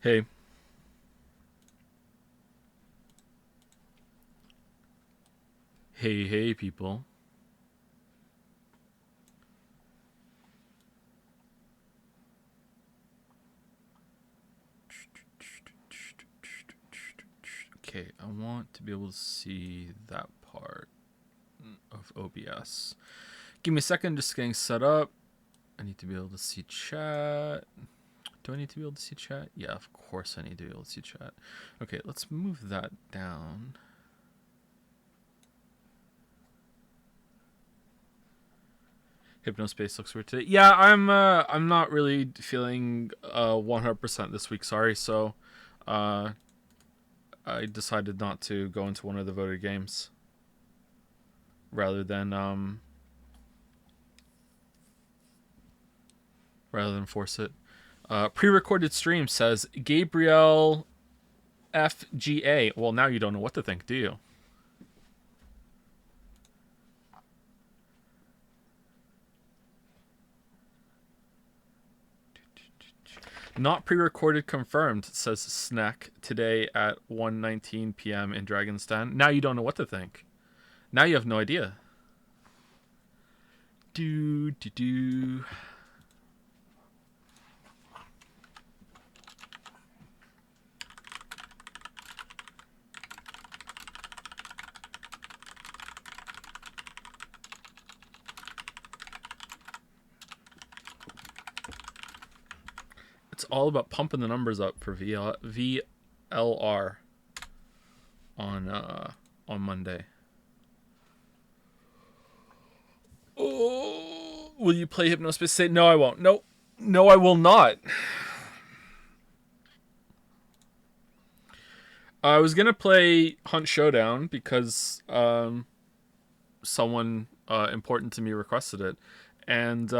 Hey, hey, people. Okay, I want to be able to see that part of OBS. Give me a second, just getting set up. I need to be able to see chat. Do I need to be able to see chat? Yeah, of course I need to be able to see chat. Okay, let's move that down. Hypnospace looks weird today. Yeah, I'm not really feeling 100% this week. Sorry, so uh, I decided not to go into one of the voted games rather than force it. Pre-recorded stream says Gabriel FGA. Well, now you don't know what to think, do you? Not pre-recorded confirmed, says Snack today at 1:19 p.m. in Dragon's Den. Now you don't know what to think. Now you have no idea. Do. It's all about pumping the numbers up for VLR on Monday. Oh, will you play Hypnospace? Say no, I won't. No, I will not. I was gonna play Hunt Showdown because someone important to me requested it, and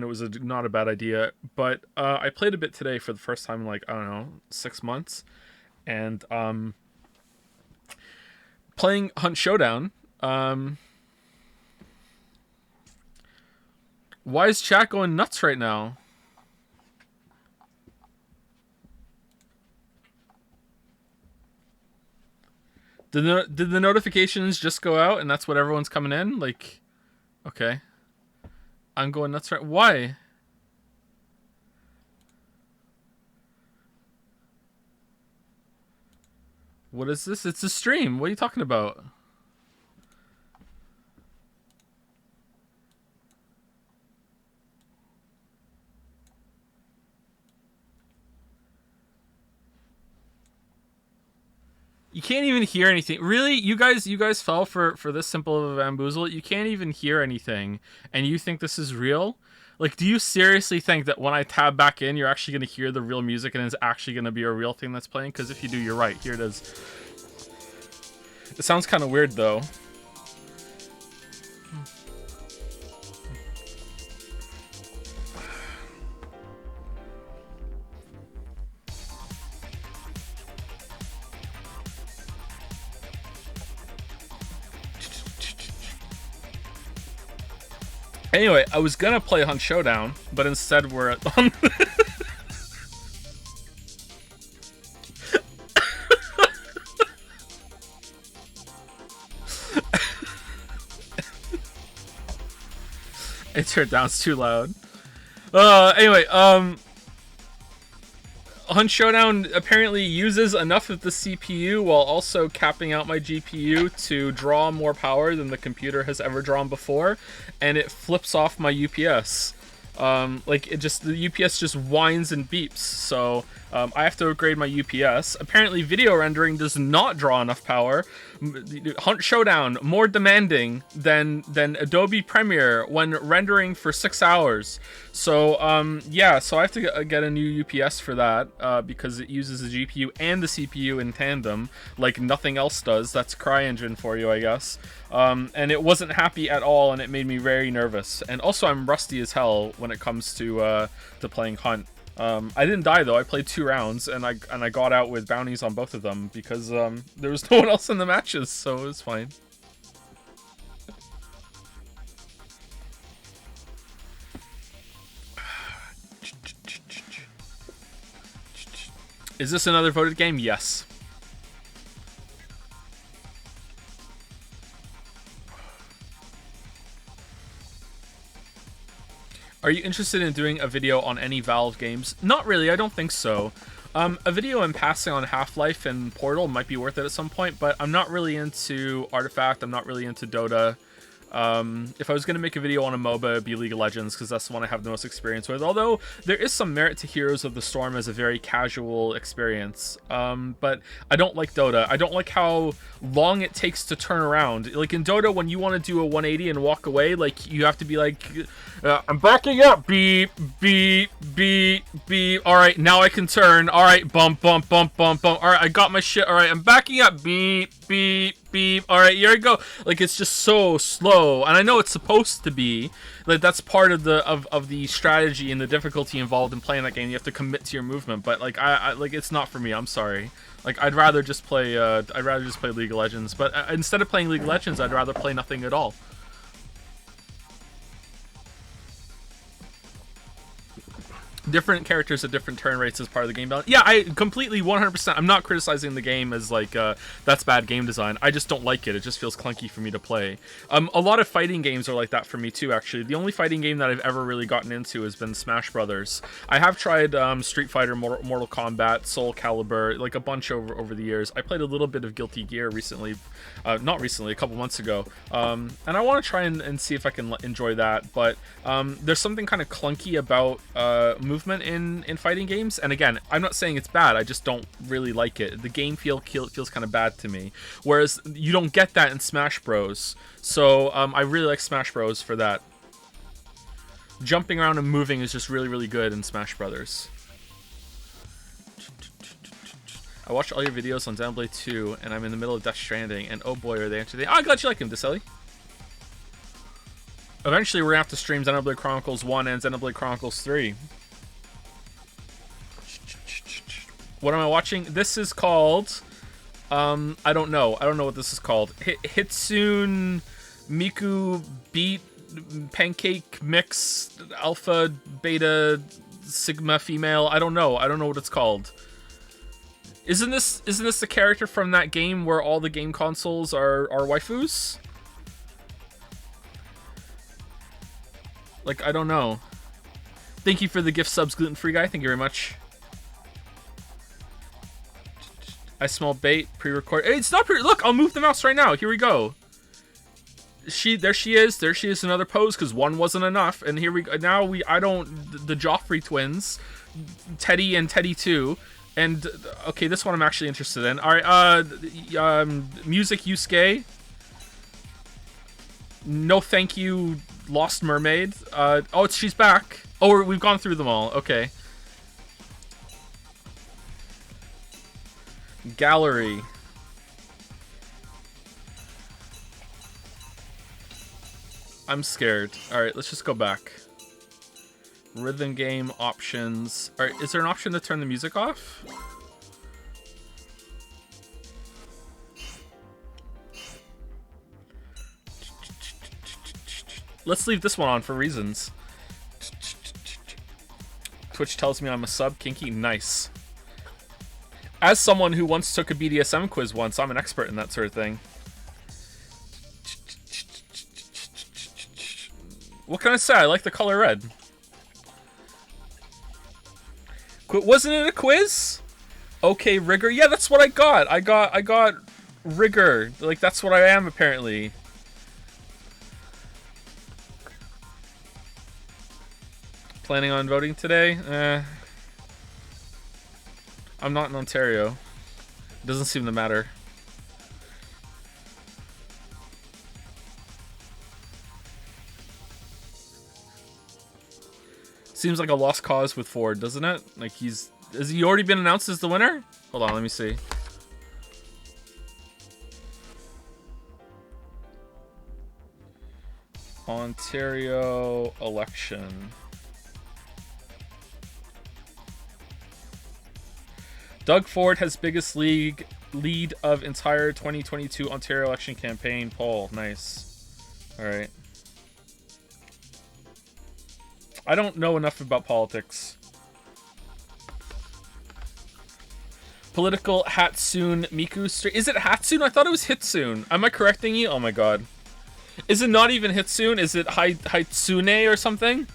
it was not a bad idea. But I played a bit today for the first time in like I don't know 6 months, and playing Hunt Showdown. Why is chat going nuts right now? Did the notifications just go out and that's what everyone's coming in? Like, okay. I'm going nuts right. Why? What is this? It's a stream. What are you talking about? You can't even hear anything. Really? You guys fell for this simple of a bamboozle? You can't even hear anything and you think this is real? Like, do you seriously think that when I tab back in, you're actually going to hear the real music and it's actually going to be a real thing that's playing? Because if you do, you're right. Here it is. It sounds kind of weird, though. Anyway, I was gonna play Hunt Showdown, but instead we're at it turned down. It's too loud. Anyway, Hunt Showdown apparently uses enough of the CPU while also capping out my GPU to draw more power than the computer has ever drawn before, and it flips off my UPS. Like the UPS just whines and beeps. So I have to upgrade my UPS. Apparently, video rendering does not draw enough power. Hunt Showdown more demanding than Adobe Premiere when rendering for 6 hours. So yeah, so I have to get a new UPS for that because it uses the GPU and the CPU in tandem, like nothing else does. That's CryEngine for you, I guess. And it wasn't happy at all, and it made me very nervous. And also, I'm rusty as hell when it comes to playing Hunt. I didn't die though. I played 2 rounds, and I got out with bounties on both of them because there was no one else in the matches, so it was fine. Is this another voted game? Yes. Are you interested in doing a video on any Valve games? Not really, I don't think so. A video in passing on Half-Life and Portal might be worth it at some point, but I'm not really into Artifact, I'm not really into Dota. If I was going to make a video on a MOBA, it'd be League of Legends, because that's the one I have the most experience with. Although, there is some merit to Heroes of the Storm as a very casual experience. But I don't like Dota. I don't like how long it takes to turn around. Like, in Dota, when you want to do a 180 and walk away, like, you have to be like, I'm backing up, beep, beep, beep, beep. Alright, now I can turn. Alright, bump, bump, bump, bump, bump. Alright, I got my shit. Alright, I'm backing up, beep, beep, beep. Alright, here I go. Like, it's just so slow. And I know it's supposed to be. Like, that's part of the strategy and the difficulty involved in playing that game. You have to commit to your movement. But, like, I like, it's not for me. I'm sorry. Like, I'd rather just play League of Legends. But instead of playing League of Legends, I'd rather play nothing at all. Different characters at different turn rates as part of the game balance. Yeah, I completely 100%. I'm not criticizing the game as like that's bad game design. I just don't like it. It just feels clunky for me to play. A lot of fighting games are like that for me too. Actually, the only fighting game that I've ever really gotten into has been Smash Brothers. I have tried Street Fighter, Mortal Kombat, Soul Calibur, like a bunch over the years. I played a little bit of Guilty Gear recently, not recently, a couple months ago, and I want to try and see if I can enjoy that. But there's something kind of clunky about movement in fighting games, and again, I'm not saying it's bad, I just don't really like it. The game feels kind of bad to me, whereas you don't get that in Smash Bros. So I really like Smash Bros for that. Jumping around and moving is just really good in Smash Brothers. I watched all your videos on Xenoblade 2 and I'm in the middle of Death Stranding, and oh boy are they entertaining. Oh, I'm glad you like him, Deselli. Eventually we're gonna have to stream Xenoblade Chronicles 1 and Xenoblade Chronicles 3. What am I watching? This is called, I don't know what this is called. Hitsune Miku Beat Pancake Mix Alpha Beta Sigma Female. I don't know what it's called. Isn't this the character from that game where all the game consoles are waifus? Like, I don't know. Thank you for the gift subs, gluten-free guy. Thank you very much. I smell bait, pre-record. Hey, it's not pre. Look, I'll move the mouse right now. Here we go. There she is. There she is. Another pose because one wasn't enough. And here we go. Now the Joffrey twins, Teddy and Teddy 2. And okay, this one I'm actually interested in. All right, music Yusuke. No, thank you, Lost Mermaid. Oh, she's back. Oh, we've gone through them all. Okay. Gallery. I'm scared. Alright, let's just go back. Rhythm game options. Alright, is there an option to turn the music off? Let's leave this one on for reasons. Twitch tells me I'm a sub. Kinky. Nice. As someone who once took a BDSM quiz once, I'm an expert in that sort of thing. What can I say? I like the color red. Wasn't it a quiz? Okay, rigor. Yeah, that's what I got. I got rigor. Like, that's what I am, apparently. Planning on voting today? I'm not in Ontario. It doesn't seem to matter. Seems like a lost cause with Ford, doesn't it? Like has he already been announced as the winner? Hold on, let me see. Ontario election. Doug Ford has biggest lead of entire 2022 Ontario election campaign poll. Nice. All right. I don't know enough about politics. Political Hatsune Miku stream. Is it Hatsune? I thought it was Hitsune. Am I correcting you? Oh my god. Is it not even Hitsune? Is it Haitsune or something?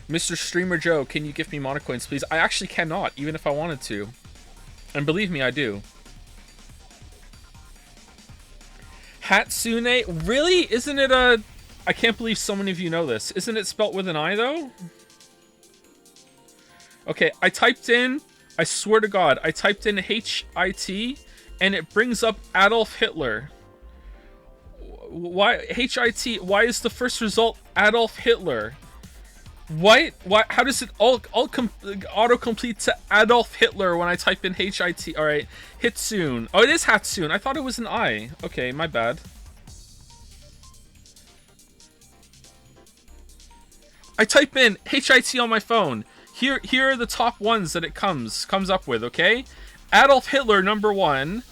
Mr. Streamer Joe, can you give me monocoins, please? I actually cannot, even if I wanted to. And believe me, I do. Hatsune? Really? Isn't it a... I can't believe so many of you know this. Isn't it spelt with an I, though? Okay, I typed in... I swear to God, I typed in H-I-T, and it brings up Adolf Hitler. Why... H-I-T... Why is the first result Adolf Hitler? What? Why? How does it autocomplete to Adolf Hitler when I type in H-I-T? Alright, Hitsune. Oh, it is Hatsune. I thought it was an I. Okay, my bad. I type in H-I-T on my phone. Here are the top ones that it comes up with, okay? Adolf Hitler, number 1.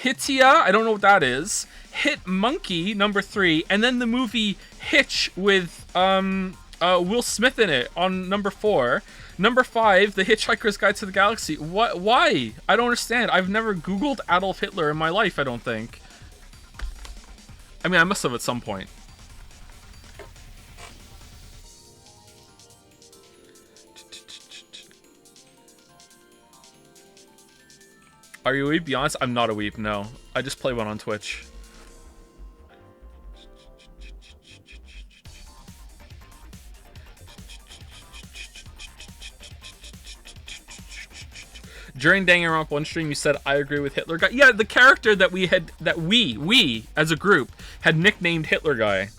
Hittia, I don't know what that is. Hit Monkey, number 3. And then the movie Hitch with, Will Smith in it on number 4. Number 5, The Hitchhiker's Guide to the Galaxy. What? Why? I don't understand. I've never Googled Adolf Hitler in my life, I don't think. I mean, I must have at some point. Are you a weeb? Be honest, I'm not a weeb, no. I just play one on Twitch. During Danganronpa 1 stream, you said, I agree with Hitler Guy. Yeah, the character that we, as a group, had nicknamed Hitler Guy.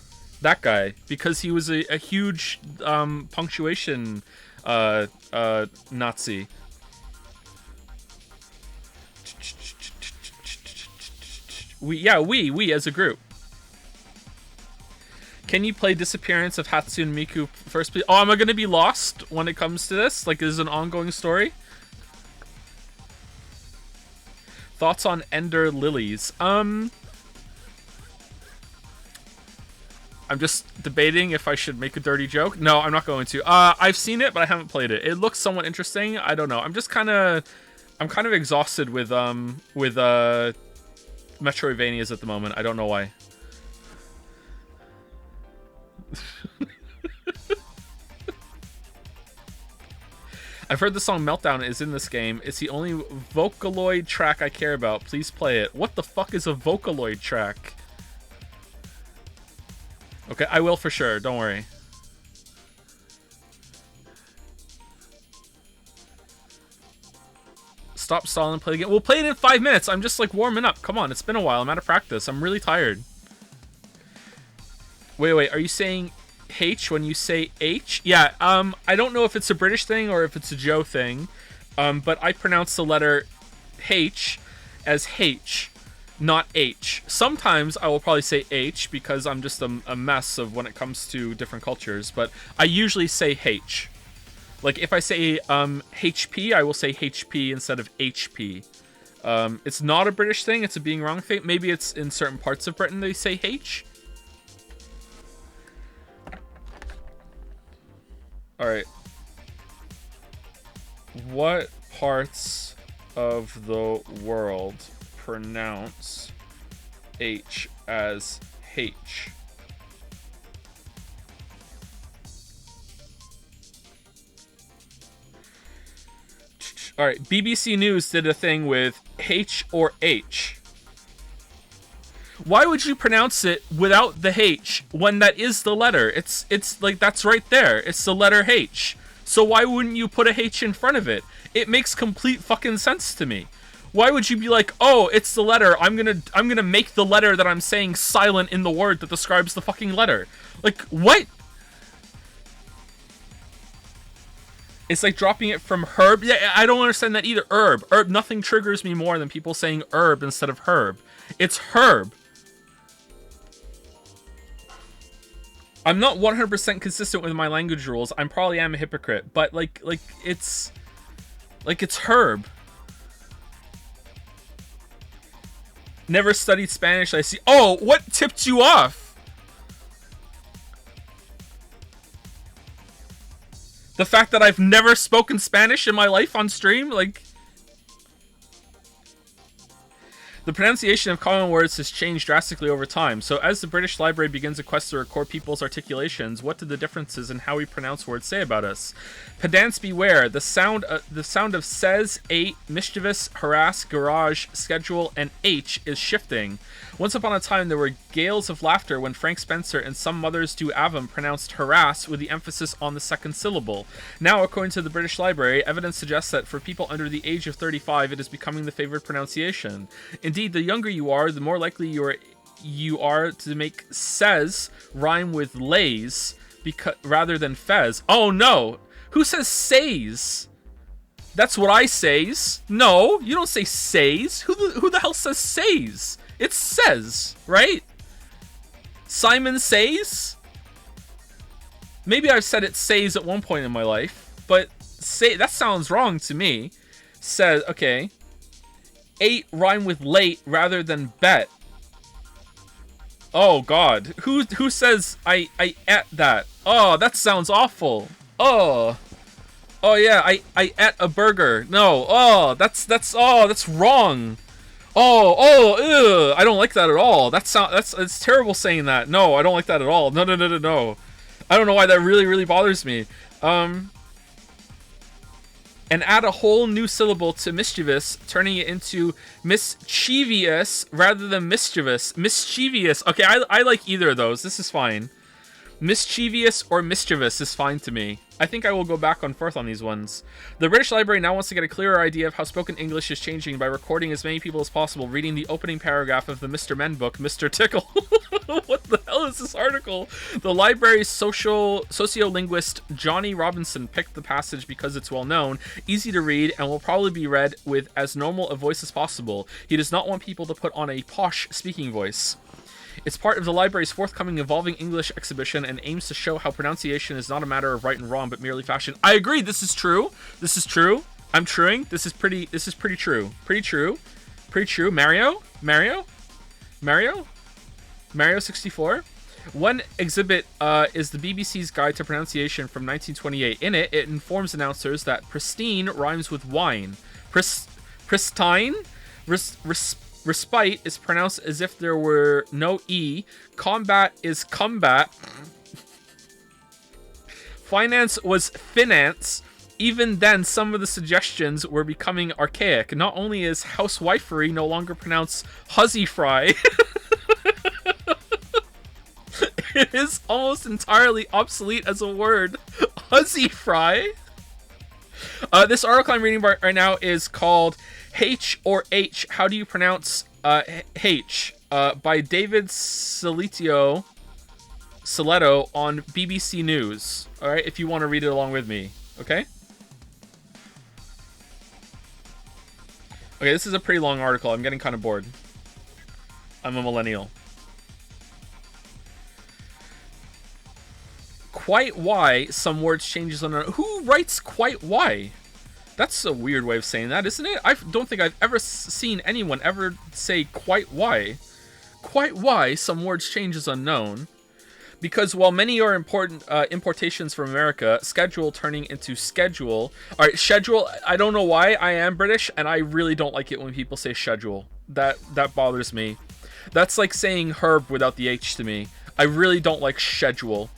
That guy. Because he was a huge punctuation Nazi. We as a group. Can you play Disappearance of Hatsune Miku first, please? Oh, am I going to be lost when it comes to this? Like, is it an ongoing story? Thoughts on Ender Lilies? I'm just debating if I should make a dirty joke. No, I'm not going to. I've seen it, but I haven't played it. It looks somewhat interesting. I don't know. I'm kind of exhausted with Metroidvanias at the moment. I don't know why. I've heard the song Meltdown is in this game. It's the only Vocaloid track I care about. Please play it. What the fuck is a Vocaloid track? Okay, I will for sure. Don't worry. Stop stalling and play the game. We'll play it in 5 minutes. I'm just like warming up. Come on, it's been a while. I'm out of practice. I'm really tired. Wait. Are you saying H when you say H? Yeah, I don't know if it's a British thing or if it's a Joe thing. But I pronounce the letter H as H, not H. Sometimes I will probably say H because I'm just a mess of when it comes to different cultures. But I usually say H. Like, if I say HP, I will say HP instead of HP. It's not a British thing. It's a being wrong thing. Maybe it's in certain parts of Britain they say H. Alright. What parts of the world pronounce H as H? Alright, BBC News did a thing with H or H. Why would you pronounce it without the H when that is the letter? It's like, that's right there. It's the letter H. So why wouldn't you put a H in front of it? It makes complete fucking sense to me. Why would you be like, oh, it's the letter. I'm gonna make the letter that I'm saying silent in the word that describes the fucking letter. Like, what? It's like dropping it from herb. Yeah, I don't understand that either. Herb. Nothing triggers me more than people saying herb instead of herb. It's herb. I'm not 100% consistent with my language rules. I probably am a hypocrite, but like it's herb. Never studied Spanish. I see. Oh, what tipped you off? The fact that I've never spoken Spanish in my life on stream, like... The pronunciation of common words has changed drastically over time, so as the British Library begins a quest to record people's articulations, what do the differences in how we pronounce words say about us? Pedants beware, the sound of says, ate, mischievous, harass, garage, schedule, and H is shifting. Once upon a time, there were gales of laughter when Frank Spencer and some mothers do Avon pronounced harass with the emphasis on the second syllable. Now, according to the British Library, evidence suggests that for people under the age of 35, it is becoming the favored pronunciation. Indeed, the younger you are, the more likely you are to make says rhyme with lays rather than fez. Oh no! Who says says? That's what I says. No, you don't say says. Who the hell says says? It says, right? Simon says? Maybe I've said it says at one point in my life, but say that sounds wrong to me. Says, okay. Ate rhyme with late rather than bet. Oh god. Who says I ate that? Oh, that sounds awful. Oh. Oh yeah, I ate a burger. No. Oh, that's wrong. Oh, I don't like that at all. It's terrible saying that. No, I don't like that at all. No. I don't know why that really bothers me. And add a whole new syllable to mischievous, turning it into mischievous rather than mischievous. Mischievous. Okay, I like either of those. This is fine. Mischievous or mischievous is fine to me. I think I will go back and forth on these ones. The British Library now wants to get a clearer idea of how spoken English is changing by recording as many people as possible reading the opening paragraph of the Mr. Men book, Mr. Tickle. What the hell is this article? The library's sociolinguist Johnny Robinson picked the passage because it's well known, easy to read, and will probably be read with as normal a voice as possible. He does not want people to put on a posh speaking voice. It's part of the library's forthcoming Evolving English exhibition and aims to show how pronunciation is not a matter of right and wrong, but merely fashion. I agree. This is true. This is true. I'm truing. This is pretty true. Pretty true. Mario 64. One exhibit is the BBC's Guide to Pronunciation from 1928. In it, it informs announcers that pristine rhymes with wine. Pristine? Respite is pronounced as if there were no E. Combat is combat. Finance was finance. Even then, some of the suggestions were becoming archaic. Not only is housewifery no longer pronounced huzzy fry, it is almost entirely obsolete as a word. Huzzy fry? This article I'm reading right now is called H or H, How Do You Pronounce H? By David Siletto on BBC News. Alright, if you want to read it along with me. Okay? Okay, this is a pretty long article. I'm getting kind of bored. I'm a millennial. Quite why some words changes on... Who writes quite why? That's a weird way of saying that, isn't it? I don't think I've ever seen anyone ever say quite why. Quite why some words change is unknown. Because while many are important importations from America, schedule turning into schedule. Alright, schedule, I don't know why. I am British, and I really don't like it when people say schedule. That bothers me. That's like saying herb without the H to me. I really don't like schedule.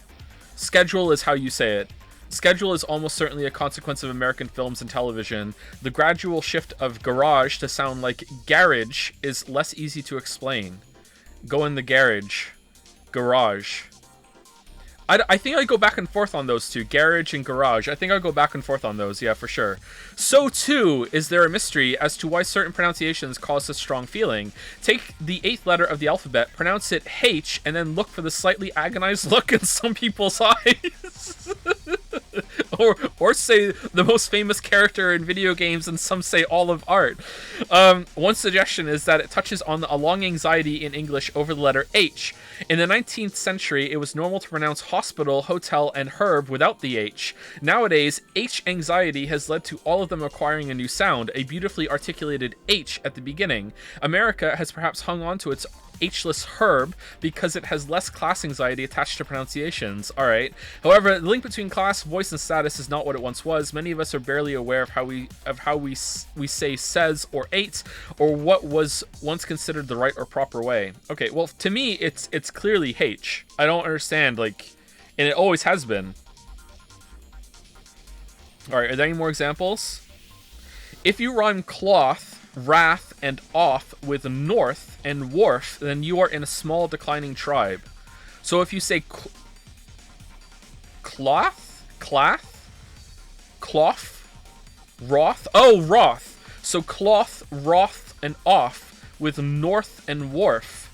Schedule is how you say it. Schedule is almost certainly a consequence of American films and television. The gradual shift of garage to sound like garage is less easy to explain. Go in the garage. Garage. I think I go back and forth on those two, garage and garage. I think I'll go back and forth on those, yeah, for sure. So, too, is there a mystery as to why certain pronunciations cause such strong feeling. Take the 8th letter of the alphabet, pronounce it H, and then look for the slightly agonized look in some people's eyes. or say the most famous character in video games, and some say all of art. One suggestion is that it touches on a long anxiety in English over the letter H. In the 19th century, it was normal to pronounce hospital, hotel, and herb without the H. Nowadays, H anxiety has led to all of them acquiring a new sound, a beautifully articulated H at the beginning. America has perhaps hung on to its H-less herb because it has less class anxiety attached to pronunciations. Alright. However, the link between class, voice, and status is not what it once was. Many of us are barely aware of how we say says or ate, or what was once considered the right or proper way. Okay, well, to me, it's clearly H. I don't understand, like, and it always has been. Alright, are there any more examples? If you rhyme cloth, wrath, and off with north and wharf, then you are in a small declining tribe. So if you say cloth, roth, oh, roth. So cloth, roth, and off with north and wharf.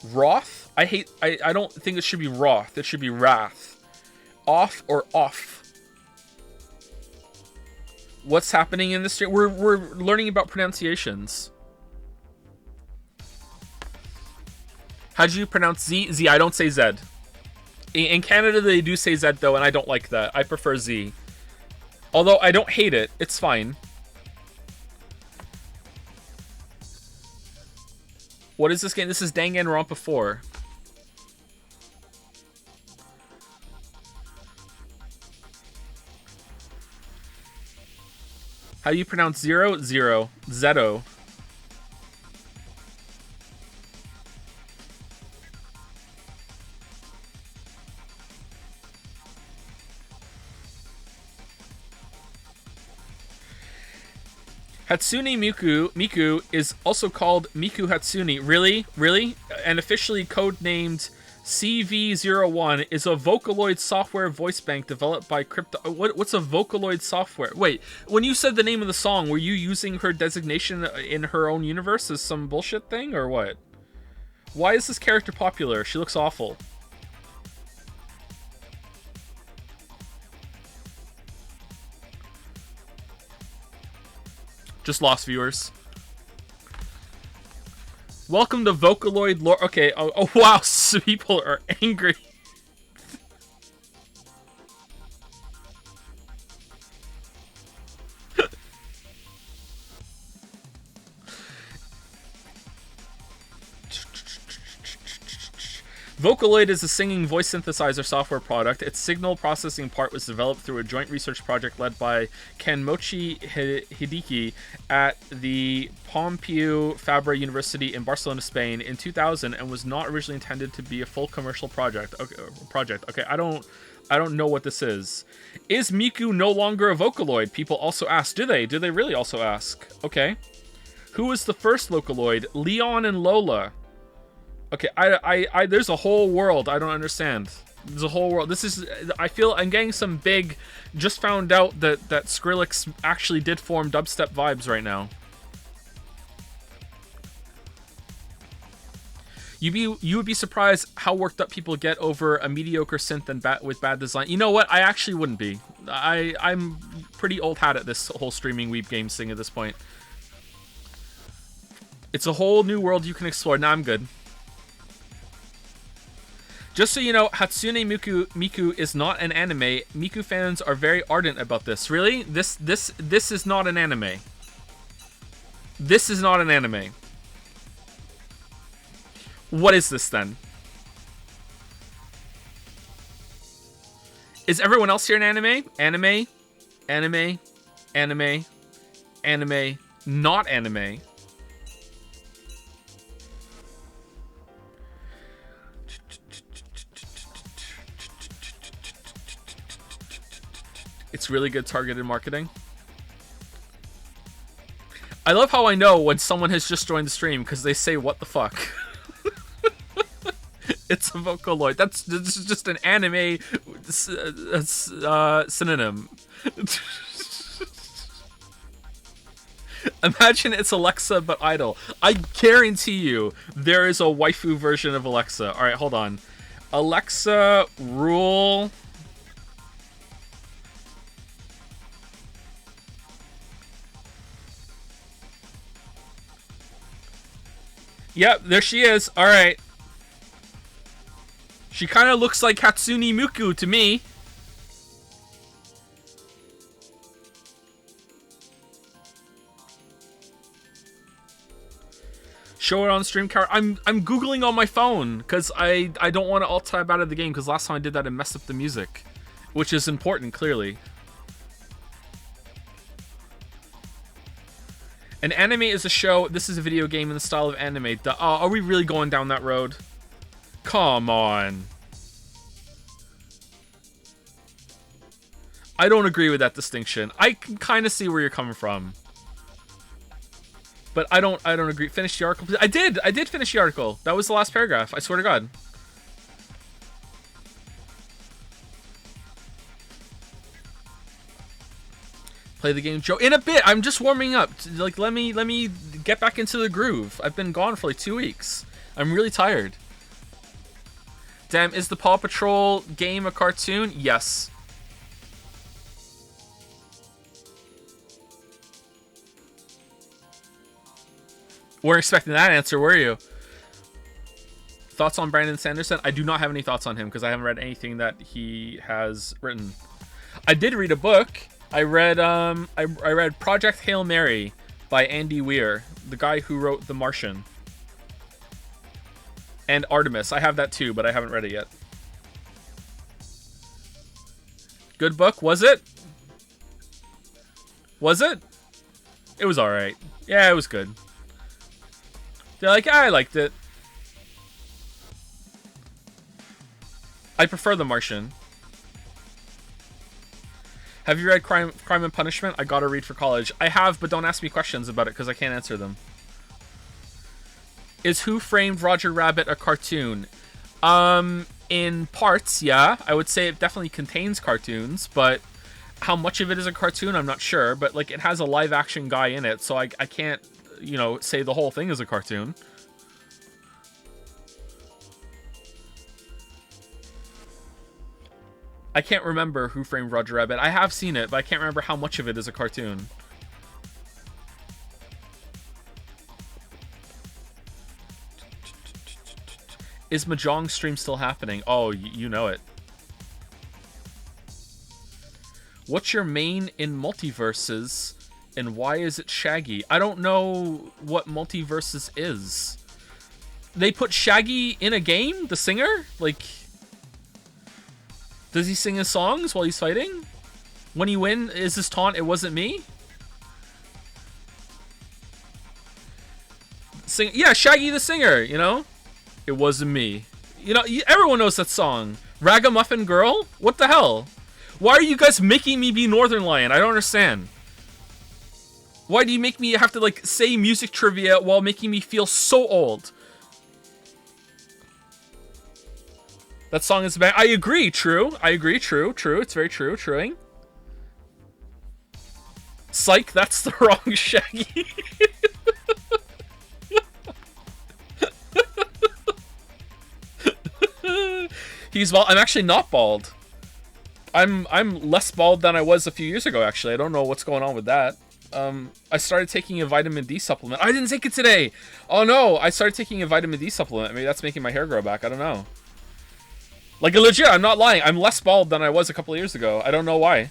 Roth? I don't think it should be roth. It should be wrath. Off or off. What's happening in this stream? We're learning about pronunciations. How do you pronounce Z? Z. I don't say Z. In Canada, they do say Z, though, and I don't like that. I prefer Z. Although, I don't hate it. It's fine. What is this game? This is Danganronpa 4. How do you pronounce 0? 0. Zeto. Hatsune Miku is also called Miku Hatsune. Really? Really? And officially codenamed CV01 is a Vocaloid software voice bank developed by Crypto... What's a Vocaloid software? Wait, when you said the name of the song, were you using her designation in her own universe as some bullshit thing, or what? Why is this character popular? She looks awful. Just lost viewers. Welcome to Vocaloid lore. Okay, oh wow, so people are angry. Vocaloid is a singing voice synthesizer software product. Its signal processing part was developed through a joint research project led by Kenmochi Hideki at the Pompeu Fabra University in Barcelona, Spain in 2000 and was not originally intended to be a full commercial project. Okay, I don't know what this is. Is Miku no longer a Vocaloid? People also ask. Do they? Do they really also ask? Okay. Who was the first Vocaloid? Leon and Lola. Okay, I there's a whole world I don't understand. There's a whole world. This is, I feel I'm getting some big, just found out that Skrillex actually did form dubstep vibes right now. You would be surprised how worked up people get over a mediocre synth and with bad design. You know what? I actually wouldn't be. I'm pretty old hat at this whole streaming weeb games thing at this point. It's a whole new world you can explore. Nah, I'm good. Just so you know, Hatsune Miku is not an anime. Miku fans are very ardent about this. Really? This is not an anime. This is not an anime. What is this then? Is everyone else here an anime? Anime? Anime? Anime? Anime? Not anime? It's really good targeted marketing. I love how I know when someone has just joined the stream because they say, what the fuck? It's a Vocaloid. That's just an anime synonym. Imagine it's Alexa but idle. I guarantee you there is a waifu version of Alexa. Alright, hold on. Alexa, rule... Yep, there she is. Alright. She kind of looks like Hatsune Miku to me. Show it on stream, car. I'm googling on my phone because I don't want to alt tab out of the game because last time I did that it messed up the music, which is important clearly. An anime is a show. This is a video game in the style of anime. Are we really going down that road? Come on. I don't agree with that distinction. I can kind of see where you're coming from. But I don't agree. Finish the article. I did finish the article. That was the last paragraph. I swear to God. Play the game, Joe. In a bit. I'm just warming up. Like, let me get back into the groove. I've been gone for like 2 weeks. I'm really tired. Damn, is the Paw Patrol game a cartoon? Yes. Weren't expecting that answer, were you? Thoughts on Brandon Sanderson? I do not have any thoughts on him because I haven't read anything that he has written. I did read a book. I read I read Project Hail Mary by Andy Weir, the guy who wrote The Martian. And Artemis. I have that too, but I haven't read it yet. Good book, was it? Was it? It was alright. Yeah, it was good. They're like, I liked it. I prefer The Martian. Have you read Crime and Punishment? I gotta read for college. I have, but don't ask me questions about it because I can't answer them. Is Who Framed Roger Rabbit a cartoon? In parts, yeah. I would say it definitely contains cartoons, but how much of it is a cartoon, I'm not sure. But like, it has a live action guy in it, so I can't, you know, say the whole thing is a cartoon. I can't remember Who Framed Roger Rabbit. I have seen it, but I can't remember how much of it is a cartoon. Is Mahjong stream still happening? Oh, you know it. What's your main in multiverses, and why is it Shaggy? I don't know what multiverses is. They put Shaggy in a game? The singer? Like, does he sing his songs while he's fighting? When he win, is his taunt, it wasn't me? Yeah, Shaggy the singer, you know? It wasn't me. You know, everyone knows that song. Ragamuffin Girl? What the hell? Why are you guys making me be Northern Lion? I don't understand. Why do you make me have to, like, say music trivia while making me feel so old? That song is bad. I agree, true. I agree, true. It's very true, truing. Psych, that's the wrong Shaggy. He's bald. I'm actually not bald. I'm less bald than I was a few years ago, actually. I don't know what's going on with that. I started taking a vitamin D supplement. I didn't take it today. Oh no, I started taking a vitamin D supplement. Maybe that's making my hair grow back. I don't know. Like, legit, I'm not lying. I'm less bald than I was a couple of years ago. I don't know why.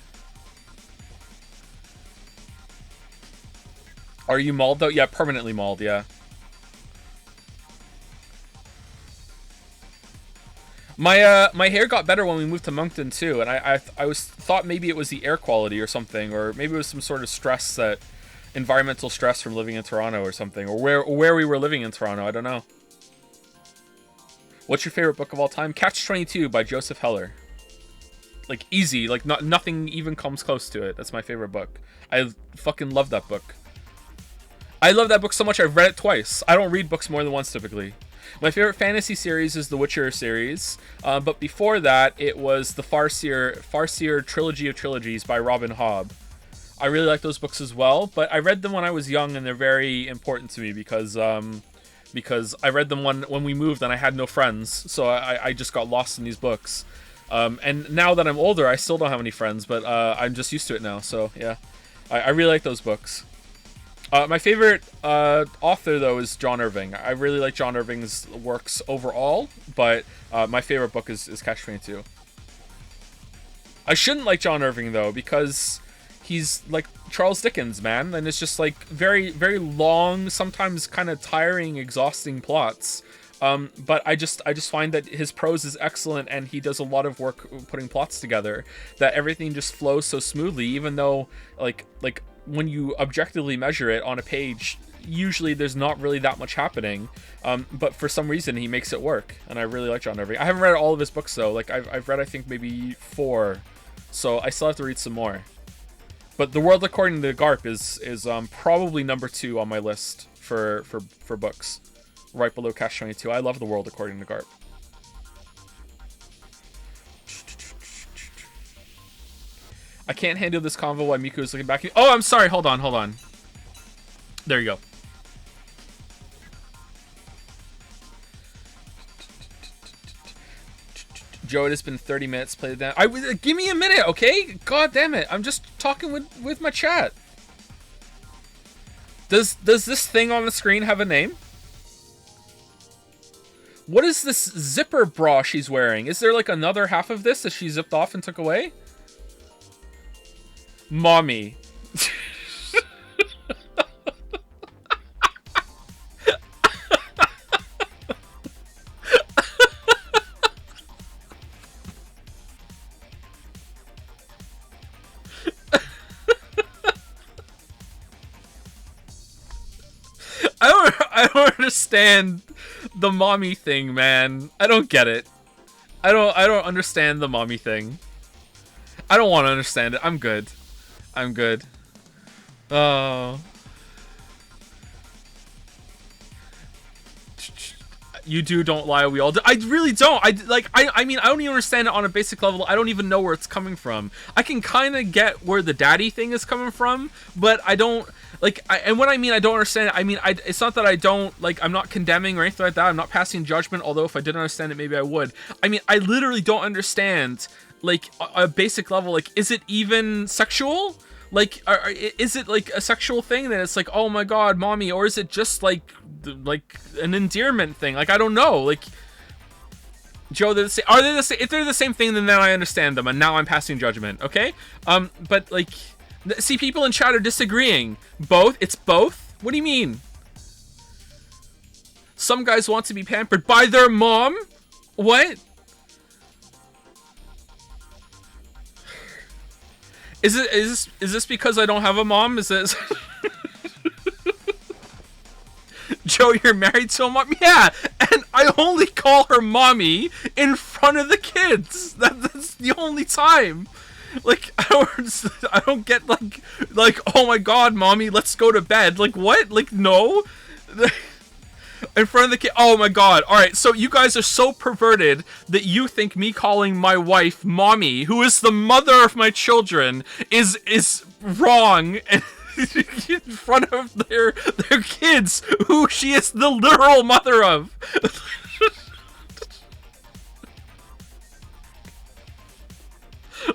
Are you mauled though? Yeah, permanently mauled, yeah. My hair got better when we moved to Moncton too, and I thought maybe it was the air quality or something, or maybe it was some sort of stress, that environmental stress from living in Toronto or something, or where we were living in Toronto. I don't know. What's your favorite book of all time? Catch-22 by Joseph Heller. Like, easy, like nothing even comes close to it. That's my favorite book. I fucking love that book. I love that book so much I've read it twice. I don't read books more than once typically. My favorite fantasy series is the Witcher series, but before that, it was the Farseer Trilogy of Trilogies by Robin Hobb. I really like those books as well, but I read them when I was young, and they're very important to me because I read them when we moved and I had no friends, so I just got lost in these books. And now that I'm older, I still don't have any friends, but I'm just used to it now, so yeah. I really like those books. My favorite author, though, is John Irving. I really like John Irving's works overall, but my favorite book is Catch-22. I shouldn't like John Irving, though, because he's like Charles Dickens, man, and it's just like very, very long, sometimes kind of tiring, exhausting plots. But I just find that his prose is excellent, and he does a lot of work putting plots together. That everything just flows so smoothly, even though like when you objectively measure it on a page, usually there's not really that much happening. But for some reason he makes it work, and I really like John Irving. I haven't read all of his books though. Like I've read I think maybe 4, so I still have to read some more. But The World According to Garp is probably number 2 on my list for books, right below Catch-22. I love The World According to Garp. I can't handle this convo while Miku is looking back at me. Oh, I'm sorry. Hold on. There you go. Joe, it has been 30 minutes. Play the damn. Give me a minute, okay? God damn it! I'm just talking with my chat. Does this thing on the screen have a name? What is this zipper bra she's wearing? Is there like another half of this that she zipped off and took away? Mommy. I don't understand the mommy thing, man. I don't get it. I don't understand the mommy thing. I don't want to understand it. I'm good. Oh. You don't lie, we all do. I really don't. I mean, I don't even understand it on a basic level. I don't even know where it's coming from. I can kind of get where the daddy thing is coming from, but I don't, and when I mean I don't understand it, I mean, it's not that I don't, I'm not condemning or anything like that. I'm not passing judgment, although if I didn't understand it, maybe I would. I mean, I literally don't understand, a basic level, is it even sexual? Is it a sexual thing that it's oh my god, mommy, or is it just an endearment thing? I don't know. Joe, are they the same? If they're the same thing, then I understand them, and now I'm passing judgment. Okay, but see, people in chat are disagreeing. Both? It's both? What do you mean? Some guys want to be pampered by their mom? What? Is this because I don't have a mom? Is this Joe, you're married to a mom? Yeah, and I only call her mommy in front of the kids. That's the only time. I don't get oh my god, mommy, let's go to bed. What? No. In front of the kid. Oh my god. Alright, so you guys are so perverted that you think me calling my wife mommy, who is the mother of my children, is wrong in front of their kids, who she is the literal mother of.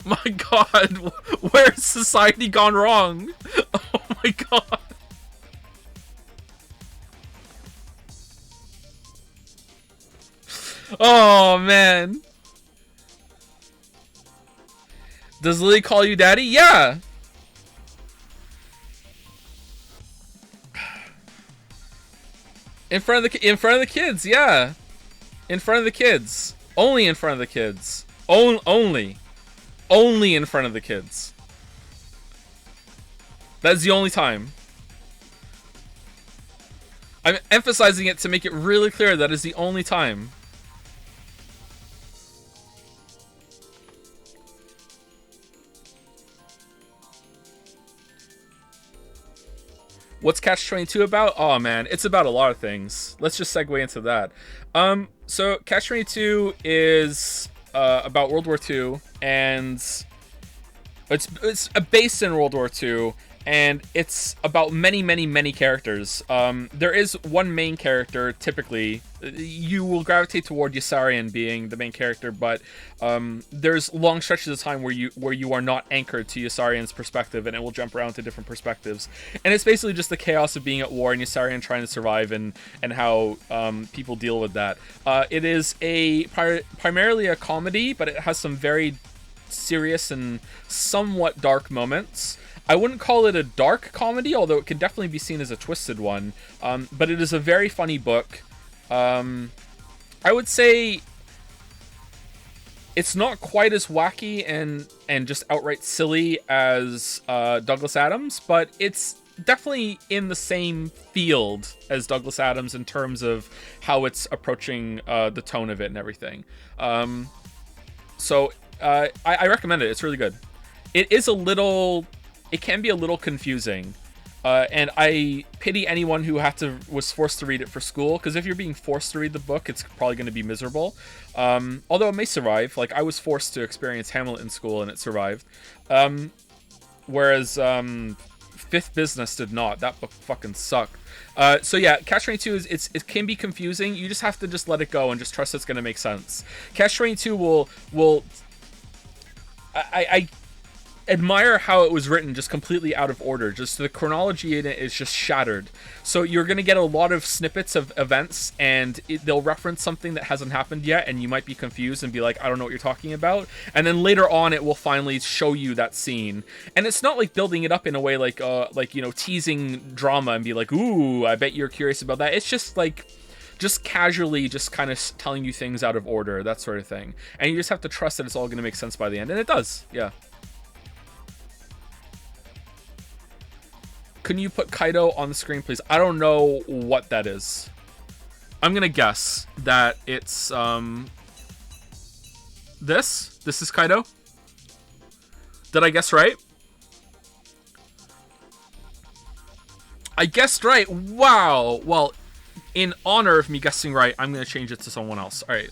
My god, where's society gone wrong? Oh my god. Oh man. Does Lily call you daddy? Yeah. In front of the kids, yeah. In front of the kids. Only in front of the kids. Only in front of the kids. That's the only time. I'm emphasizing it to make it really clear that is the only time. What's Catch-22 about? Oh man, it's about a lot of things. Let's just segue into that. So Catch-22 is about World War II, and it's based in World War II, and it's about many characters. There is one main character. Typically, you will gravitate toward Yossarian being the main character, but there's long stretches of time where you are not anchored to Yossarian's perspective, and it will jump around to different perspectives. And it's basically just the chaos of being at war and Yossarian trying to survive, and how people deal with that. It is primarily a comedy, but it has some very serious and somewhat dark moments. I wouldn't call it a dark comedy, although it could definitely be seen as a twisted one. But it is a very funny book. I would say it's not quite as wacky and just outright silly as Douglas Adams, but it's definitely in the same field as Douglas Adams in terms of how it's approaching the tone of it and everything. So I recommend it. It's really good. It is a little... It can be a little confusing. And I pity anyone who was forced to read it for school, because if you're being forced to read the book, it's probably going to be miserable. Although it may survive. Like, I was forced to experience Hamlet in school, and it survived. Whereas Fifth Business did not. That book fucking sucked. So yeah, Catch-22 it can be confusing. You just have to just let it go and just trust it's going to make sense. Catch-22 will I admire how it was written just completely out of order. Just the chronology in it is just shattered. So you're going to get a lot of snippets of events, and they'll reference something that hasn't happened yet, and you might be confused and be like, I don't know what you're talking about. And then later on, it will finally show you that scene. And it's not like building it up in a way like you know, teasing drama and be like, ooh, I bet you're curious about that. It's just like... just casually just kind of telling you things out of order, that sort of thing. And you just have to trust that it's all going to make sense by the end. And it does, yeah. Can you put Kaido on the screen, please? I don't know what that is. I'm going to guess that it's, this? This is Kaido? Did I guess right? I guessed right. Wow. Well, in honor of me guessing right, I'm going to change it to someone else. All right.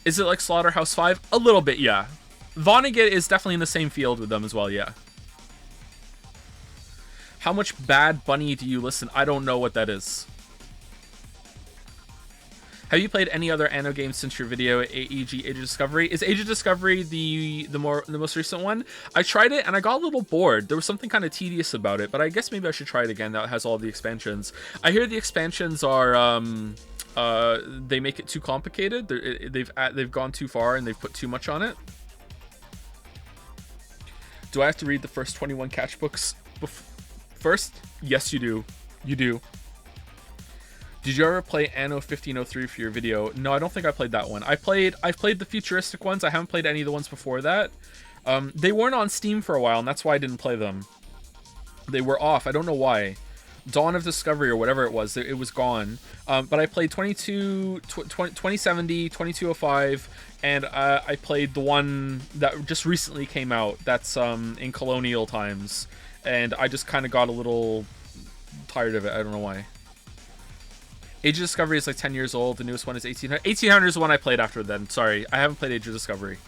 Is it like Slaughterhouse-5? A little bit, yeah. Vonnegut is definitely in the same field with them as well, yeah. How much Bad Bunny do you listen? I don't know what that is. Have you played any other Anno games since your video at AEG Age of Discovery? Is Age of Discovery the most recent one? I tried it and I got a little bored. There was something kind of tedious about it, but I guess maybe I should try it again. That has all the expansions. I hear the expansions are they make it too complicated. They've gone too far and they've put too much on it. Do I have to read the first 21 catch books first? Yes, you do. You do. Did you ever play Anno 1503 for your video? No, I don't think I played that one. I've played the futuristic ones. I haven't played any of the ones before that. They weren't on Steam for a while, and that's why I didn't play them. They were off. I don't know why. Dawn of Discovery or whatever it was gone. But I played 2070, 2205, and I played the one that just recently came out. That's in colonial times, and I just kind of got a little tired of it. I don't know why. Age of Discovery is like 10 years old. The newest one is 1800. 1800 is the one I played after then. Sorry, I haven't played Age of Discovery.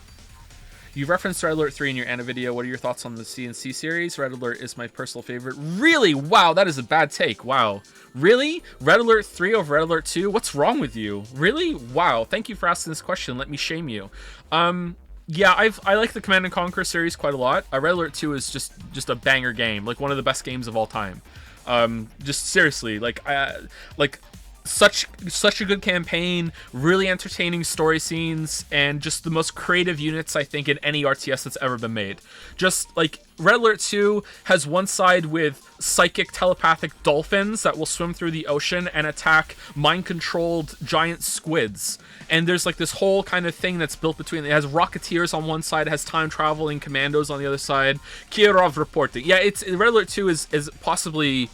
You've referenced Red Alert 3 in your Anna video. What are your thoughts on the CNC series? Red Alert is my personal favorite. Really? Wow, that is a bad take. Wow. Really? Red Alert 3 over Red Alert 2? What's wrong with you? Really? Wow. Thank you for asking this question. Let me shame you. Yeah, I like the Command & Conquer series quite a lot. Red Alert 2 is just a banger game. Like, one of the best games of all time. Just seriously, such a good campaign, really entertaining story scenes, and just the most creative units I think in any RTS that's ever been made. Just like Red Alert 2 has one side with psychic telepathic dolphins that will swim through the ocean and attack mind-controlled giant squids. And there's like this whole kind of thing that's built between. It has rocketeers on one side, it has time-traveling commandos on the other side. Kirov reporting. Yeah, Red Alert 2 is possibly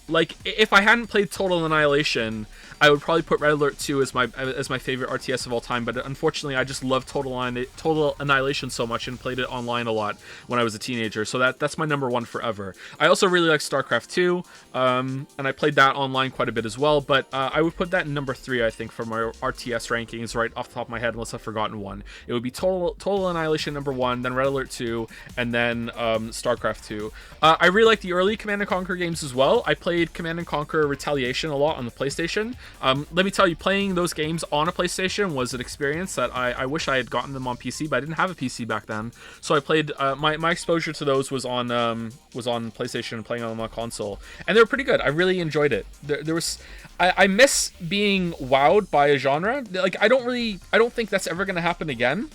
like, if I hadn't played Total Annihilation, I would probably put Red Alert 2 as my favorite RTS of all time, but unfortunately I just love Total Annihilation so much and played it online a lot when I was a teenager, so that's my number one forever. I also really like StarCraft 2, and I played that online quite a bit as well, but I would put that in number 3, I think, for my RTS rankings right off the top of my head, unless I've forgotten one. It would be Total Annihilation number 1, then Red Alert 2, and then StarCraft 2. I really like the early Command & Conquer games as well. I played Command & Conquer Retaliation a lot on the PlayStation. Let me tell you, playing those games on a PlayStation was an experience that I wish I had gotten them on PC, but I didn't have a PC back then. So I played, my exposure to those was on PlayStation and playing on my console. And they were pretty good. I really enjoyed it. There was, I miss being wowed by a genre. Like, I don't think that's ever going to happen again.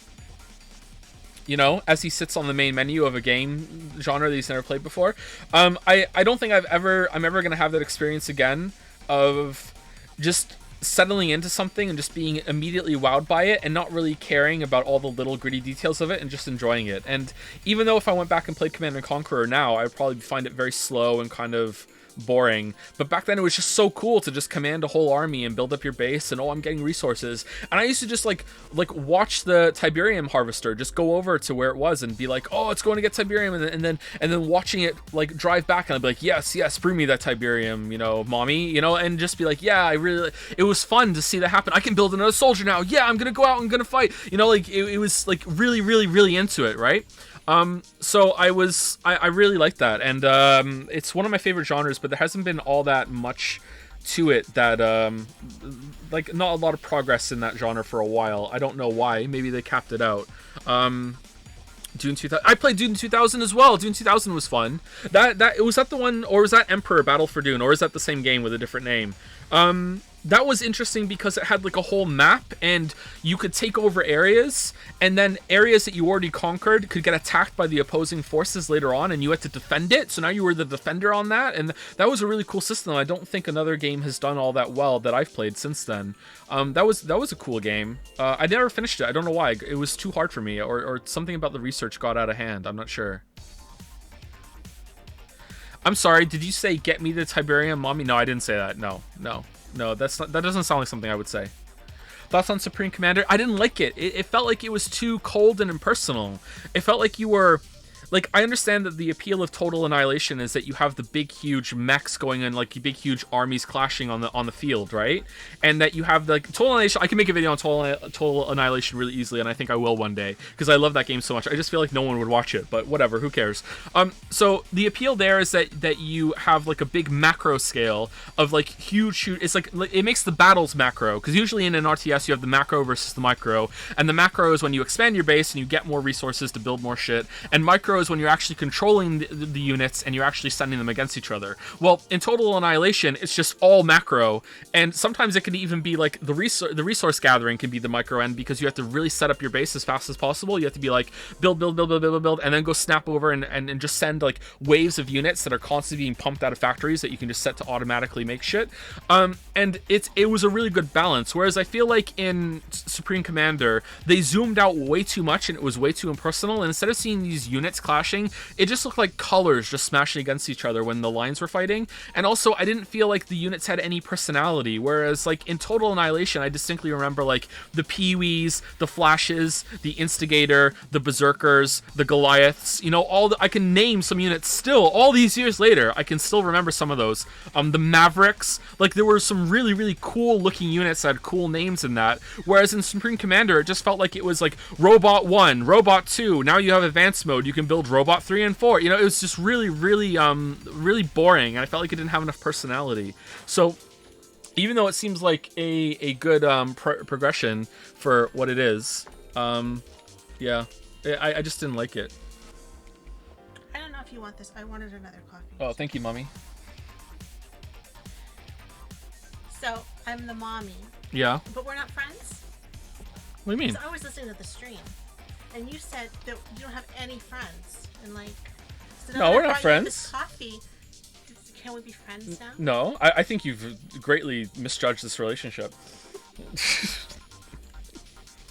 you know, as he sits on the main menu of a game genre that he's never played before. I don't think I'm ever gonna have that experience again of just settling into something and just being immediately wowed by it and not really caring about all the little gritty details of it and just enjoying it. And even though if I went back and played Command and Conqueror now, I would probably find it very slow and kind of boring, but back then it was just so cool to just command a whole army and build up your base, and oh, I'm getting resources. And I used to just like watch the Tiberium harvester just go over to where it was and be like, oh, it's going to get Tiberium, and then watching it like drive back, and I'd be like, yes, bring me that Tiberium, you know, mommy, you know, and just be like, yeah, it was fun to see that happen. I can build another soldier now. Yeah, I'm gonna go out and gonna fight, you know, like it was like really into it, right? So I really like that, and it's one of my favorite genres, but there hasn't been all that much to it that like not a lot of progress in that genre for a while. I don't know why. Maybe they capped it out. Dune 2000. I played Dune 2000 as well. Dune 2000 was fun. That was that the one, or was that Emperor Battle for Dune, or is that the same game with a different name? That was interesting because it had like a whole map, and you could take over areas, and then areas that you already conquered could get attacked by the opposing forces later on, and you had to defend it. So now you were the defender on that, and that was a really cool system. I don't think another game has done all that well that I've played since then. That was a cool game. I never finished it. I don't know why. It was too hard for me, or something about the research got out of hand. I'm not sure. I'm sorry, did you say get me the Tiberium, mommy? No, I didn't say that. No, that doesn't sound like something I would say. Thoughts on Supreme Commander? I didn't like it. It felt like it was too cold and impersonal. It felt like you were... Like, I understand that the appeal of Total Annihilation is that you have the big, huge mechs going in, like big, huge armies clashing on the field, right? And that you have like Total Annihilation. I can make a video on Total Annihilation really easily, and I think I will one day because I love that game so much. I just feel like no one would watch it, but whatever, who cares? So the appeal there is that you have like a big macro scale of like huge. It's like it makes the battles macro, because usually in an RTS you have the macro versus the micro, and the macro is when you expand your base and you get more resources to build more shit, and micro is when you're actually controlling the units and you're actually sending them against each other. Well, in Total Annihilation, it's just all macro, and sometimes it can even be like the resource gathering can be the micro end, because you have to really set up your base as fast as possible. You have to be like build, and then go snap over and just send like waves of units that are constantly being pumped out of factories that you can just set to automatically make shit. And it was a really good balance. Whereas I feel like in Supreme Commander, they zoomed out way too much and it was way too impersonal. And instead of seeing these units clashing, it just looked like colors just smashing against each other when the lines were fighting. And also, I didn't feel like the units had any personality. Whereas like in Total Annihilation, I distinctly remember like the Pee-wees, the Flashes, the Instigator, the Berserkers, the Goliaths. You know, I can name some units still. All these years later, I can still remember some of those. The Mavericks. Like, there were some really, really cool looking units that had cool names in that. Whereas in Supreme Commander, it just felt like it was like Robot 1, Robot 2. Now you have Advanced Mode. You can build Robot 3 and 4. You know, it was just really, really, really boring. And I felt like it didn't have enough personality. So, even though it seems like a good progression for what it is, yeah, I just didn't like it. I don't know if you want this. I wanted another coffee. Oh, thank you, Mommy. So, I'm the mommy. Yeah. But we're not friends? What do you mean? So I was listening to the stream, and you said that you don't have any friends. And like... So no, we're not friends. This coffee, can we be friends now? No, I think you've greatly misjudged this relationship.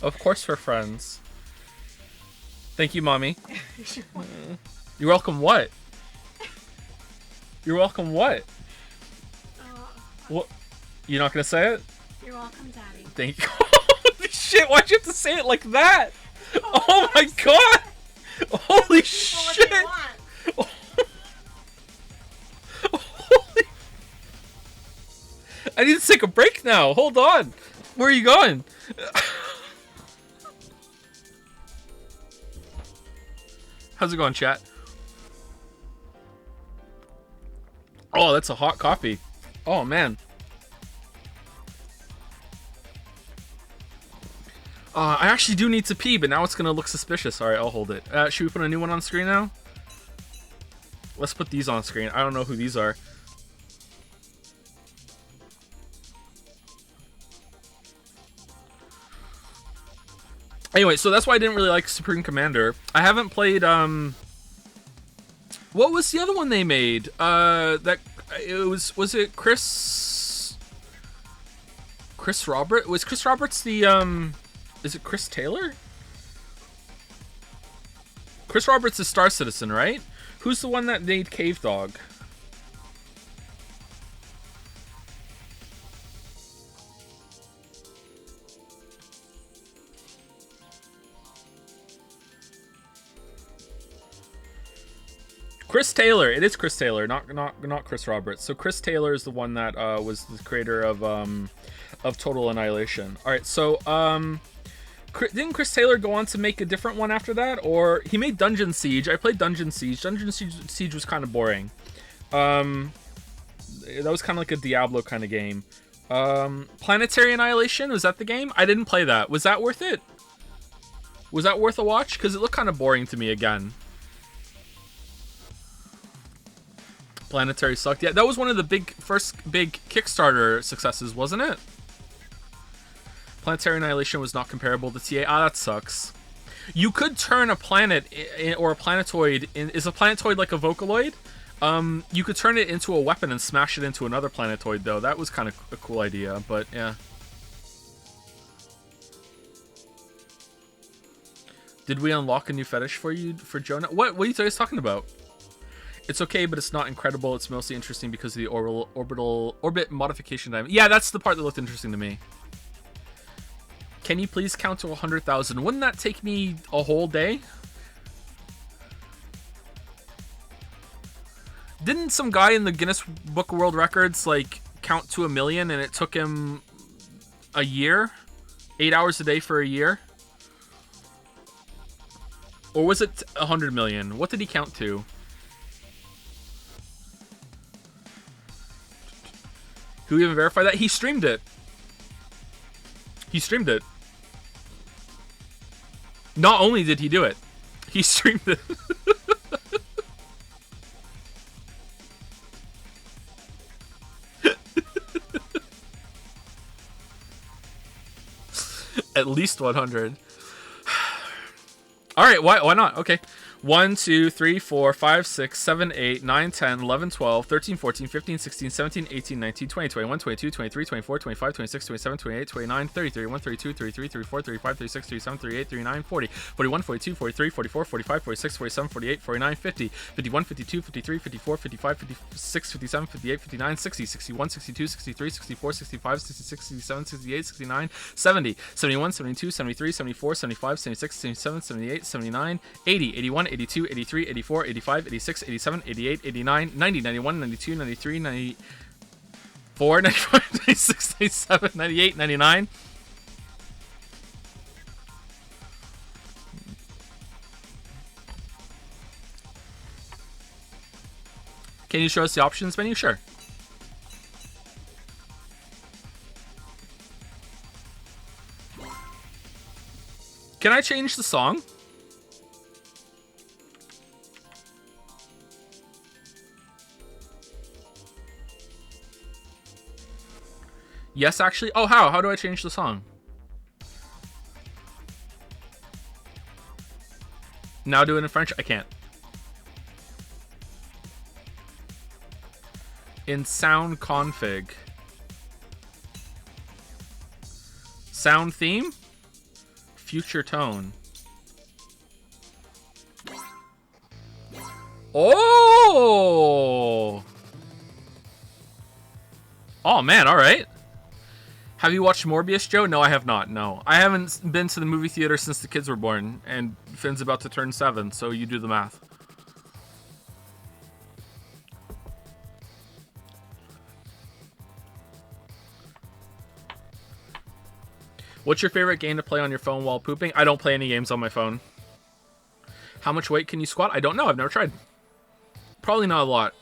Of course we're friends. Thank you, Mommy. You're welcome what? You're welcome what? What? You're not gonna say it? You're welcome, Daddy. Thank you. Holy shit, why'd you have to say it like that? Oh my god! Holy shit! Holy... I need to take a break now. Hold on. Where are you going? How's it going, chat? Oh, that's a hot coffee. Oh, man. I actually do need to pee, but now it's going to look suspicious. All right, I'll hold it. Should we put a new one on screen now? Let's put these on screen. I don't know who these are. Anyway, so that's why I didn't really like Supreme Commander. I haven't played what was the other one they made? That it was it Chris Robert? Was Chris Roberts the is it Chris Taylor? Chris Roberts is Star Citizen, right? Who's the one that made Cave Dog? Chris Taylor. It is Chris Taylor, not Chris Roberts. So Chris Taylor is the one that was the creator of Total Annihilation. All right, so didn't Chris Taylor go on to make a different one after that, or he made Dungeon Siege? I played Dungeon Siege. Dungeon Siege was kind of boring. That was kind of like a Diablo kind of game. Planetary Annihilation, was that the game? I didn't play that. Was that worth it? Was that worth a watch? Because it looked kind of boring to me again. Planetary sucked. Yeah, that was one of the first big Kickstarter successes, wasn't it? Planetary Annihilation was not comparable to TA. Ah, that sucks. You could turn a planet or a planetoid is a planetoid like a Vocaloid? You could turn it into a weapon and smash it into another planetoid, though. That was kind of a cool idea, but yeah. Did we unlock a new fetish for you, for Jonah? What are you guys talking about? It's okay, but it's not incredible. It's mostly interesting because of the orbit modification time. Yeah, that's the part that looked interesting to me. Can you please count to 100,000? Wouldn't that take me a whole day? Didn't some guy in the Guinness Book of World Records like count to 1 million and it took him a year? 8 hours a day for a year? Or was it 100 million? What did he count to? Who even verified that? He streamed it. He streamed it. Not only did he do it, he streamed it. At least 100. All right, why not? Okay. 1, 2, 3, 4, 5, 6, 7, 8, 9, 10, 11, 12, 13, 14, 15, 16, 17, 18, 19, 20, 21, 22, 23, 24, 25, 26, 27, 28, 29, 30, 31, 32, 33, 34, 35, 36, 37, 38, 39, 40, 41, 42, 43, 44, 45, 46, 47, 48, 49, 50, 51, 52, 53, 54, 55, 56, 57, 58, 59, 60, 61, 62, 63, 64, 65, 66, 67, 68, 69, 70, 71, 72, 73, 74, 75, 76, 77, 78, 79, 80, 81, 82, 83, 84, 85, 86, 87, 88, 89, 90, 91, 92, 93, 94, 95, 96, 97, 98, 99. Can you show us the options menu? Sure. Can I change the song? Yes, actually. Oh, how? How do I change the song? Now do it in French? I can't. In sound config. Sound theme? Future tone. Oh! Oh, man, all right. Have you watched Morbius, Joe? No, I have not. No. I haven't been to the movie theater since the kids were born, and Finn's about to turn 7, so you do the math. What's your favorite game to play on your phone while pooping? I don't play any games on my phone. How much weight can you squat? I don't know. I've never tried. Probably not a lot.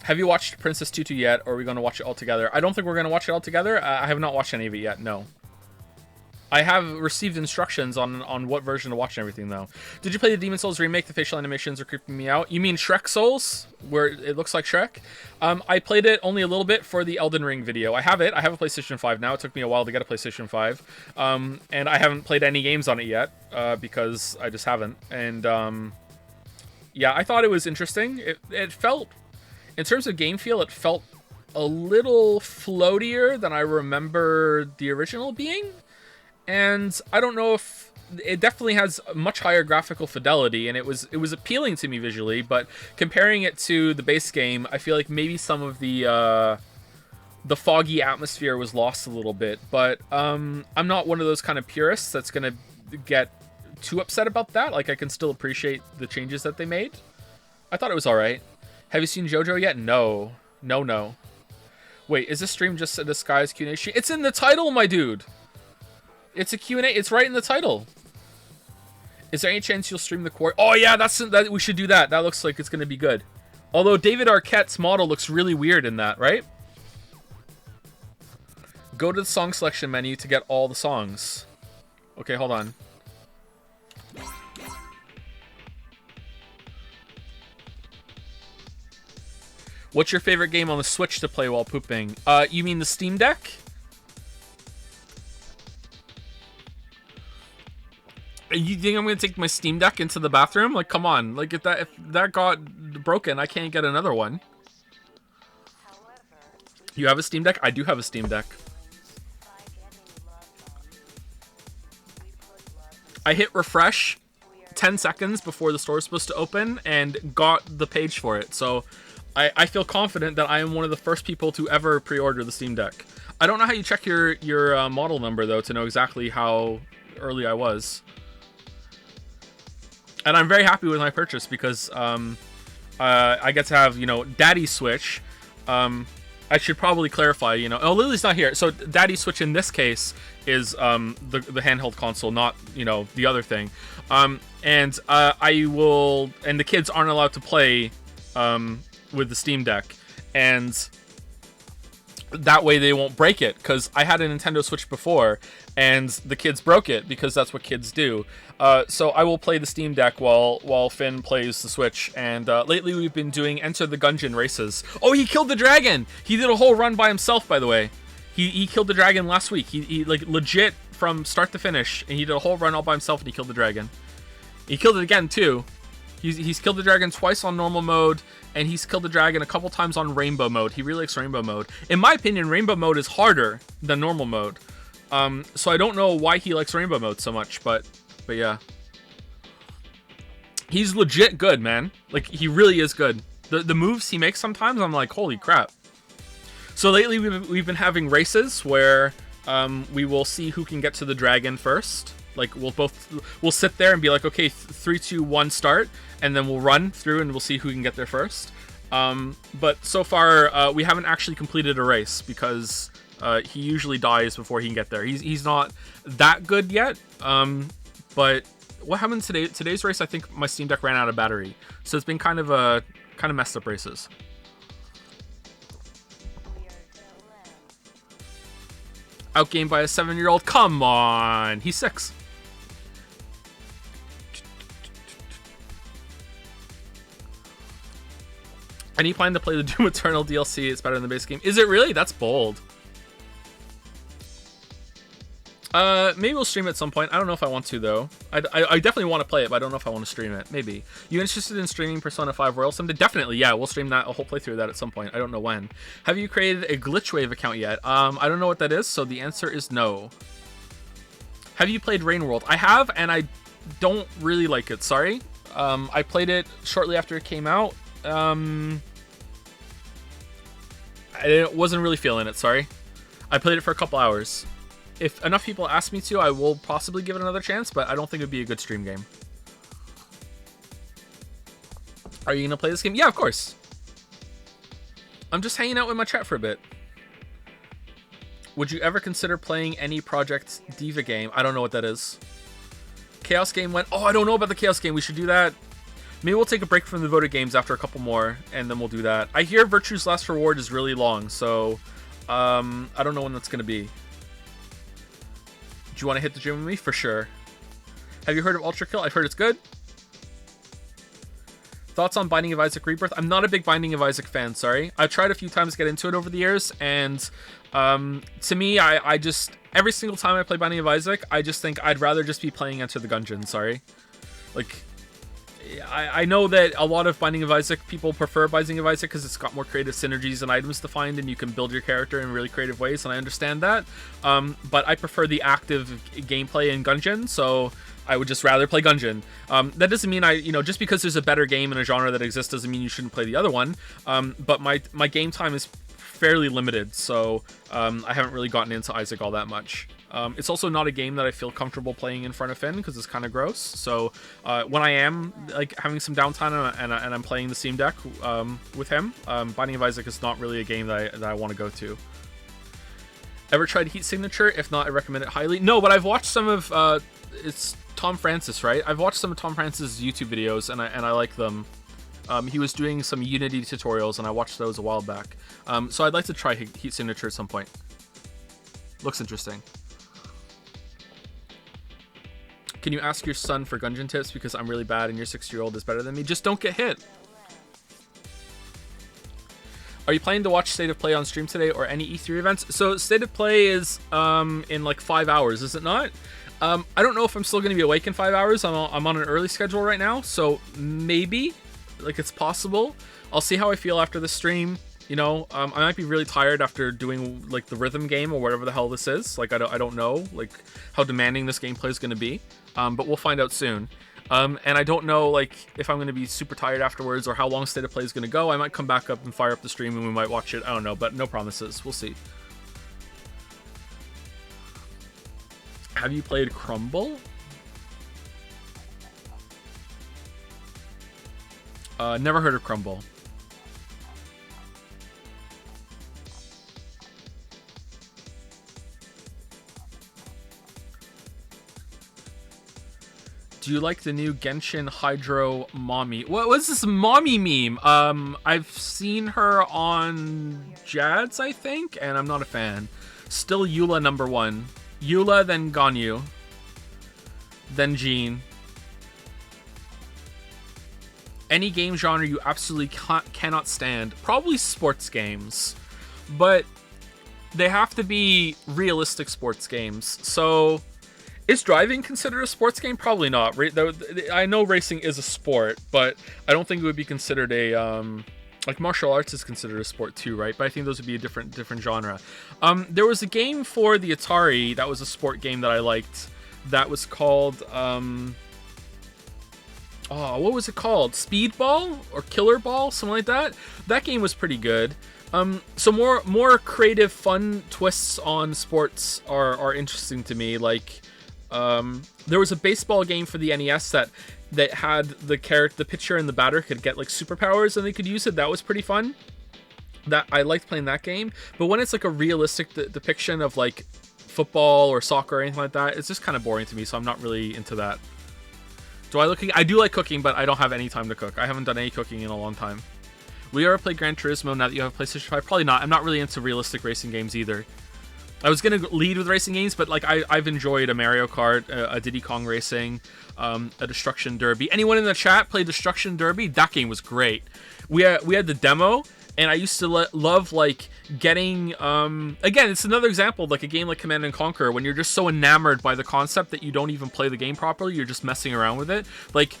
Have you watched Princess Tutu yet, or are we going to watch it all together? I don't think we're going to watch it all together. I have not watched any of it yet, no. I have received instructions on what version to watch and everything, though. Did you play the Demon Souls remake? The facial animations are creeping me out. You mean Shrek Souls, where it looks like Shrek? I played it only a little bit for the Elden Ring video. I have it. I have a PlayStation 5 now. It took me a while to get a PlayStation 5. And I haven't played any games on it yet, because I just haven't. And, yeah, I thought it was interesting. It felt, in terms of game feel, it felt a little floatier than I remember the original being. And I don't know if it definitely has much higher graphical fidelity, and it was appealing to me visually. But comparing it to the base game, I feel like maybe some of the foggy atmosphere was lost a little bit. But I'm not one of those kind of purists that's gonna get too upset about that. Like, I can still appreciate the changes that they made. I thought it was all right. Have you seen JoJo yet? No. Wait, is this stream just a disguised Q&A? It's in the title, my dude. It's a Q&A. It's right in the title. Is there any chance you'll stream the Quarry? Oh, yeah, that we should do that. That looks like it's going to be good. Although David Arquette's model looks really weird in that, right? Go to the song selection menu to get all the songs. Okay, hold on. What's your favorite game on the Switch to play while pooping? You mean the Steam Deck? You think I'm gonna take my Steam Deck into the bathroom? Like, come on! Like, if that got broken, I can't get another one. You have a Steam Deck? I do have a Steam Deck. I hit refresh 10 seconds before the store was supposed to open and got the page for it. So I feel confident that I am one of the first people to ever pre-order the Steam Deck. I don't know how you check your model number though to know exactly how early I was. And I'm very happy with my purchase because I get to have, Daddy Switch. I should probably clarify, Oh, Lily's not here. So Daddy Switch in this case is the handheld console, not, the other thing. And the kids aren't allowed to play with the Steam Deck. And that way they won't break it, because I had a Nintendo Switch before and the kids broke it because that's what kids do. So I will play the Steam Deck while Finn plays the Switch. And lately we've been doing Enter the Gungeon races. Oh, he killed the dragon! He did a whole run by himself, by the way. He killed the dragon last week. He like legit from start to finish, and he did a whole run all by himself and he killed the dragon. He killed it again too. He's killed the dragon twice on normal mode, and he's killed the dragon a couple times on rainbow mode. He really likes rainbow mode. In my opinion, rainbow mode is harder than normal mode. So I don't know why he likes rainbow mode so much, but yeah. He's legit good, man. Like, he really is good. The moves he makes sometimes, I'm like, holy crap. So lately we've been having races where we will see who can get to the dragon first. Like, we'll sit there and be like, okay, 3, 2, 1, start, and then we'll run through and we'll see who can get there first. But so far, we haven't actually completed a race because he usually dies before he can get there. He's not that good yet. But what happened today? Today's race, I think my Steam Deck ran out of battery, so it's been kind of messed up races. Outgamed by a 7-year-old. Come on, he's 6. Any plan to play the Doom Eternal DLC? It's better than the base game. Is it really? That's bold. Maybe we'll stream it at some point. I don't know if I want to, though. I definitely want to play it, but I don't know if I want to stream it. Maybe. You interested in streaming Persona 5 Royal someday? Definitely, yeah. We'll stream that, a whole playthrough of that at some point. I don't know when. Have you created a Glitchwave account yet? I don't know what that is, so the answer is no. Have you played Rain World? I have, and I don't really like it. Sorry. I played it shortly after it came out. I wasn't really feeling it, sorry. I played it for a couple hours. If enough people ask me to, I will possibly give it another chance, but I don't think it would be a good stream game. Are you going to play this game? Yeah, of course. I'm just hanging out with my chat for a bit. Would you ever consider playing any Project Diva game? I don't know what that is. Chaos game went... Oh, I don't know about the Chaos game. We should do that. Maybe we'll take a break from the voted games after a couple more, and then we'll do that. I hear Virtue's Last Reward is really long, so I don't know when that's going to be. Do you want to hit the gym with me? For sure. Have you heard of Ultra Kill? I've heard it's good. Thoughts on Binding of Isaac Rebirth? I'm not a big Binding of Isaac fan, sorry. I've tried a few times to get into it over the years, and to me, I just, every single time I play Binding of Isaac, I just think I'd rather just be playing Enter the Gungeon, sorry. Like, I know that a lot of Binding of Isaac people prefer Binding of Isaac because it's got more creative synergies and items to find, and you can build your character in really creative ways, and I understand that. But I prefer the active gameplay in Gungeon, so I would just rather play Gungeon. That doesn't mean just because there's a better game in a genre that exists doesn't mean you shouldn't play the other one. But my game time is fairly limited, so I haven't really gotten into Isaac all that much. It's also not a game that I feel comfortable playing in front of Finn because it's kind of gross. So when I am like having some downtime and I'm playing the Steam Deck with him, Binding of Isaac is not really a game that I want to go to. Ever tried Heat Signature? If not, I recommend it highly. No, but I've watched some of it's Tom Francis, right? I've watched some of Tom Francis' YouTube videos and I like them. He was doing some Unity tutorials and I watched those a while back. So I'd like to try Heat Signature at some point. Looks interesting. Can you ask your son for Gungeon tips because I'm really bad and your 6-year-old is better than me? Just don't get hit. Are you planning to watch State of Play on stream today or any E3 events? So State of Play is in like 5 hours, is it not? I don't know if I'm still going to be awake in 5 hours. I'm on an early schedule right now, so maybe, like, it's possible. I'll see how I feel after the stream. You know, I might be really tired after doing like the rhythm game or whatever the hell this is. Like, I don't know like how demanding this gameplay is going to be, but we'll find out soon. And I don't know like if I'm going to be super tired afterwards or how long State of Play is going to go. I might come back up and fire up the stream and we might watch it. I don't know, but no promises. We'll see. Have you played Crumble? Never heard of Crumble. Do you like the new Genshin Hydro mommy? What was this mommy meme? I've seen her on Jads, I think, and I'm not a fan. Still Eula #1. Eula, then Ganyu. Then Jean. Any game genre you absolutely cannot stand? Probably sports games. But they have to be realistic sports games. So, is driving considered a sports game? Probably not. I know racing is a sport, but I don't think it would be considered a... like martial arts is considered a sport too, right? But I think those would be a different genre. There was a game for the Atari that was a sport game that I liked. That was called... what was it called? Speedball or Killer Ball, something like that. That game was pretty good. So more creative, fun twists on sports are interesting to me. Like, there was a baseball game for the NES that had the pitcher and the batter could get like superpowers and they could use it. That was pretty fun. That I liked playing that game. But when it's like a realistic depiction of like football or soccer or anything like that, it's just kind of boring to me. So I'm not really into that. I do like cooking, but I don't have any time to cook. I haven't done any cooking in a long time. Will you ever play Gran Turismo now that you have a PlayStation 5? Probably not. I'm not really into realistic racing games either. I was going to lead with racing games, but like I've enjoyed a Mario Kart, a Diddy Kong Racing, a Destruction Derby. Anyone in the chat play Destruction Derby? That game was great. We had the demo, and I used to love like getting... again, it's another example of like a game like Command & Conquer when you're just so enamored by the concept that you don't even play the game properly. You're just messing around with it. Like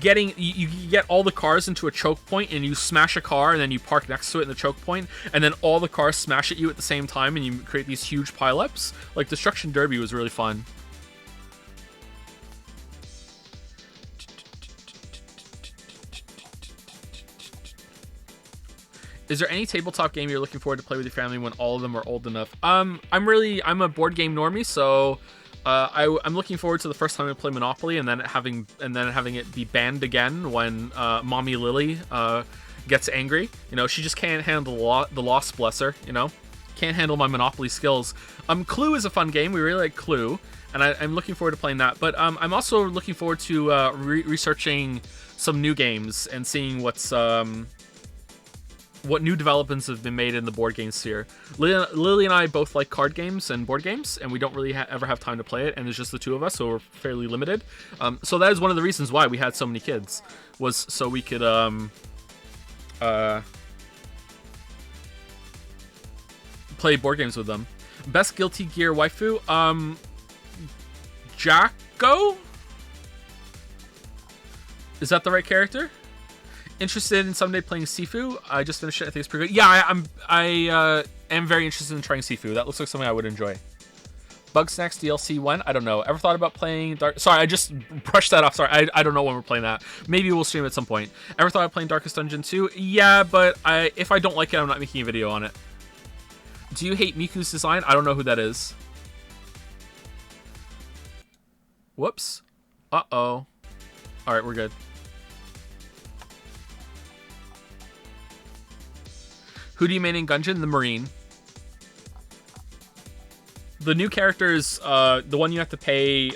getting you get all the cars into a choke point and you smash a car and then you park next to it in the choke point and then all the cars smash at you at the same time and you create these huge pileups. Like Destruction Derby was really fun. Is there any tabletop game you're looking forward to play with your family when all of them are old enough? I'm a board game normie, so I'm looking forward to the first time I play Monopoly and then having it be banned again when Mommy Lily gets angry. You know, she just can't handle the loss, bless her. You know, can't handle my Monopoly skills. Clue is a fun game. We really like Clue, and I'm looking forward to playing that. But I'm also looking forward to researching some new games and seeing what's what new developments have been made in the board game sphere. Lily and I both like card games and board games, and we don't really ever have time to play it, and there's just the two of us, so we're fairly limited. So that is one of the reasons why we had so many kids, was so we could play board games with them. Best Guilty Gear waifu? Jacko? Is that the right character? Interested in someday playing Sifu? I just finished it. I think it's pretty good. Yeah, I am very interested in trying Sifu. That looks like something I would enjoy. Bugsnax DLC 1? I don't know. Ever thought about playing Dark... Sorry, I just brushed that off. Sorry, I don't know when we're playing that. Maybe we'll stream at some point. Ever thought of playing Darkest Dungeon 2? Yeah, but if I don't like it, I'm not making a video on it. Do you hate Miku's design? I don't know who that is. Whoops. Uh-oh. Alright, we're good. Who do you main in Gungeon? The Marine. The new characters, the one you have to pay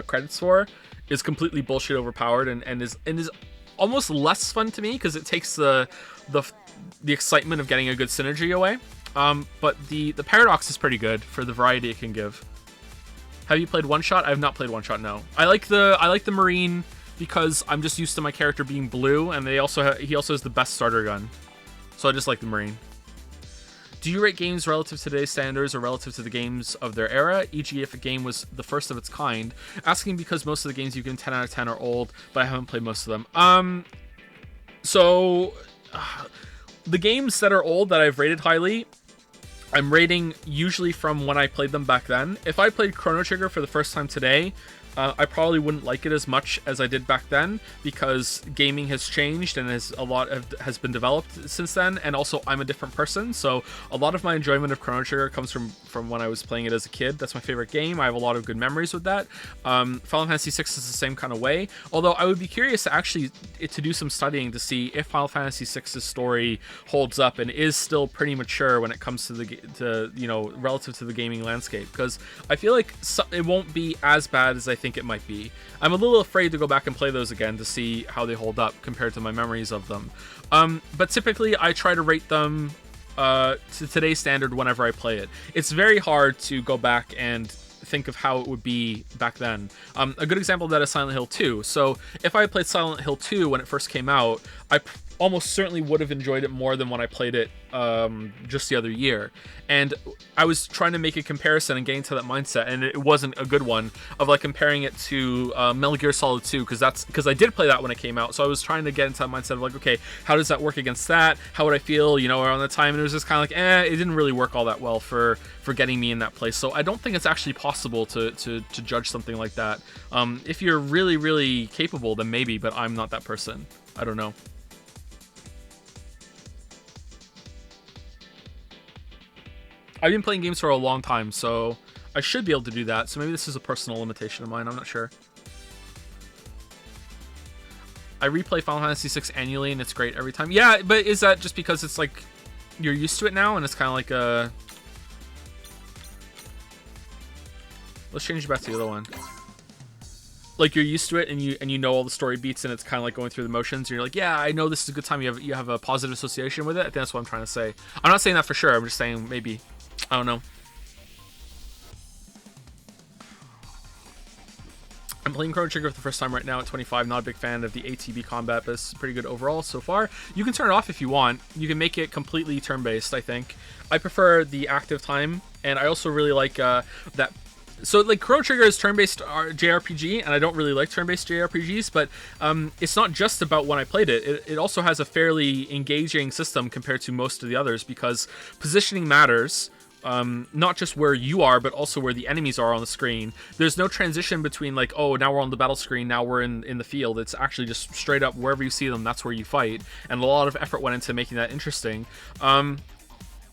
credits for, is completely bullshit overpowered and is almost less fun to me because it takes the excitement of getting a good synergy away. But the paradox is pretty good for the variety it can give. Have you played One Shot? I have not played One Shot. No. I like the Marine because I'm just used to my character being blue, and he also has the best starter gun. So I just like the Marine. Do you rate games relative to today's standards or relative to the games of their era? E.g. if a game was the first of its kind. Asking because most of the games you give 10 out of 10 are old, but I haven't played most of them. The games that are old that I've rated highly, I'm rating usually from when I played them back then. If I played Chrono Trigger for the first time today, I probably wouldn't like it as much as I did back then because gaming has changed and has been developed since then, and also I'm a different person, so a lot of my enjoyment of Chrono Trigger comes from when I was playing it as a kid. That's my favorite game. I have a lot of good memories with that. Final Fantasy VI is the same kind of way, although I would be curious to do some studying to see if Final Fantasy VI's story holds up and is still pretty mature when it comes to relative to the gaming landscape, because I feel like it won't be as bad as I think it might be. I'm a little afraid to go back and play those again to see how they hold up compared to my memories of them. But typically I try to rate them to today's standard whenever I play it. It's very hard to go back and think of how it would be back then. A good example of that is Silent Hill 2. So if I had played Silent Hill 2 when it first came out, I almost certainly would have enjoyed it more than when I played it just the other year. And I was trying to make a comparison and get into that mindset, and it wasn't a good one, of like comparing it to Metal Gear Solid 2, because I did play that when it came out. So I was trying to get into that mindset of like, okay, how does that work against that? How would I feel, around that time? And it was just kind of like, it didn't really work all that well for getting me in that place. So I don't think it's actually possible to judge something like that. If you're really, really capable, then maybe, but I'm not that person. I don't know. I've been playing games for a long time, so I should be able to do that. So maybe this is a personal limitation of mine. I'm not sure. I replay Final Fantasy VI annually, and it's great every time. Yeah, but is that just because it's like you're used to it now, and it's kind of like a... Let's change it back to the other one. Like you're used to it, and you know all the story beats, and it's kind of like going through the motions. And you're like, yeah, I know this is a good time. You have a positive association with it. I think that's what I'm trying to say. I'm not saying that for sure. I'm just saying maybe. I don't know. I'm playing Chrono Trigger for the first time right now at 25. Not a big fan of the ATB combat, but it's pretty good overall so far. You can turn it off if you want. You can make it completely turn-based, I think. I prefer the active time, and I also really like that. So, like, Chrono Trigger is turn-based JRPG, and I don't really like turn-based JRPGs, but it's not just about when I played it. It also has a fairly engaging system compared to most of the others, because positioning matters. Not just where you are, but also where the enemies are on the screen. There's no transition between like, oh, now we're on the battle screen, now we're in the field. It's actually just straight up wherever you see them, that's where you fight. And a lot of effort went into making that interesting.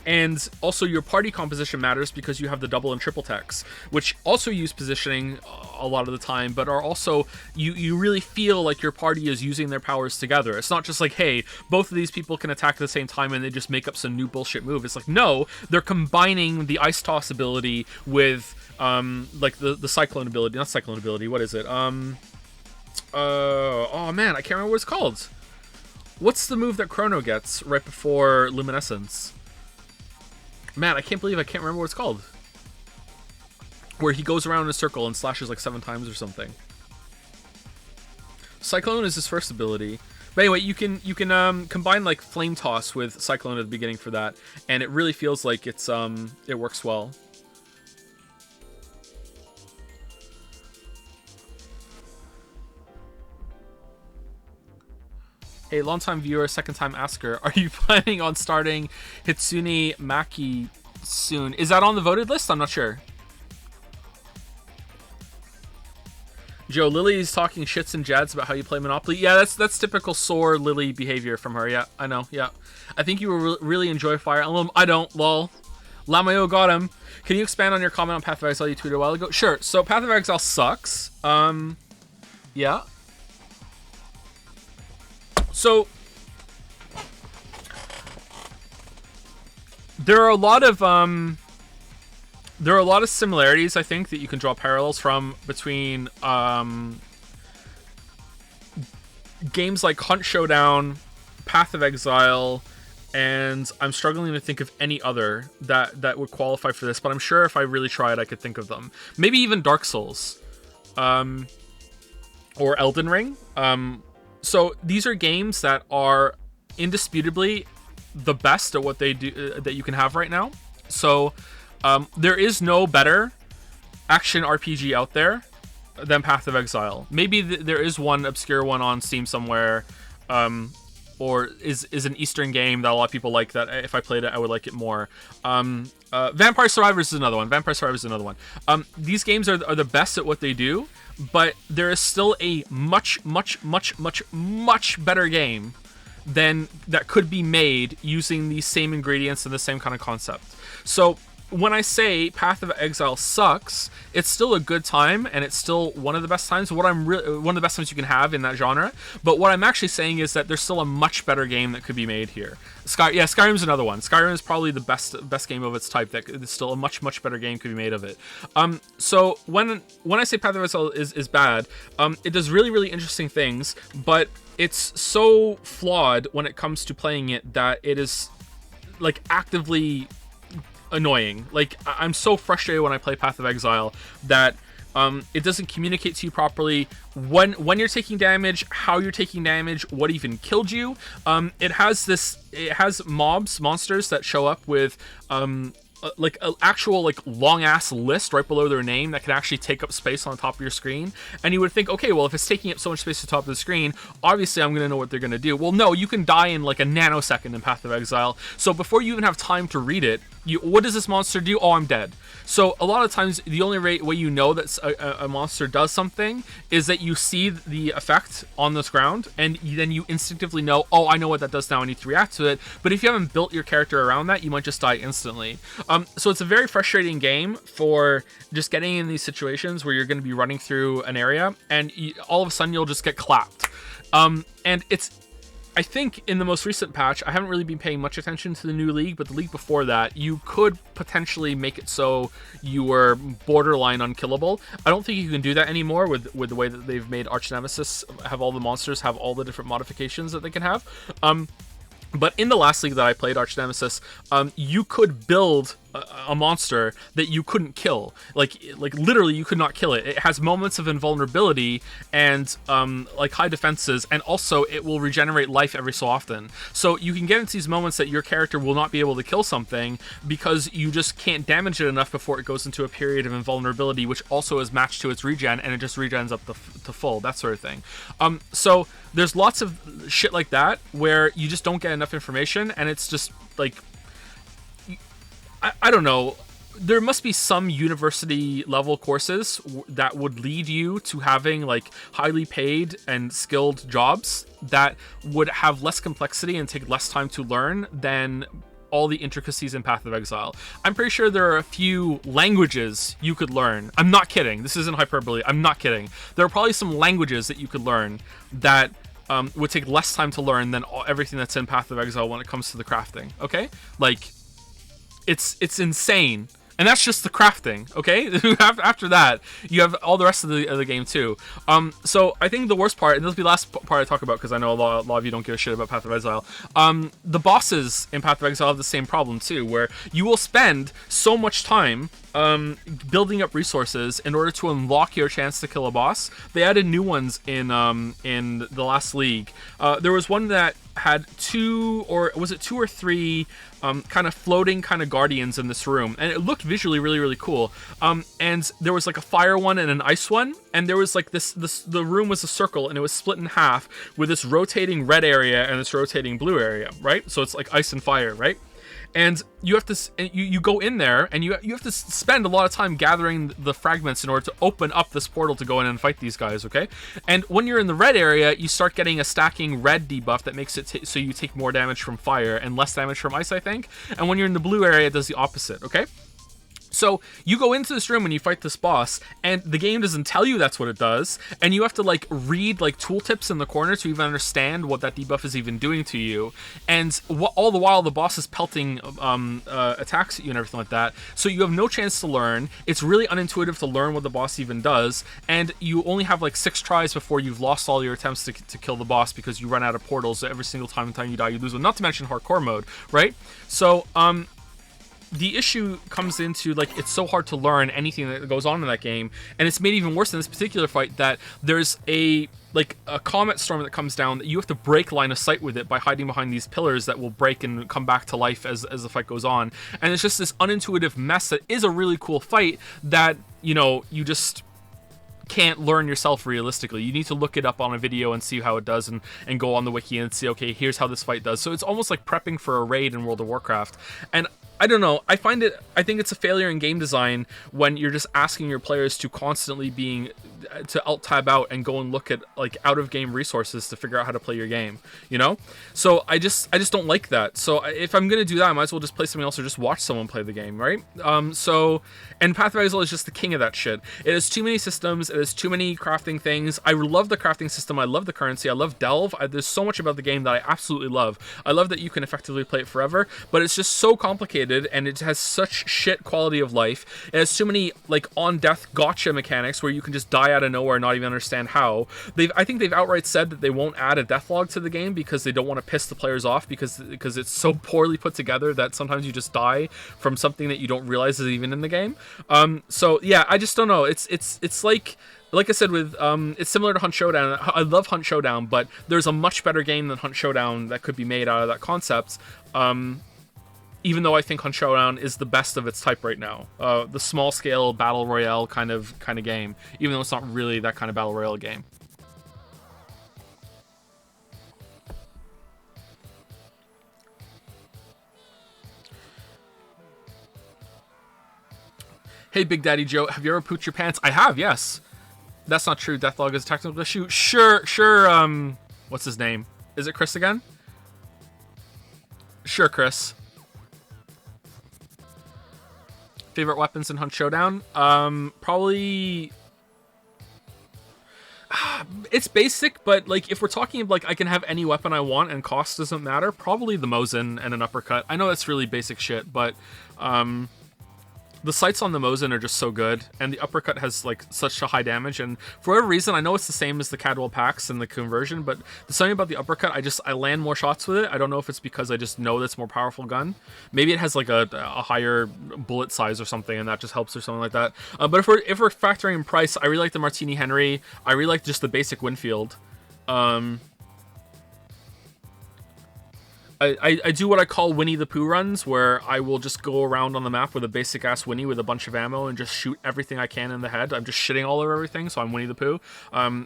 And also your party composition matters because you have the double and triple techs, which also use positioning a lot of the time, but are also, you really feel like your party is using their powers together. It's not just like, hey, both of these people can attack at the same time and they just make up some new bullshit move. It's like, no, they're combining the ice toss ability with like the cyclone ability. Not cyclone ability, what is it? Oh man, I can't remember what it's called. What's the move that Chrono gets right before Luminescence? Man, I can't believe I can't remember what it's called. Where he goes around in a circle and slashes like 7 times or something. Cyclone is his first ability. But anyway, you can combine like Flame Toss with Cyclone at the beginning for that, and it really feels like it works well. Hey, long-time viewer, second-time asker. Are you planning on starting Hitsune Maki soon? Is that on the voted list? I'm not sure. Joe, Lily's talking shits and jads about how you play Monopoly. Yeah, that's typical sore Lily behavior from her. Yeah, I know. Yeah, I think you will really enjoy Fire Emblem. I don't. Lol. Lamayo got him. Can you expand on your comment on Path of Exile you tweeted a while ago? Sure. So Path of Exile sucks. Yeah. So there are a lot of similarities, I think, that you can draw parallels from between games like Hunt Showdown, Path of Exile, and I'm struggling to think of any other that would qualify for this, but I'm sure if I really tried I could think of them. Maybe even Dark Souls. Or Elden Ring. So these are games that are indisputably the best at what they do that you can have right now. So there is no better action RPG out there than Path of Exile. Maybe there is one obscure one on Steam somewhere, or is an Eastern game that a lot of people like, that if I played it I would like it more. Vampire Survivors is another one. These games are the best at what they do, but there is still a much better game than that could be made using these same ingredients and the same kind of concept. So when I say Path of Exile sucks, it's still a good time, and it's still one of the best times. One of the best times you can have in that genre. But what I'm actually saying is that there's still a much better game that could be made here. Skyrim's another one. Skyrim is probably the best game of its type. That is still a much better game could be made of it. So when I say Path of Exile is bad, it does really interesting things, but it's so flawed when it comes to playing it that it is like actively annoying. Like, I'm so frustrated when I play Path of Exile that it doesn't communicate to you properly when you're taking damage, how you're taking damage, what even killed you. It has monsters that show up with like an actual like long ass list right below their name that can actually take up space on top of your screen, and you would think, okay, well, if it's taking up so much space at the top of the screen, obviously I'm going to know what they're going to do. Well, no, you can die in like a nanosecond in Path of Exile, so before you even have time to read it, what does this monster do? Oh, I'm dead. So a lot of times the only way you know that a monster does something is that you see the effect on this ground, and then you instinctively know, oh, I know what that does now, I need to react to it. But if you haven't built your character around that, you might just die instantly. So it's a very frustrating game for just getting in these situations where you're going to be running through an area, and all of a sudden you'll just get clapped. And I think in the most recent patch, I haven't really been paying much attention to the new league, but the league before that, you could potentially make it so you were borderline unkillable. I don't think you can do that anymore with the way that they've made Arch Nemesis have all the monsters have all the different modifications that they can have. But in the last league that I played, Arch Nemesis, you could build a monster that you couldn't kill. Like literally, you could not kill it. It has moments of invulnerability and like high defenses, and also it will regenerate life every so often. So you can get into these moments that your character will not be able to kill something because you just can't damage it enough before it goes into a period of invulnerability, which also is matched to its regen, and it just regens up to full, that sort of thing. So there's lots of shit like that where you just don't get enough information, and it's just like, I don't know. There must be some university level courses that would lead you to having like highly paid and skilled jobs that would have less complexity and take less time to learn than all the intricacies in Path of Exile. I'm pretty sure there are a few languages you could learn. I'm not kidding. This isn't hyperbole. I'm not kidding. There are probably some languages that you could learn that would take less time to learn than everything that's in Path of Exile when it comes to the crafting. Okay? Like, it's insane And that's just the crafting, okay? After that, you have all the rest of the game too. So I think the worst part, and this will be the last part I talk about because I know a lot of you don't give a shit about Path of Exile. The bosses in Path of Exile have the same problem too, where you will spend so much time building up resources in order to unlock your chance to kill a boss. They added new ones in the last league. There was one that had two or three kind of floating kind of guardians in this room, and it looked visually really really cool. And there was like a fire one and an ice one, and there was like the room was a circle and it was split in half with this rotating red area and this rotating blue area, right? So it's like ice and fire, right? And you have to you go in there and you have to spend a lot of time gathering the fragments in order to open up this portal to go in and fight these guys, okay? And when you're in the red area, you start getting a stacking red debuff that makes it so you take more damage from fire and less damage from ice, I think. And when you're in the blue area, it does the opposite, okay? So you go into this room and you fight this boss, and the game doesn't tell you that's what it does, and you have to like read like tooltips in the corner to even understand what that debuff is even doing to you. And all the while the boss is pelting attacks at you and everything like that, so you have no chance to learn. It's really unintuitive to learn what the boss even does, and you only have like 6 tries before you've lost all your attempts to kill the boss because you run out of portals every single time you die, you lose one. Not to mention hardcore mode, right? So the issue comes into, like, it's so hard to learn anything that goes on in that game, and it's made even worse in this particular fight that there's a comet storm that comes down that you have to break line of sight with it by hiding behind these pillars that will break and come back to life as the fight goes on. And it's just this unintuitive mess that is a really cool fight that, you know, you just can't learn yourself realistically. You need to look it up on a video and see how it does, and go on the wiki and see, okay, here's how this fight does. So it's almost like prepping for a raid in World of Warcraft. And I don't know, I think it's a failure in game design when you're just asking your players to constantly to alt tab out and go and look at like out of game resources to figure out how to play your game, you know? So I just don't like that. So if I'm gonna do that, I might as well just play something else or just watch someone play the game, right? And Path of Exile is just the king of that shit. It has too many systems, it has too many crafting things. I love the crafting system, I love the currency, I love Delve. There's so much about the game that I absolutely love. I love that you can effectively play it forever, but it's just so complicated and it has such shit quality of life. It has too many like on death gotcha mechanics where you can just die out of nowhere and not even understand how. I think they've outright said that they won't add a death log to the game because they don't want to piss the players off because it's so poorly put together that sometimes you just die from something that you don't realize is even in the game. So yeah, I just don't know. It's like I said with it's similar to Hunt Showdown. I love Hunt Showdown, but there's a much better game than Hunt Showdown that could be made out of that concept. Even though I think Hunt Showdown is the best of its type right now. The small scale battle royale kind of game, even though it's not really that kind of battle royale game. Hey, Big Daddy Joe, have you ever pooped your pants? I have, yes. That's not true. Deathlog is a technical issue. Sure. What's his name? Is it Chris again? Sure, Chris. Favorite weapons in Hunt Showdown? Probably... It's basic, but like if we're talking like I can have any weapon I want and cost doesn't matter, probably the Mosin and an uppercut. I know that's really basic shit, but the sights on the Mosin are just so good, and the uppercut has like such a high damage, and for whatever reason, I know it's the same as the Cadwell Pax and the conversion, but there's something about the uppercut, I land more shots with it. I don't know if it's because I just know that's a more powerful gun. Maybe it has like a higher bullet size or something, and that just helps or something like that. But if we're factoring in price, I really like the Martini Henry. I really like just the basic Winfield. I do what I call Winnie the Pooh runs, where I will just go around on the map with a basic ass Winnie with a bunch of ammo and just shoot everything I can in the head. I'm just shitting all over everything, so I'm Winnie the Pooh.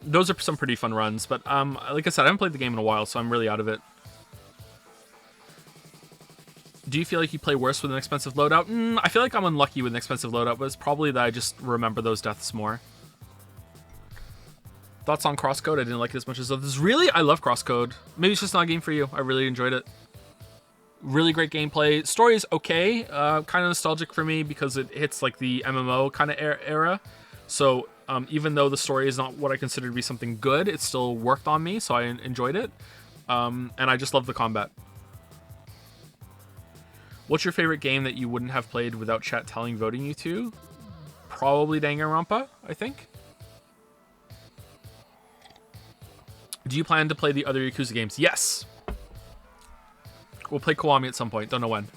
Those are some pretty fun runs, but like I said, I haven't played the game in a while, so I'm really out of it. Do you feel like you play worse with an expensive loadout? I feel like I'm unlucky with an expensive loadout, but it's probably that I just remember those deaths more. Thoughts on Crosscode? I didn't like it as much as others. Really? I love Crosscode. Maybe it's just not a game for you. I really enjoyed it. Really great gameplay. Story is okay. Kind of nostalgic for me because it hits like the MMO kind of era. So even though the story is not what I consider to be something good, it still worked on me, so I enjoyed it. And I just love the combat. What's your favorite game that you wouldn't have played without chat telling voting you to? Probably Danganronpa, I think. Do you plan to play the other Yakuza games? Yes. We'll play Kiwami at some point. Don't know when.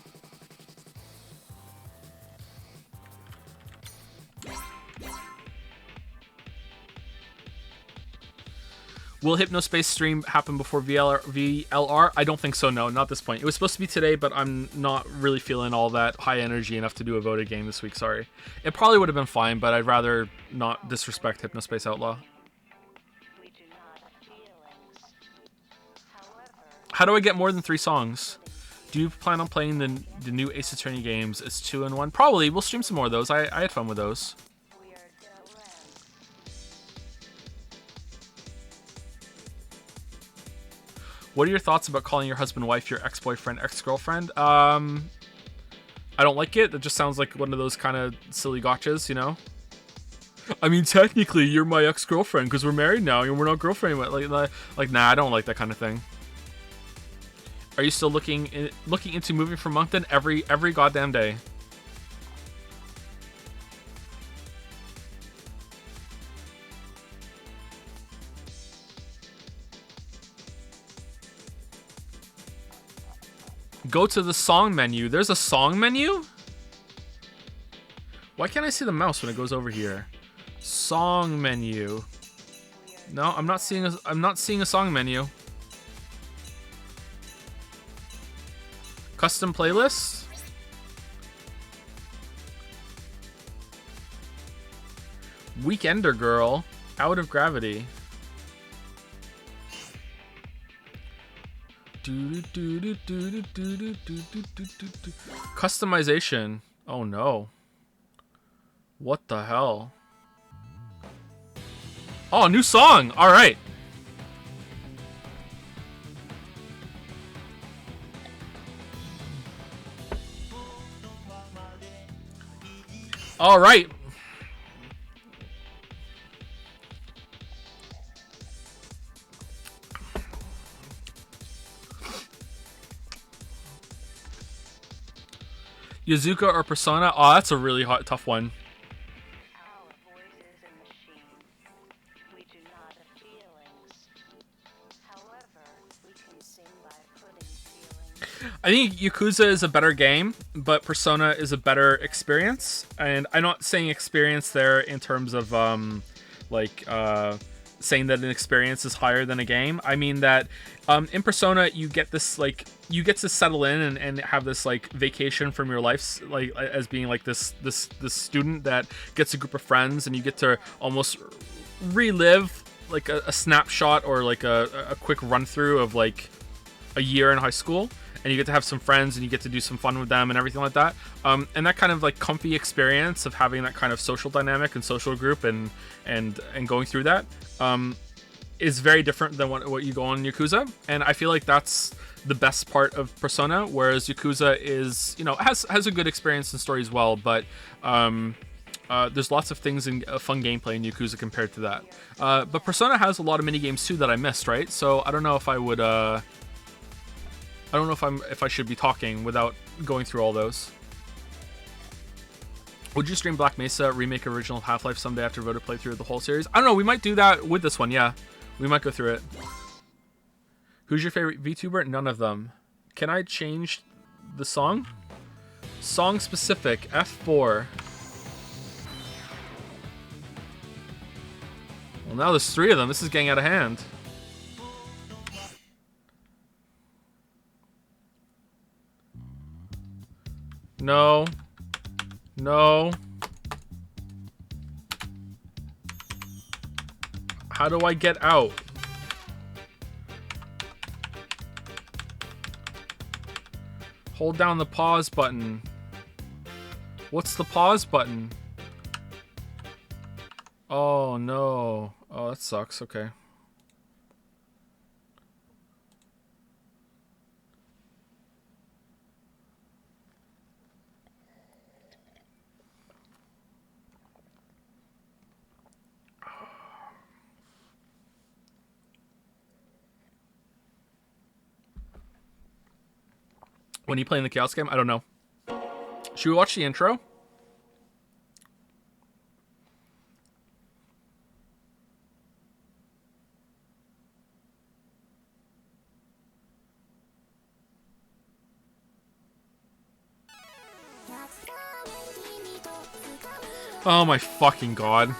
Will Hypnospace stream happen before VLR? I don't think so, no. Not at this point. It was supposed to be today, but I'm not really feeling all that high energy enough to do a voted game this week, sorry. It probably would have been fine, but I'd rather not disrespect Hypnospace Outlaw. How do I get more than 3 songs? Do you plan on playing the new Ace Attorney games as 2-in-1? Probably. We'll stream some more of those. I had fun with those. What are your thoughts about calling your husband wife your ex-boyfriend, ex-girlfriend? I don't like it. It just sounds like one of those kind of silly gotchas, you know? I mean, technically, you're my ex-girlfriend because we're married now and we're not girlfriend. Like, nah, I don't like that kind of thing. Are you still looking into moving from Moncton every goddamn day? Go to the song menu. There's a song menu? Why can't I see the mouse when it goes over here? Song menu. No, I'm not seeing a song menu. Custom playlists? Weekender Girl. Out of Gravity. Customization. Oh no. What the hell? Oh, new song. All right. All right. Yazuka or Persona? Oh, that's a really tough one. I think Yakuza is a better game, but Persona is a better experience. And I'm not saying experience there in terms of saying that an experience is higher than a game. I mean that in Persona you get this you get to settle in and have this vacation from your life, as being this student that gets a group of friends, and you get to almost relive a snapshot or a quick run through of a year in high school. And you get to have some friends and you get to do some fun with them and everything like that. And that kind of comfy experience of having that kind of social dynamic and social group and going through that is very different than what you go on in Yakuza. And I feel like that's the best part of Persona, whereas Yakuza is, has a good experience and story as well, but there's lots of things in fun gameplay in Yakuza compared to that. But Persona has a lot of mini games too that I missed, right? So I don't know if I would I don't know if I should be talking without going through all those. Would you stream Black Mesa remake original Half-Life someday after voter playthrough of the whole series? I don't know. We might do that with this one. Yeah, we might go through it. Who's your favorite VTuber? None of them. Can I change the song? Song specific F4. Well, now there's 3 of them. This is getting out of hand. No. No. How do I get out? Hold down the pause button. What's the pause button? Oh, no. Oh, that sucks. Okay. When you playing the Chaos game? I don't know. Should we watch the intro? Oh my fucking god.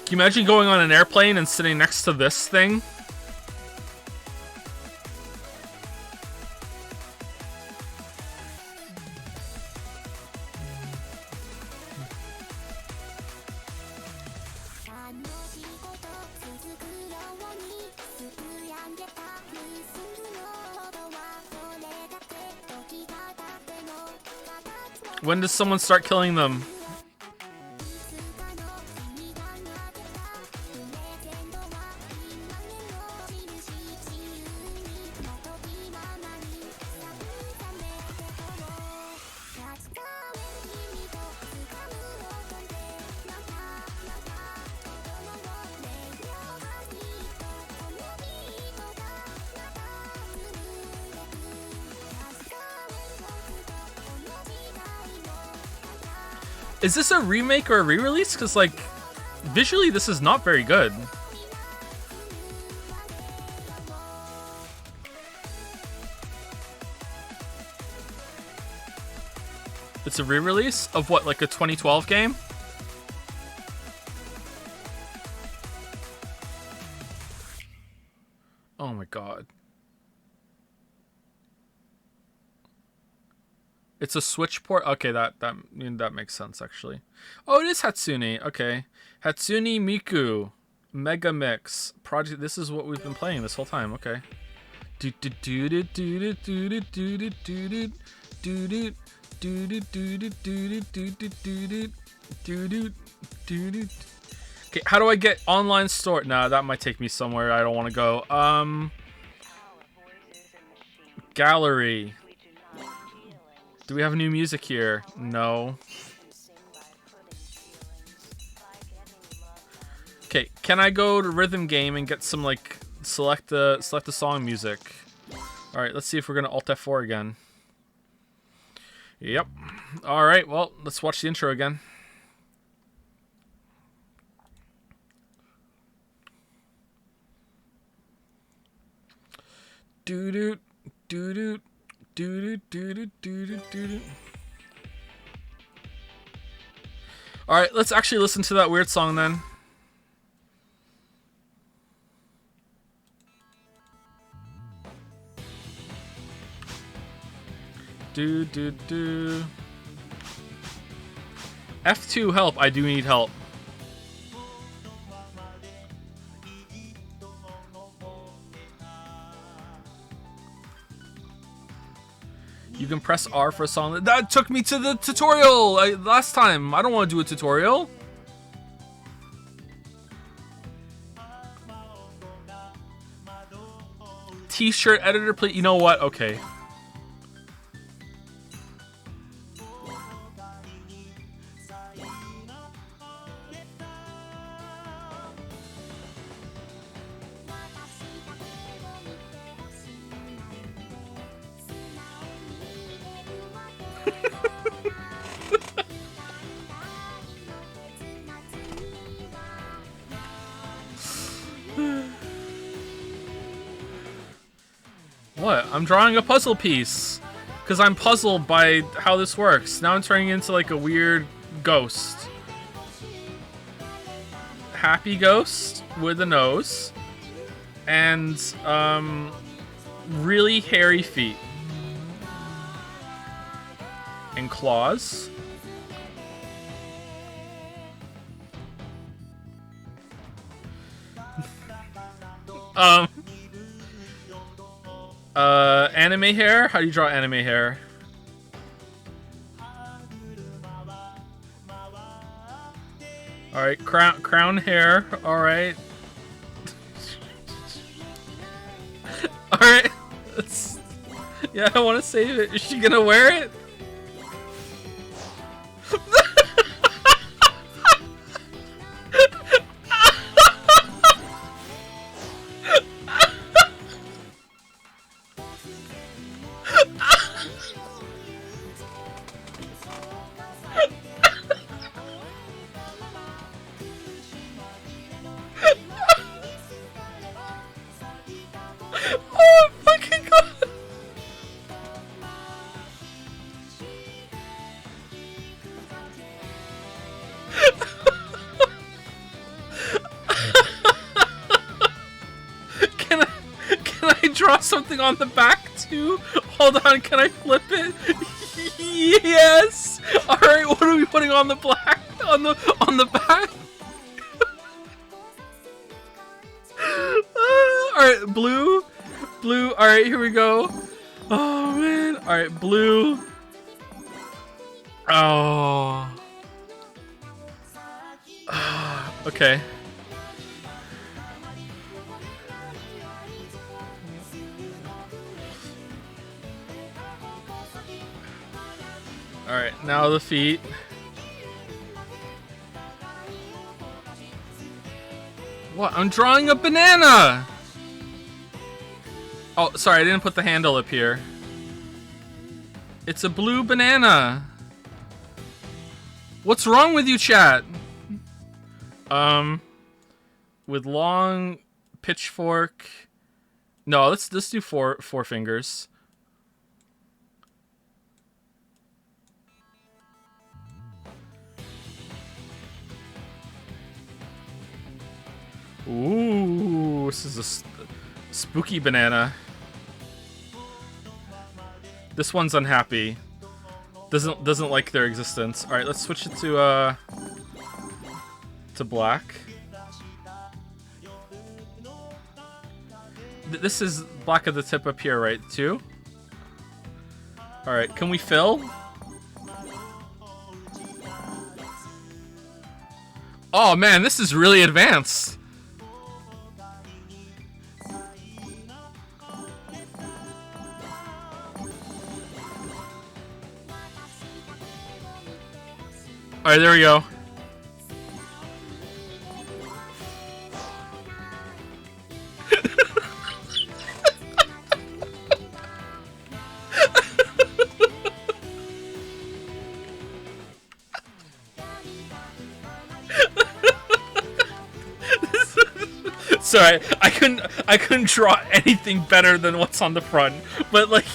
Can you imagine going on an airplane and sitting next to this thing? When does someone start killing them? Is this a remake or a re-release? Because, like, visually this is not very good. It's a re-release of what, like a 2012 game? Oh my god. It's a Switch port? Okay, that makes sense, actually. Oh, it is Hatsune. Okay. Hatsune Miku. Mega Mix. Project. This is what we've been playing this whole time. Okay. Okay, how do I get online store? Nah, that might take me somewhere I don't want to go. Gallery. Do we have new music here? No. Okay, can I go to Rhythm Game and get some, like, select the song music? All right, let's see if we're gonna Alt F4 again. Yep. All right, well, let's watch the intro again. Doo doo doo doo. Alright, let's actually listen to that weird song then. F2 help, I do need help. You can press R for a song. That took me to the tutorial last time. I don't want to do a tutorial. T-shirt editor, please. You know what? Okay. What? I'm drawing a puzzle piece. Because I'm puzzled by how this works. Now I'm turning into like a weird ghost. Happy ghost with a nose. And, really hairy feet. And claws. Anime hair? How do you draw anime hair? Alright, crown hair. Alright. Alright. Yeah, I want to save it. Is she gonna wear it? draw something on the back too? Hold on, can I flip it? Yes! Alright, what are we putting on the black? On the back? Alright, blue. Blue, alright, here we go. Oh man. Alright, blue. Oh. Okay. Alright, now the feet. What? I'm drawing a banana! Oh, sorry, I didn't put the handle up here. It's a blue banana. What's wrong with you, chat? With long pitchfork. No, let's do four fingers. Ooh, this is a spooky banana. This one's unhappy. Doesn't like their existence. All right, let's switch it to black. This is black at the tip up here, right? Too. All right, can we fill? Oh man, this is really advanced. All right, there we go. Sorry, I couldn't draw anything better than what's on the front, but like.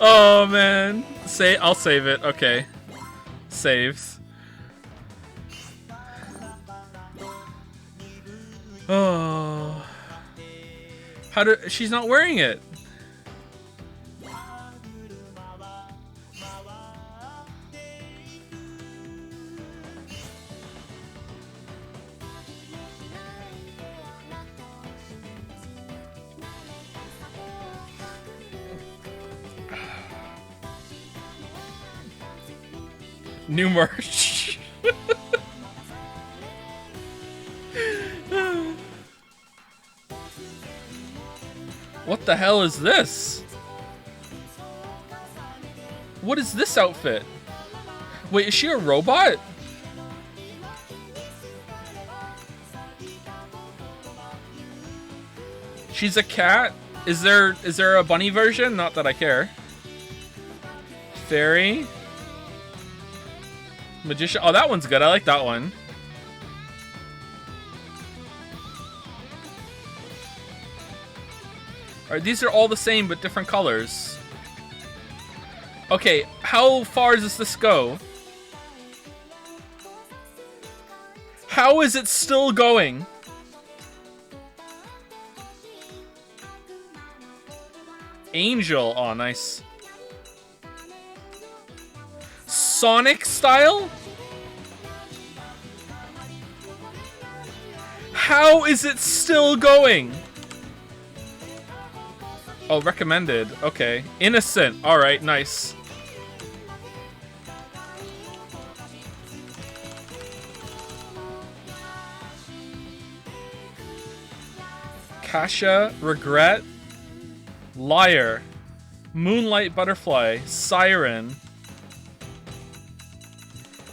Oh man, I'll save it. Okay, saves. Oh, she's not wearing it. New merch. What the hell is this? What is this outfit? Wait, is she a robot? She's a cat? Is there a bunny version? Not that I care. Fairy. Magician. Oh, that one's good. I like that one. Alright, these are all the same but different colors. Okay, how far does this go? How is it still going? Angel. Oh, nice. Sonic style? How is it still going? Oh, recommended. Okay. Innocent. Alright, nice. Kasha, Regret, Liar, Moonlight Butterfly, Siren.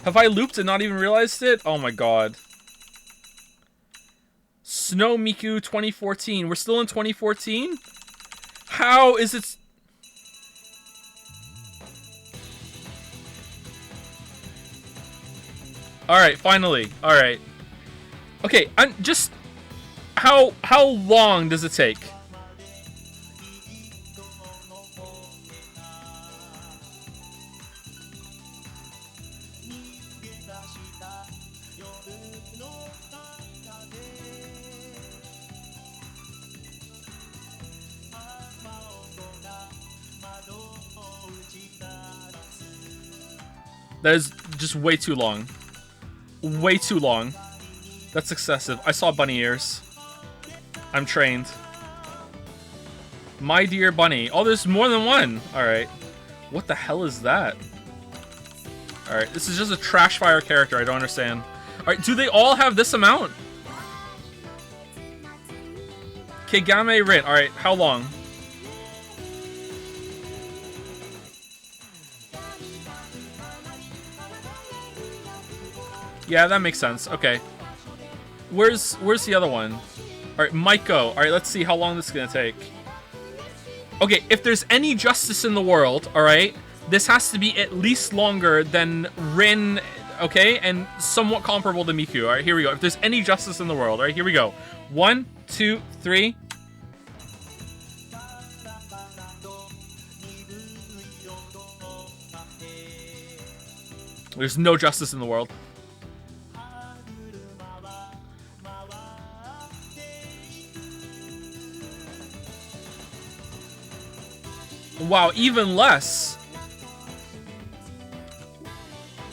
Have I looped and not even realized it? Oh my god. Snow Miku 2014. We're still in 2014? How is it... Alright, finally. Alright. Okay, I'm just... How long does it take? That is just way too long. Way too long. That's excessive. I saw bunny ears. I'm trained. My dear bunny. Oh, there's more than one. Alright. What the hell is that? Alright, this is just a trash fire character. I don't understand. Alright, do they all have this amount? Kigame Rin. Alright, how long? Yeah, that makes sense. Okay. Where's the other one? Alright, Maiko. Alright, let's see how long this is gonna take. Okay, if there's any justice in the world, alright, this has to be at least longer than Rin, okay, and somewhat comparable to Miku. Alright, here we go. If there's any justice in the world, alright, here we go. 1, 2, 3. There's no justice in the world. Wow, even less.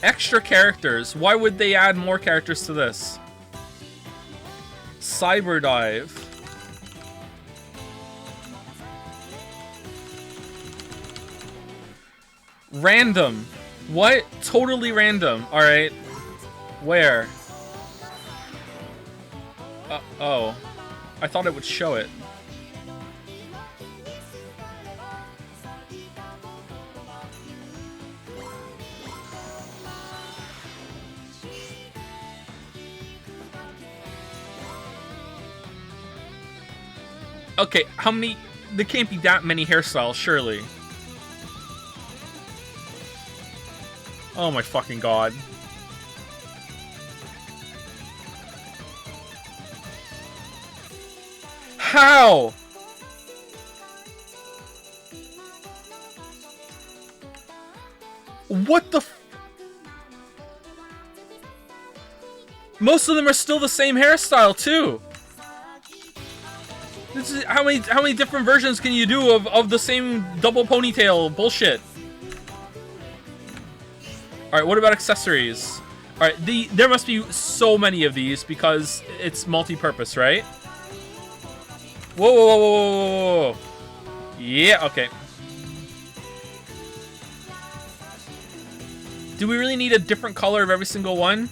Extra characters. Why would they add more characters to this? Cyber Dive. Random. What? Totally random. Alright. Where? Oh. I thought it would show it. Okay, how many... There can't be that many hairstyles, surely. Oh my fucking god. How? What the f... Most of them are still the same hairstyle, too. This is, how many different versions can you do of the same double ponytail bullshit? Alright, what about accessories? Alright, there must be so many of these because it's multi-purpose, right? Whoa, whoa, whoa, whoa, whoa. Yeah, okay. Do we really need a different color of every single one?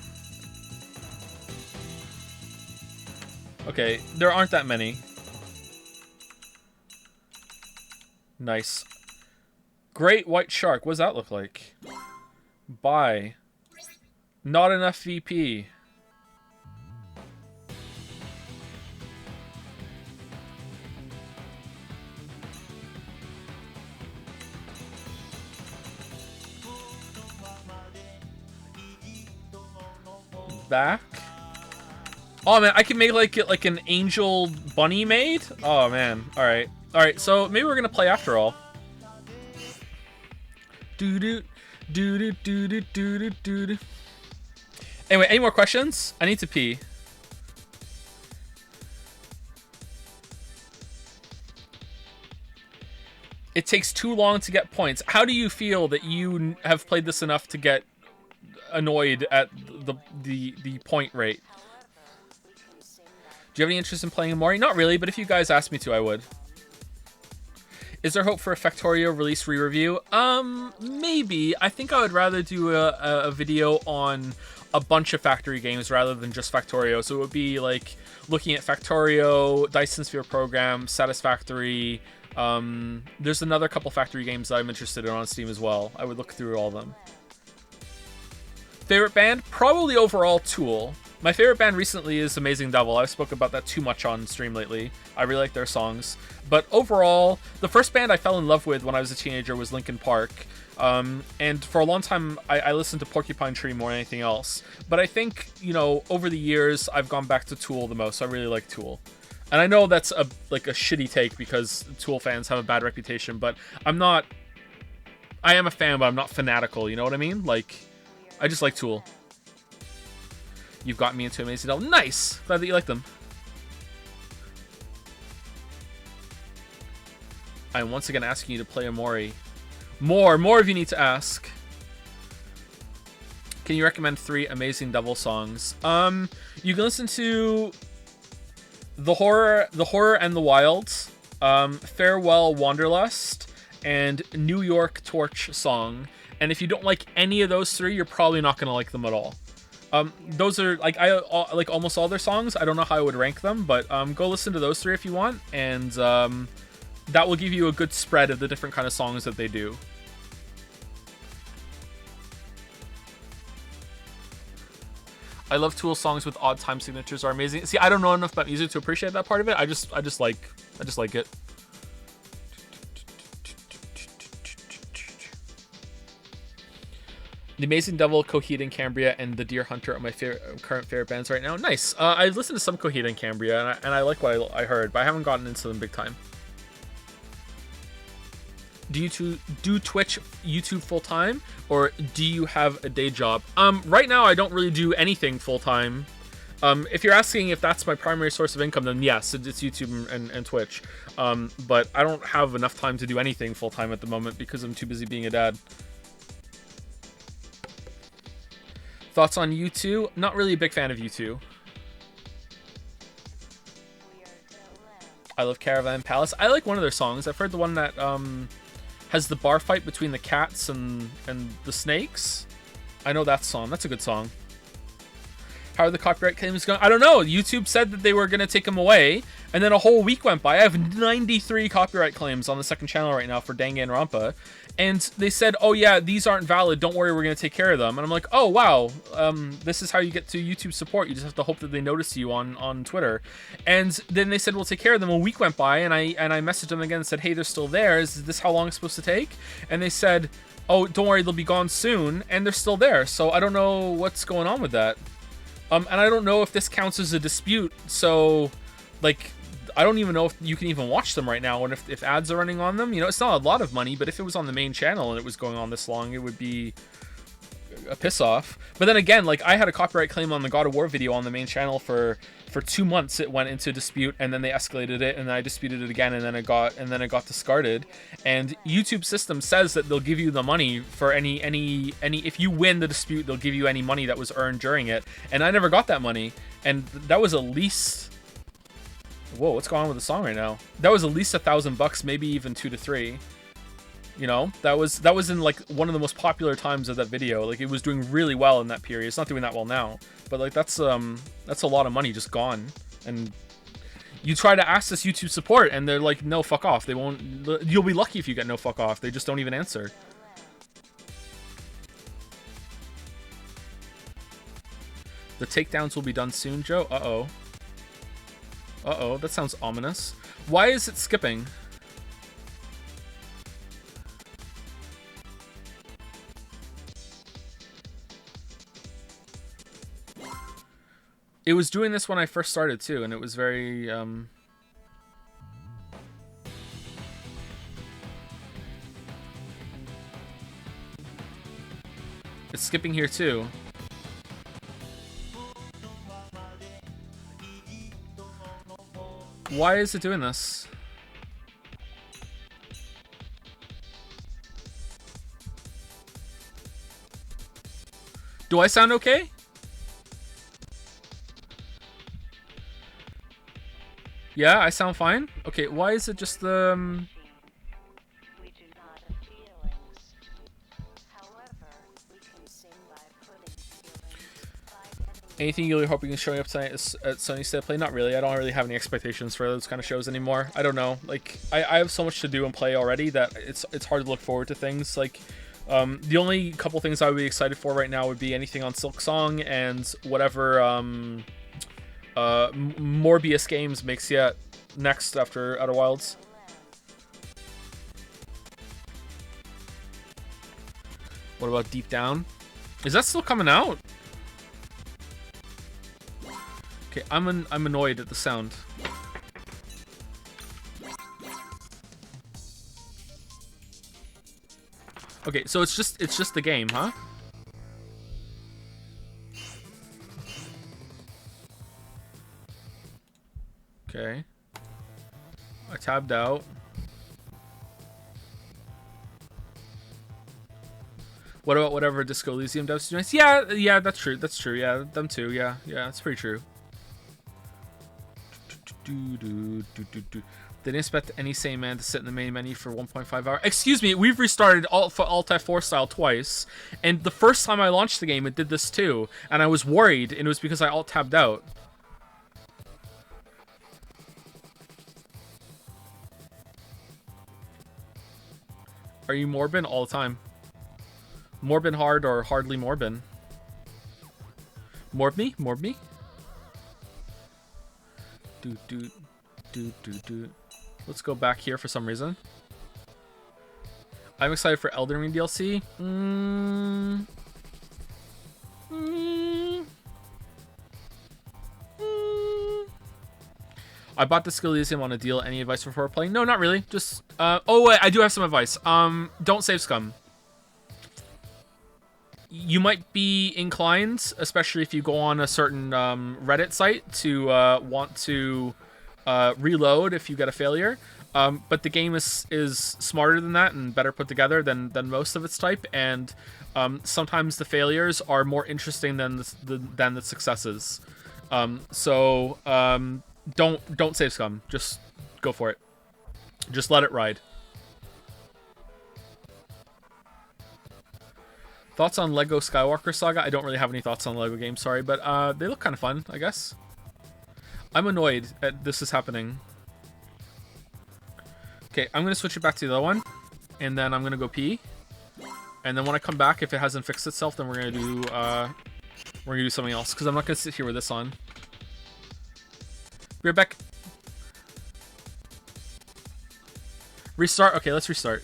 Okay, there aren't that many. Nice. Great white shark. What does that look like? Buy. Not enough VP. Back. Oh man, I can make like an angel bunny maid. Oh man. All right. All right. So maybe we're gonna play after all. Doo doo doo doo doo doo doo doo doo. Anyway, any more questions? I need to pee. It takes too long to get points. How do you feel that you have played this enough to get annoyed at the point rate? Do you have any interest in playing Mori? Not really, but if you guys asked me to, I would. Is there hope for a Factorio release re-review? Maybe. I think I would rather do a video on a bunch of Factory games rather than just Factorio. So it would be like looking at Factorio, Dyson Sphere Program, Satisfactory. There's another couple Factory games that I'm interested in on Steam as well. I would look through all of them. Favorite band? Probably overall Tool. My favorite band recently is Amazing Devil. I've spoken about that too much on stream lately. I really like their songs. But overall, the first band I fell in love with when I was a teenager was Linkin Park. And for a long time, I listened to Porcupine Tree more than anything else. But I think, you know, over the years, I've gone back to Tool the most. I really like Tool. And I know that's a shitty take because Tool fans have a bad reputation, but I'm not... I am a fan, but I'm not fanatical, you know what I mean? Like, I just like Tool. You've got me into Amazing Devil. Nice! Glad that you like them. I'm once again asking you to play Amori. More of you need to ask. Can you recommend 3 amazing Devil songs? You can listen to The Horror and the Wilds, Farewell Wanderlust, and New York Torch Song. And if you don't like any of those 3, you're probably not gonna like them at all. Those are like I like almost all their songs. I don't know how I would rank them, but go listen to those 3 if you want, and that will give you a good spread of the different kind of songs that they do. I love Tool songs with odd time signatures are amazing. See, I don't know enough about music to appreciate that part of it. I just like it. The Amazing Devil, Coheed and Cambria, and The Deer Hunter are my current favorite bands right now. Nice. I've listened to some Coheed and Cambria, and I like what I heard, but I haven't gotten into them big time. Do you do Twitch, YouTube full time, or do you have a day job? Right now I don't really do anything full time. If you're asking if that's my primary source of income, then yes, it's YouTube and Twitch. But I don't have enough time to do anything full time at the moment because I'm too busy being a dad. Thoughts on U2? Not really a big fan of U2. I love Caravan Palace. I like one of their songs. I've heard the one that has the bar fight between the cats and the snakes. I know that song. That's a good song. How are the copyright claims going? I don't know. YouTube said that they were going to take them away, and then a whole week went by. I have 93 copyright claims on the second channel right now for Danganronpa. And they said, oh yeah, these aren't valid. Don't worry, we're going to take care of them. And I'm like, oh wow, this is how you get to YouTube support. You just have to hope that they notice you on Twitter. And then they said, we'll take care of them. A week went by, and I messaged them again and said, hey, they're still there. Is this how long it's supposed to take? And they said, oh, don't worry, they'll be gone soon. And they're still there. So I don't know what's going on with that. And I don't know if this counts as a dispute. So, like, I don't even know if you can even watch them right now, and if ads are running on them. You know, it's not a lot of money, but if it was on the main channel and it was going on this long, it would be a piss off. But then again, like, I had a copyright claim on the God of War video on the main channel for 2 months. It went into dispute, and then they escalated it, and then I disputed it again, and then it got discarded. And YouTube system says that they'll give you the money for any if you win the dispute, they'll give you any money that was earned during it. And I never got that money, and that was at least. Whoa, what's going on with the song right now? That was at least $1,000, maybe even 2 to 3. You know, that was in like one of the most popular times of that video. Like, it was doing really well in that period. It's not doing that well now, but like that's a lot of money just gone. And you try to access YouTube support, and they're like, no, fuck off. They won't. You'll be lucky if you get no fuck off. They just don't even answer. The takedowns will be done soon, Joe. Uh-oh. Uh-oh, that sounds ominous. Why is it skipping? It was doing this when I first started too, and it was very It's skipping here too. Why is it doing this? Do I sound okay? Yeah, I sound fine? Okay, why is it just the... Anything you really hope you can show up tonight at Sony State of Play? Not really. I don't really have any expectations for those kind of shows anymore. I don't know. Like, I have so much to do and play already that it's hard to look forward to things. Like, the only couple things I would be excited for right now would be anything on Silk Song and whatever Morbius Games makes yet next after Outer Wilds. What about Deep Down? Is that still coming out? Okay, I'm annoyed at the sound. Okay, so it's just the game, huh? Okay. I tabbed out. What about whatever Disco Elysium devs do nice? Yeah, that's true. That's true. Yeah, them too. Yeah, that's pretty true. They didn't expect any sane man to sit in the main menu for 1.5 hours. Excuse me, we've restarted Alt F4 style twice, and the first time I launched the game, it did this too, and I was worried, and it was because I Alt tabbed out. Are you Morbin? All the time. Morbin hard or hardly Morbin? Morb me? Morb me? Let's go back here for some reason. I'm excited for Elden Ring DLC. I bought Disco Elysium on a deal. Any advice before playing? No, not really. Just, oh wait, I do have some advice. Don't save scum. You might be inclined, especially if you go on a certain Reddit site, to want to reload if you get a failure. But the game is smarter than that and better put together than most of its type, and sometimes the failures are more interesting than the successes. So don't save scum. Just go for it. Just let it ride. Thoughts on Lego Skywalker Saga? I don't really have any thoughts on Lego games, sorry, but they look kind of fun, I guess. I'm annoyed at this is happening. Okay, I'm gonna switch it back to the other one, and then I'm gonna go pee. And then when I come back, if it hasn't fixed itself, then we're gonna do something else, because I'm not gonna sit here with this on. Be right back. Restart? Okay, let's restart.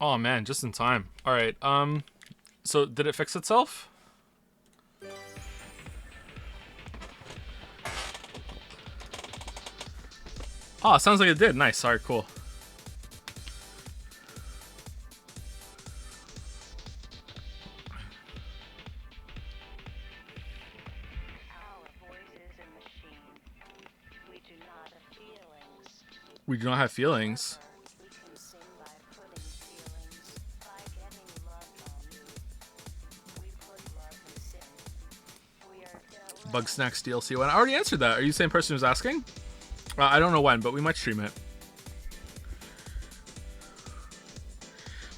Oh man, just in time. All right. So did it fix itself? Oh, it sounds like it did. Nice. All right, cool. We do not have feelings. Bug Snacks DLC. When I already answered that. Are you the same person who's asking? I don't know when, but we might stream it.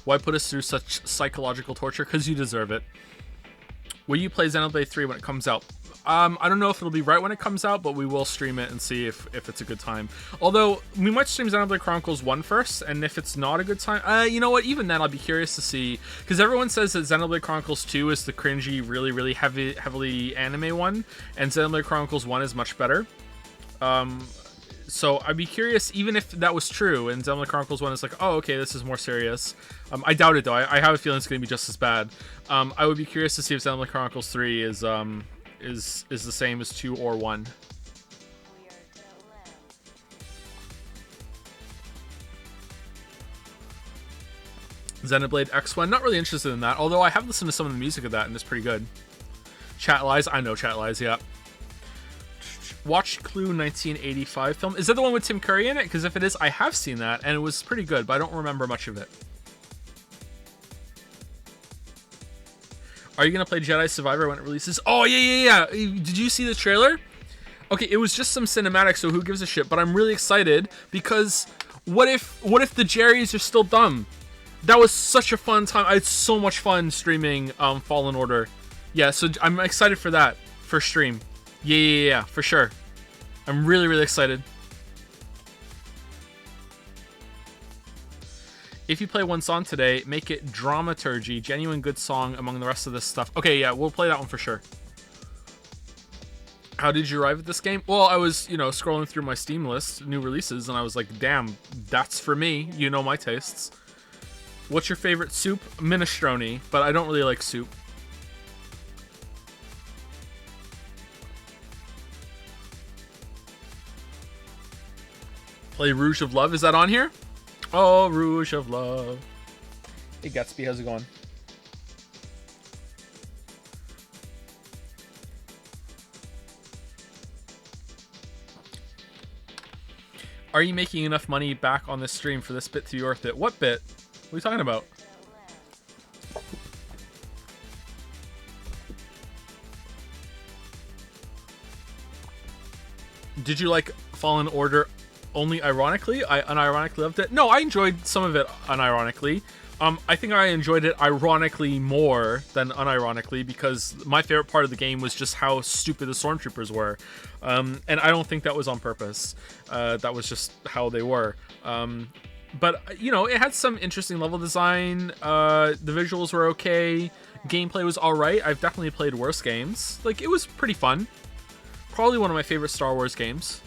Why put us through such psychological torture? Because you deserve it. Will you play Xenoblade 3 when it comes out? I don't know if it'll be right when it comes out, but we will stream it and see if it's a good time. Although, we might stream Xenoblade Chronicles 1 first, and if it's not a good time... you know what? Even then, I'll be curious to see. Because everyone says that Xenoblade Chronicles 2 is the cringy, really, really heavily anime one, and Xenoblade Chronicles 1 is much better. So I'd be curious, even if that was true, and Xenoblade Chronicles 1 is like, oh, okay, this is more serious. I doubt it, though. I have a feeling it's going to be just as bad. I would be curious to see if Xenoblade Chronicles 3 is the same as 2 or 1. Xenoblade X1, not really interested in that, although I have listened to some of the music of that, and it's pretty good. Chat Lies, I know Chat Lies, yeah. Watch Clue 1985 film. Is that the one with Tim Curry in it? Because if it is, I have seen that, and it was pretty good, but I don't remember much of it. Are you going to play Jedi Survivor when it releases? Oh, yeah. Did you see the trailer? Okay, it was just some cinematic, so who gives a shit? But I'm really excited, because what if the Jerrys are still dumb? That was such a fun time. I had so much fun streaming Fallen Order. Yeah, so I'm excited for that, for stream. Yeah, for sure. I'm really, really excited. If you play one song today, make it Dramaturgy, genuine good song among the rest of this stuff. Okay, yeah, we'll play that one for sure. How did you arrive at this game? Well, I was, scrolling through my Steam list, new releases, and I was like, damn, that's for me. You know my tastes. What's your favorite soup? Minestrone, but I don't really like soup. Play Rouge of Love. Is that on here? Oh, Rouge of Love. Hey, Gatsby, how's it going? Are you making enough money back on this stream for this bit to be worth it? What bit? What are you talking about? Did you like Fallen Order only ironically? I unironically loved it. No, I enjoyed some of it unironically. I think I enjoyed it ironically more than unironically, because my favorite part of the game was just how stupid the stormtroopers were. And I don't think that was on purpose. That was just how they were. But, it had some interesting level design. The visuals were okay. Gameplay was alright. I've definitely played worse games. Like, it was pretty fun. Probably one of my favorite Star Wars games.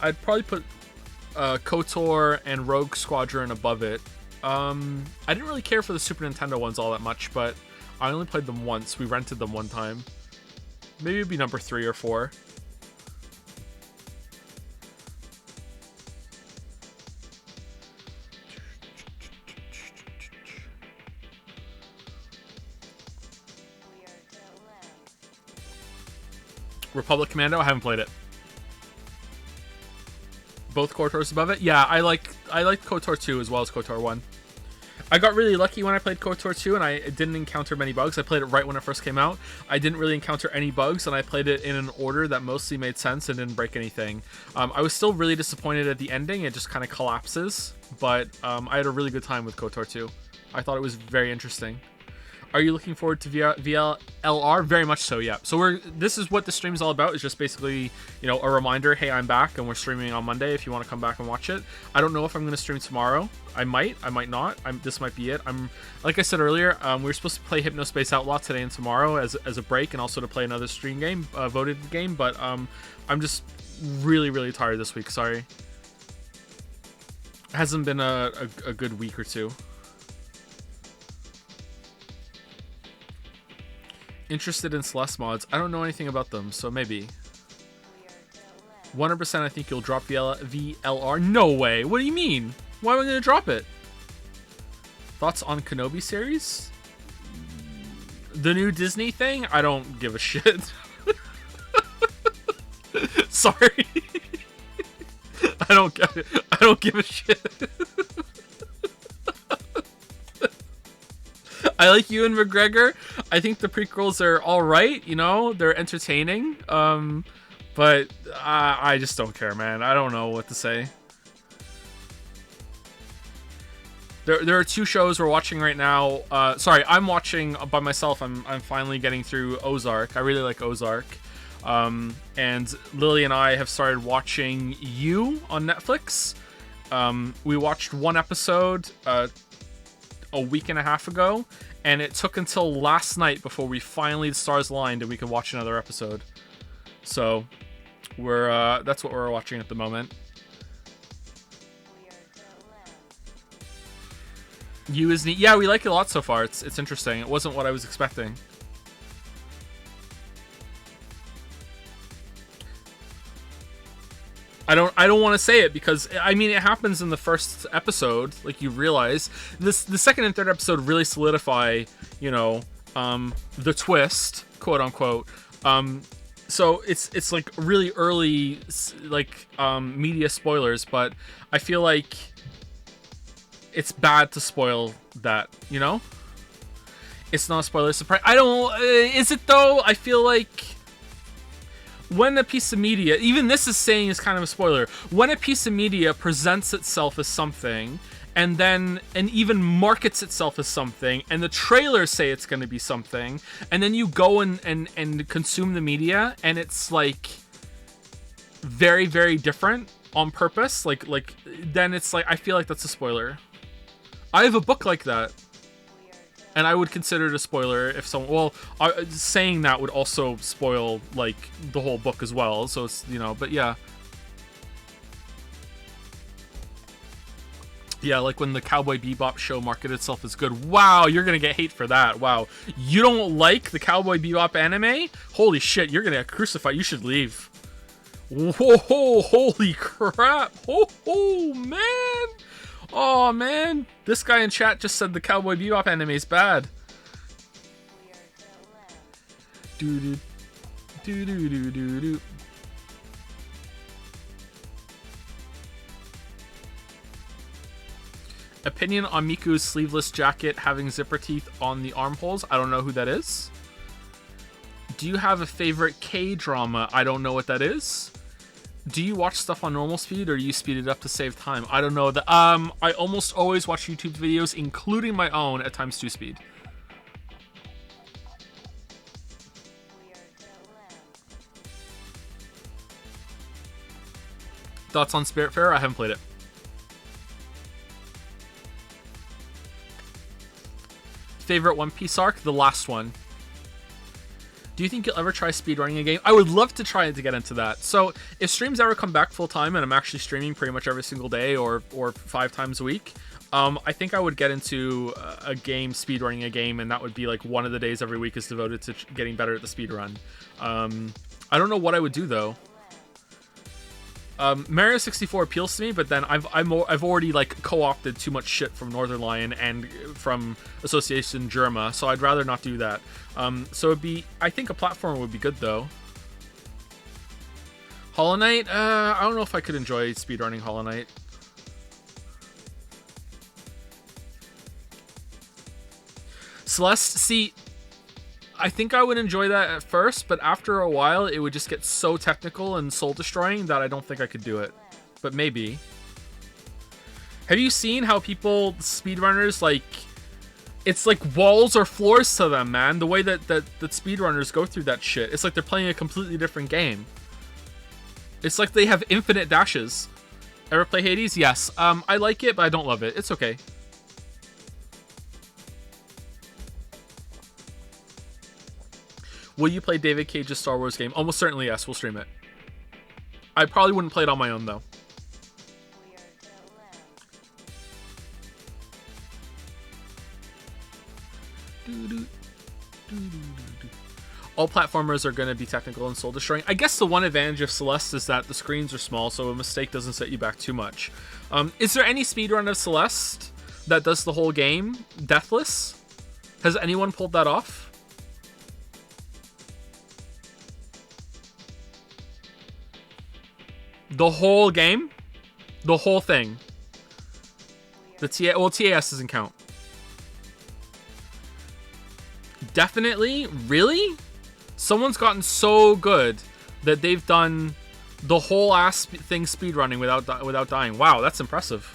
I'd probably put KOTOR and Rogue Squadron above it. I didn't really care for the Super Nintendo ones all that much, but I only played them once. We rented them one time. Maybe it'd be number 3 or 4. Republic Commando, I haven't played it. Both KOTORs above it? Yeah, I liked KOTOR 2 as well as KOTOR 1. I got really lucky when I played KOTOR 2 and I didn't encounter many bugs. I played it right when it first came out. I didn't really encounter any bugs, and I played it in an order that mostly made sense and didn't break anything. I was still really disappointed at the ending. It just kind of collapses, but I had a really good time with KOTOR 2. I thought it was very interesting. Are you looking forward to VLLR? Very much so, yeah. So this is what the stream is all about. It's just basically, a reminder, hey, I'm back, and we're streaming on Monday if you want to come back and watch it. I don't know if I'm going to stream tomorrow. I might not. This might be it. Like I said earlier, we were supposed to play Hypnospace Outlaw today and tomorrow as a break, and also to play another stream game, voted game, but I'm just really, really tired this week. Sorry. It hasn't been a good week or two. Interested in Celeste mods. I don't know anything about them, so maybe. 100% I think you'll drop VLR. No way. What do you mean? Why am I going to drop it? Thoughts on Kenobi series? The new Disney thing? I don't give a shit. Sorry. I don't give a shit. I like Ewan McGregor. I think the prequels are all right. You know, they're entertaining. But I just don't care, man. I don't know what to say. There are two shows we're watching right now. Sorry, I'm watching by myself. I'm finally getting through Ozark. I really like Ozark. And Lily and I have started watching You on Netflix. We watched one episode a week and a half ago, and it took until last night before we finally, the stars aligned and we could watch another episode. So we're that's what we're watching at the moment. You is neat. Yeah, we like it a lot so far. It's interesting. It wasn't what I was expecting. I don't want to say it because I mean it happens in the first episode, like you realize. The second and third episode really solidify, you know, the twist, quote unquote. So it's like really early, like media spoilers, but I feel like it's bad to spoil that, you know? It's not a spoiler surprise. I don't... is it though? I feel like when a piece of media... Even this is saying is kind of a spoiler. When a piece of media presents itself as something and then... And even markets itself as something and the trailers say it's going to be something and then you go and consume the media and it's like very, very different on purpose. Like then it's like... I feel like that's a spoiler. I have a book like that, and I would consider it a spoiler if someone... Well, saying that would also spoil, like, the whole book as well, so it's, you know, but yeah. Yeah, like when the Cowboy Bebop show marketed itself as good. Wow, you're gonna get hate for that. Wow. You don't like the Cowboy Bebop anime? Holy shit, you're gonna get crucified. You should leave. Whoa, holy crap. Oh, man. Oh man, this guy in chat just said the Cowboy Bebop anime is bad. Doo doo doo doo doo doo. Opinion on Miku's sleeveless jacket having zipper teeth on the armholes? I don't know who that is. Do you have a favorite K-drama? I don't know what that is. Do you watch stuff on normal speed or do you speed it up to save time? I don't know. I almost always watch YouTube videos, including my own, at ×2 speed. Thoughts on Spiritfarer? I haven't played it. Favorite One Piece arc? The last one. Do you think you'll ever try speedrunning a game? I would love to try to get into that. So if streams ever come back full time and I'm actually streaming pretty much every single day or 5 times a week, I think I would get into a game, speedrunning a game, and that would be like one of the days every week is devoted to getting better at the speedrun. I don't know what I would do though. Mario 64 appeals to me, but then I've already like co-opted too much shit from Northern Lion and from Association Germa, so I'd rather not do that. So it'd be, I think a platformer would be good though. Hollow Knight, I don't know if I could enjoy speedrunning Hollow Knight. Celeste, see, I think I would enjoy that at first, but after a while, it would just get so technical and soul-destroying that I don't think I could do it. But maybe. Have you seen how people, speedrunners, like... It's like walls or floors to them, man. The way that speedrunners go through that shit. It's like they're playing a completely different game. It's like they have infinite dashes. Ever play Hades? Yes. I like it, but I don't love it. It's okay. Will you play David Cage's Star Wars game? Almost certainly yes, we'll stream it. I probably wouldn't play it on my own, though. All platformers are going to be technical and soul destroying. I guess the one advantage of Celeste is that the screens are small, so a mistake doesn't set you back too much. Is there any speedrun of Celeste that does the whole game deathless? Has anyone pulled that off? The whole game? The whole thing? The TAS doesn't count. Definitely? Really? Someone's gotten so good that they've done the whole ass thing speedrunning without dying. Wow, that's impressive.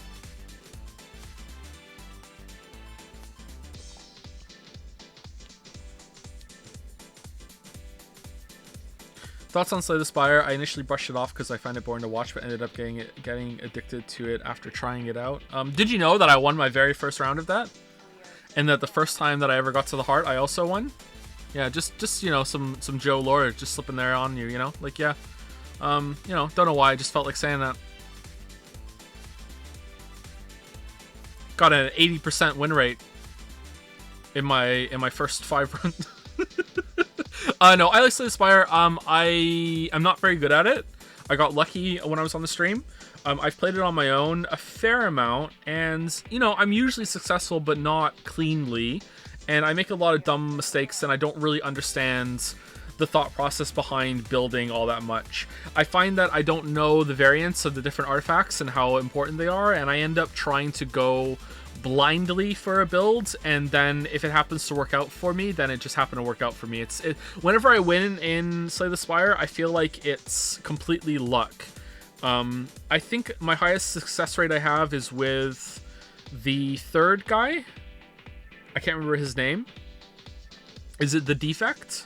Thoughts on Slay the Spire? I initially brushed it off because I find it boring to watch, but ended up getting addicted to it after trying it out. Did you know that I won my very first round of that? And that the first time that I ever got to the heart, I also won? Yeah, just you know, some Joe lore just slipping there on you, you know? Like, yeah. You know, don't know why, I just felt like saying that. Got an 80% win rate in my first 5 runs. No, I like Slay the Spire. I'm not very good at it. I got lucky when I was on the stream. I've played it on my own a fair amount, and, you know, I'm usually successful, but not cleanly. And I make a lot of dumb mistakes, and I don't really understand the thought process behind building all that much. I find that I don't know the variants of the different artifacts and how important they are, and I end up trying to go blindly for a build, and then if it happens to work out for me, then it just happened to work out for me. Whenever I win in Slay the Spire, I feel like it's completely luck. I think my highest success rate I have is with the third guy. I can't remember his name. Is it the Defect?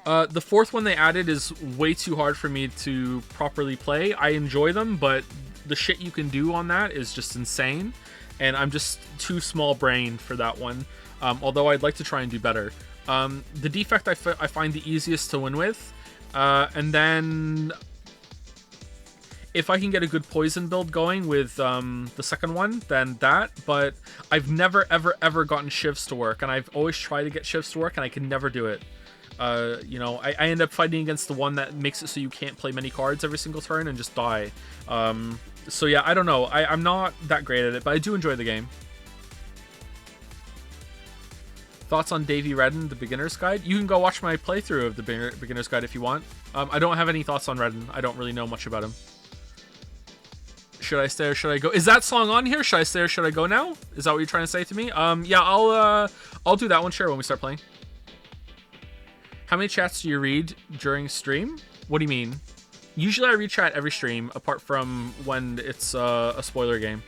The fourth one they added is way too hard for me to properly play. I enjoy them, but the shit you can do on that is just insane. And I'm just too small-brained for that one, although I'd like to try and do better. The Defect I find the easiest to win with, and then if I can get a good poison build going with the second one, then that. But I've never, ever gotten shivs to work, and I've always tried to get shivs to work, and I can never do it. You know, I end up fighting against the one that makes it so you can't play many cards every single turn and just die. So yeah, I don't know. I'm not that great at it, but I do enjoy the game. Thoughts on Davy Redden, the Beginner's Guide? You can go watch my playthrough of the Beginner's Guide if you want. I don't have any thoughts on Redden. I don't really know much about him. Should I stay or should I go? Is that song on here? Should I stay or should I go now? Is that what you're trying to say to me? Yeah, I'll do that one, sure, when we start playing. How many chats do you read during stream? What do you mean? Usually I read chat every stream, apart from when it's a spoiler game.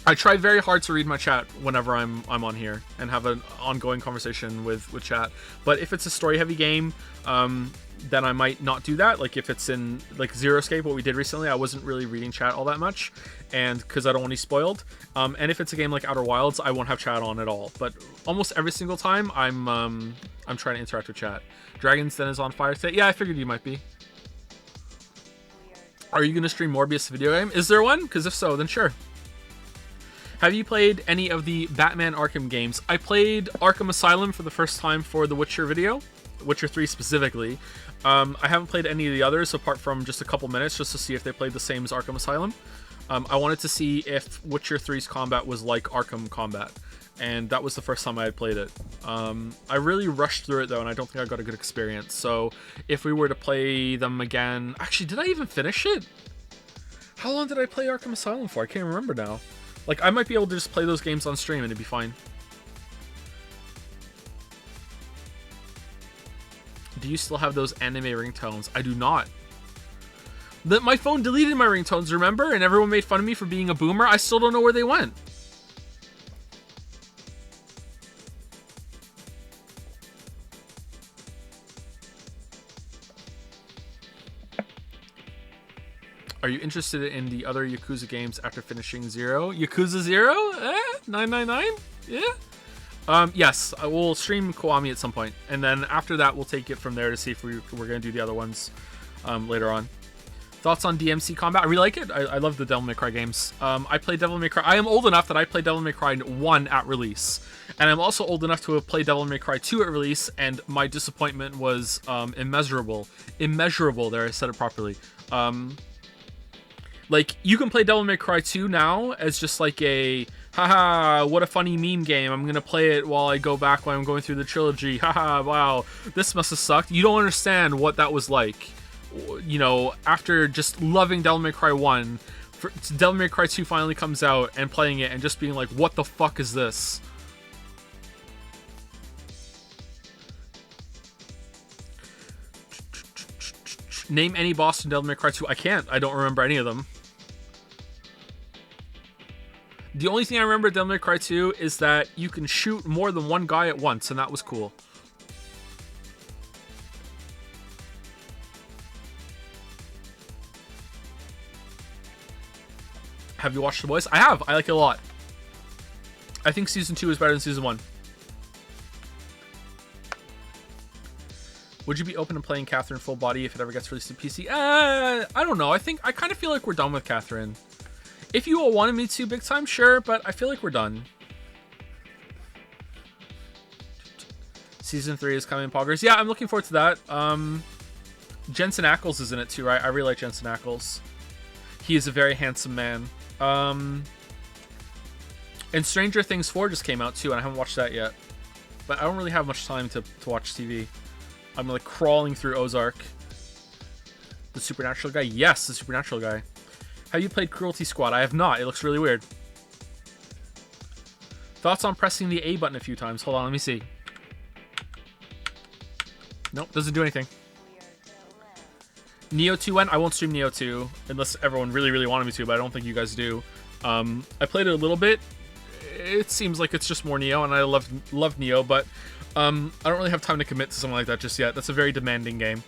I try very hard to read my chat whenever I'm on here and have an ongoing conversation with chat. But if it's a story-heavy game, then I might not do that. Like if it's in like Zero Escape, what we did recently, I wasn't really reading chat all that much, and because I don't want to be spoiled. And if it's a game like Outer Wilds, I won't have chat on at all. But almost every single time, I'm trying to interact with chat. Dragon's Den is on fire today. Yeah, I figured you might be. Are you gonna stream Morbius video game? Is there one? Because if so, then sure. Have you played any of the Batman Arkham games? I played Arkham Asylum for the first time for the Witcher video, Witcher 3 specifically. I haven't played any of the others apart from just a couple minutes just to see if they played the same as Arkham Asylum. I wanted to see if Witcher 3's combat was like Arkham combat, and that was the first time I had played it. I really rushed through it though, and I don't think I got a good experience. So if we were to play them again... Actually, did I even finish it? How long did I play Arkham Asylum for? I can't remember now. Like, I might be able to just play those games on stream and it'd be fine. Do you still have those anime ringtones? I do not. My phone deleted my ringtones, remember? And everyone made fun of me for being a boomer. I still don't know where they went. Are you interested in the other Yakuza games after finishing Zero? Yakuza 0? 999? Yeah? Yes, I will stream Kiwami at some point. And then after that, we'll take it from there to see if we're going to do the other ones later on. Thoughts on DMC combat? I really like it. I love the Devil May Cry games. I played Devil May Cry. I am old enough that I played Devil May Cry 1 at release. And I'm also old enough to have played Devil May Cry 2 at release, and my disappointment was immeasurable. Immeasurable, there, I said it properly. Like, you can play Devil May Cry 2 now as just like a, haha, what a funny meme game. I'm gonna play it while I go back when I'm going through the trilogy. Haha, wow, this must have sucked. You don't understand what that was like. You know, after just loving Devil May Cry 1, Devil May Cry 2 finally comes out and playing it and just being like, what the fuck is this? Name any boss in Devil May Cry 2. I can't. I don't remember any of them. The only thing I remember in Devil May Cry 2 is that you can shoot more than one guy at once, and that was cool. Have you watched The Boys? I have. I like it a lot. I think Season 2 is better than Season 1. Would you be open to playing Catherine full body if it ever gets released to PC? I don't know. I kind of feel like we're done with Catherine. If you all wanted me to big time, sure, but I feel like we're done. Season 3 is coming in progress. Yeah, I'm looking forward to that. Jensen Ackles is in it too, right? I really like Jensen Ackles. He is a very handsome man. And Stranger Things 4 just came out too, and I haven't watched that yet. But I don't really have much time to watch TV. I'm like crawling through Ozark. The Supernatural guy? Yes, the Supernatural guy. Have you played Cruelty Squad? I have not. It looks really weird. Thoughts on pressing the A button a few times? Hold on, let me see. Nope, doesn't do anything. Neo 2 went? I won't stream Neo 2 unless everyone really, really wanted me to, but I don't think you guys do. I played it a little bit. It seems like it's just more Neo, and I love Neo, but I don't really have time to commit to something like that just yet. That's a very demanding game.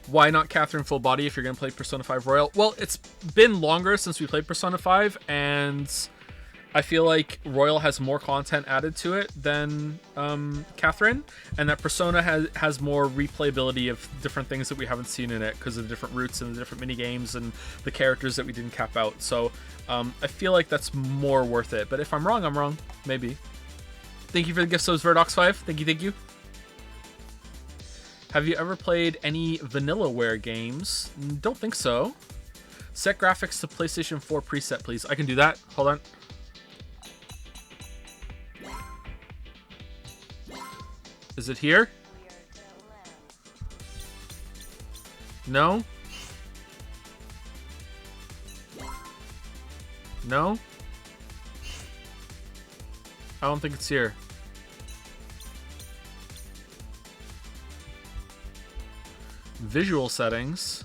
Why not Catherine full body if you're going to play Persona 5 Royal? Well, it's been longer since we played Persona 5, and I feel like Royal has more content added to it than Catherine, and that Persona has more replayability of different things that we haven't seen in it because of the different routes and the different mini games and the characters that we didn't cap out. So I feel like that's more worth it. But if I'm wrong, I'm wrong. Maybe. Thank you for the gift subs, Verdox5. Thank you, thank you. Have you ever played any Vanillaware games? Don't think so. Set graphics to PlayStation 4 preset, please. I can do that. Hold on. Is it here? No? No? I don't think it's here. Visual settings.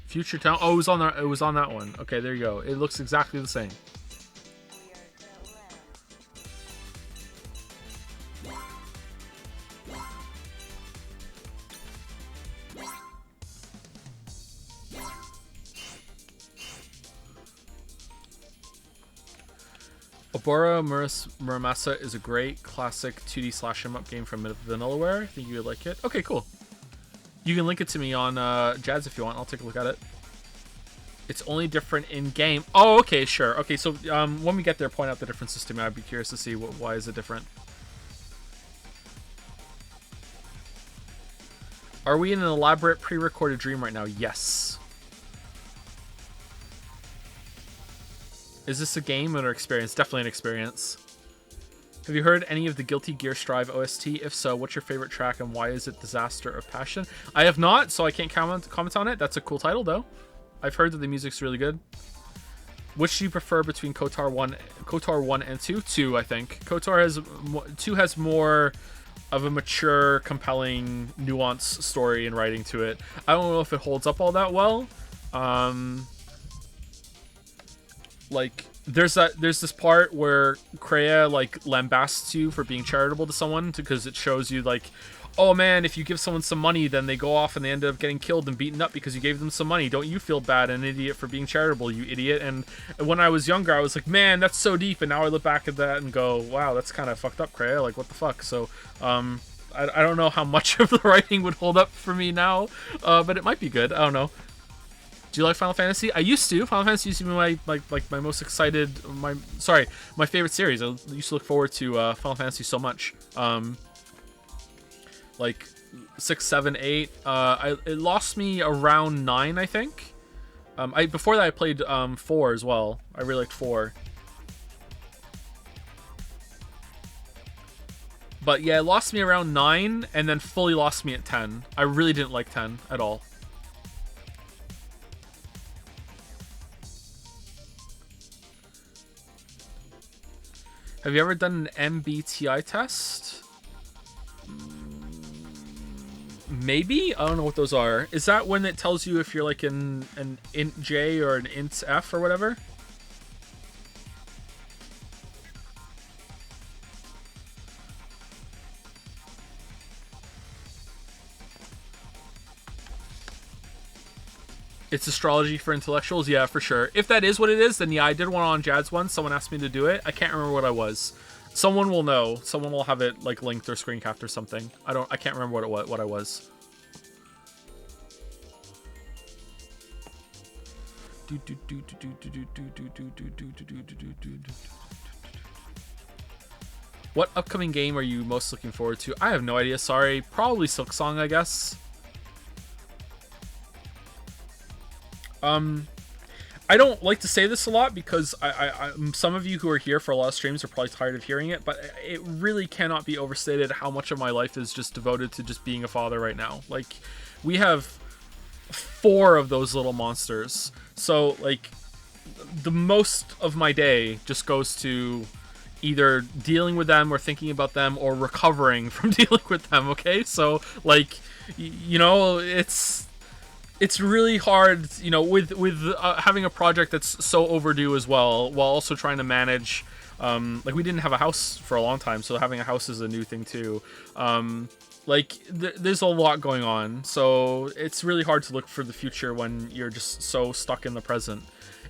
Future Town. Oh, it was on that. It was on that one. Okay, there you go. It looks exactly the same. Obora Muramasa is a great classic 2D slash 'em up game from Vanillaware. I think you would like it. Okay, cool. You can link it to me on Jazz if you want. I'll take a look at it. It's only different in game. Oh, okay, sure. Okay, so when we get there, point out the differences to me. I'd be curious to see why is it different. Are we in an elaborate pre-recorded dream right now? Yes. Is this a game or an experience? Definitely an experience. Have you heard any of the Guilty Gear Strive OST? If so, what's your favorite track and why is it Disaster of Passion? I have not, so I can't comment on it. That's a cool title, though. I've heard that the music's really good. Which do you prefer between KOTOR 1 and 2? 2, I think. KOTOR has 2 has more of a mature, compelling, nuanced story and writing to it. I don't know if it holds up all that well. Like, there's this part where Kreia like lambasts you for being charitable to someone because it shows you like, oh man, if you give someone some money, then they go off and they end up getting killed and beaten up because you gave them some money. Don't you feel bad, an idiot, for being charitable, you idiot? And when I was younger, I was like, man, that's so deep. And now I look back at that and go, wow, that's kind of fucked up, Kreia. Like, what the fuck? So, I don't know how much of the writing would hold up for me now, but it might be good. I don't know. Do you like Final Fantasy? I used to. Final Fantasy used to be my most excited, my favorite series. I used to look forward to Final Fantasy so much. Like 6, 7, 8. It lost me around 9, I think. Before that I played 4 as well. I really liked 4. But yeah, it lost me around 9 and then fully lost me at 10. I really didn't like 10 at all. Have you ever done an MBTI test? Maybe? I don't know what those are. Is that when it tells you if you're like an int J or an int F or whatever? It's astrology for intellectuals? Yeah, for sure. If that is what it is, then yeah, I did one on Jad's one. Someone asked me to do it. I can't remember what I was. Someone will know. Someone will have it like linked or screen capped or something. I can't remember what I was. What upcoming game are you most looking forward to? I have no idea, sorry. Probably Silksong, I guess. I don't like to say this a lot because some of you who are here for a lot of streams are probably tired of hearing it, but it really cannot be overstated how much of my life is just devoted to just being a father right now. Like, we have 4 of those little monsters. So, like, the most of my day just goes to either dealing with them or thinking about them or recovering from dealing with them, okay? So, like, you know, it's really hard, you know, with having a project that's so overdue as well, while also trying to manage, like, we didn't have a house for a long time, so having a house is a new thing too. Like, there's a lot going on, so it's really hard to look for the future when you're just so stuck in the present.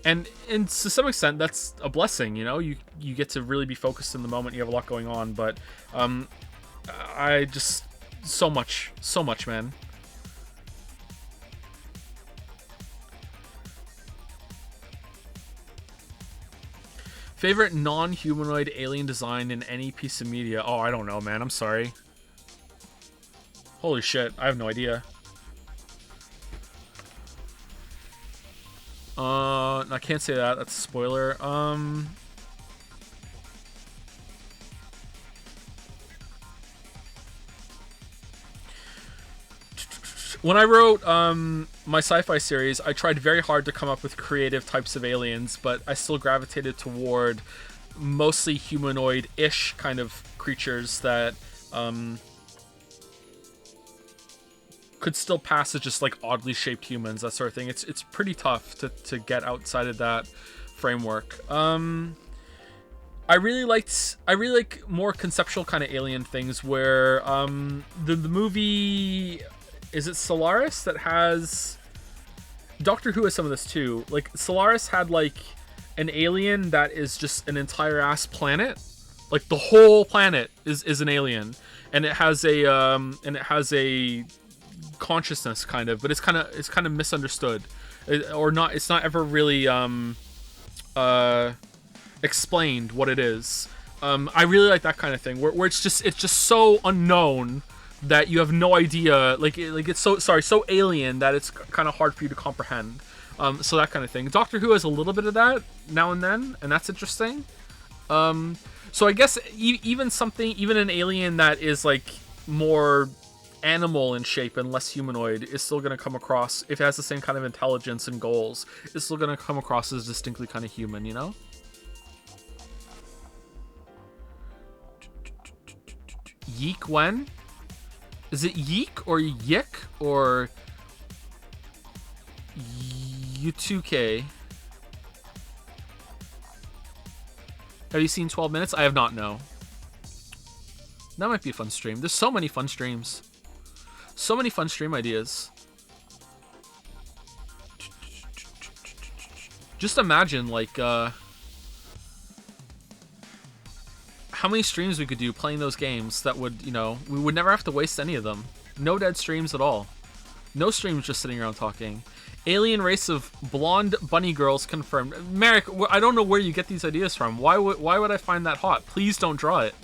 And to some extent, that's a blessing, you know? You get to really be focused in the moment, you have a lot going on, but I just... so much, man. Favorite non-humanoid alien design in any piece of media? Oh, I don't know, man. I'm sorry. Holy shit. I have no idea. I can't say that. That's a spoiler. When I wrote my sci-fi series, I tried very hard to come up with creative types of aliens, but I still gravitated toward mostly humanoid-ish kind of creatures that could still pass as just like oddly shaped humans, that sort of thing. It's pretty tough to get outside of that framework. I really like more conceptual kind of alien things where the movie, is it Solaris, that has... Doctor Who has some of this too. Like, Solaris had like an alien that is just an entire ass planet. Like, the whole planet is an alien, and it has a consciousness kind of, but it's kind of misunderstood, it's not ever really explained what it is. I really like that kind of thing where it's just so unknown that you have no idea, like it's so alien that it's kind of hard for you to comprehend. So that kind of thing. Doctor Who has a little bit of that now and then, and that's interesting. So I guess even an alien that is like more animal in shape and less humanoid is still going to come across, if it has the same kind of intelligence and goals, it's still going to come across as distinctly kind of human, you know? Yeek when? Is it Yeek or Yik or U2K? Have you seen 12 Minutes? I have not, no. That might be a fun stream. There's so many fun streams. So many fun stream ideas. Just imagine, like, how many streams we could do playing those games that would, you know, we would never have to waste any of them. No dead streams at all. No streams just sitting around talking. Alien race of blonde bunny girls confirmed. Merrick, I don't know where you get these ideas from. Why would I find that hot? Please don't draw it.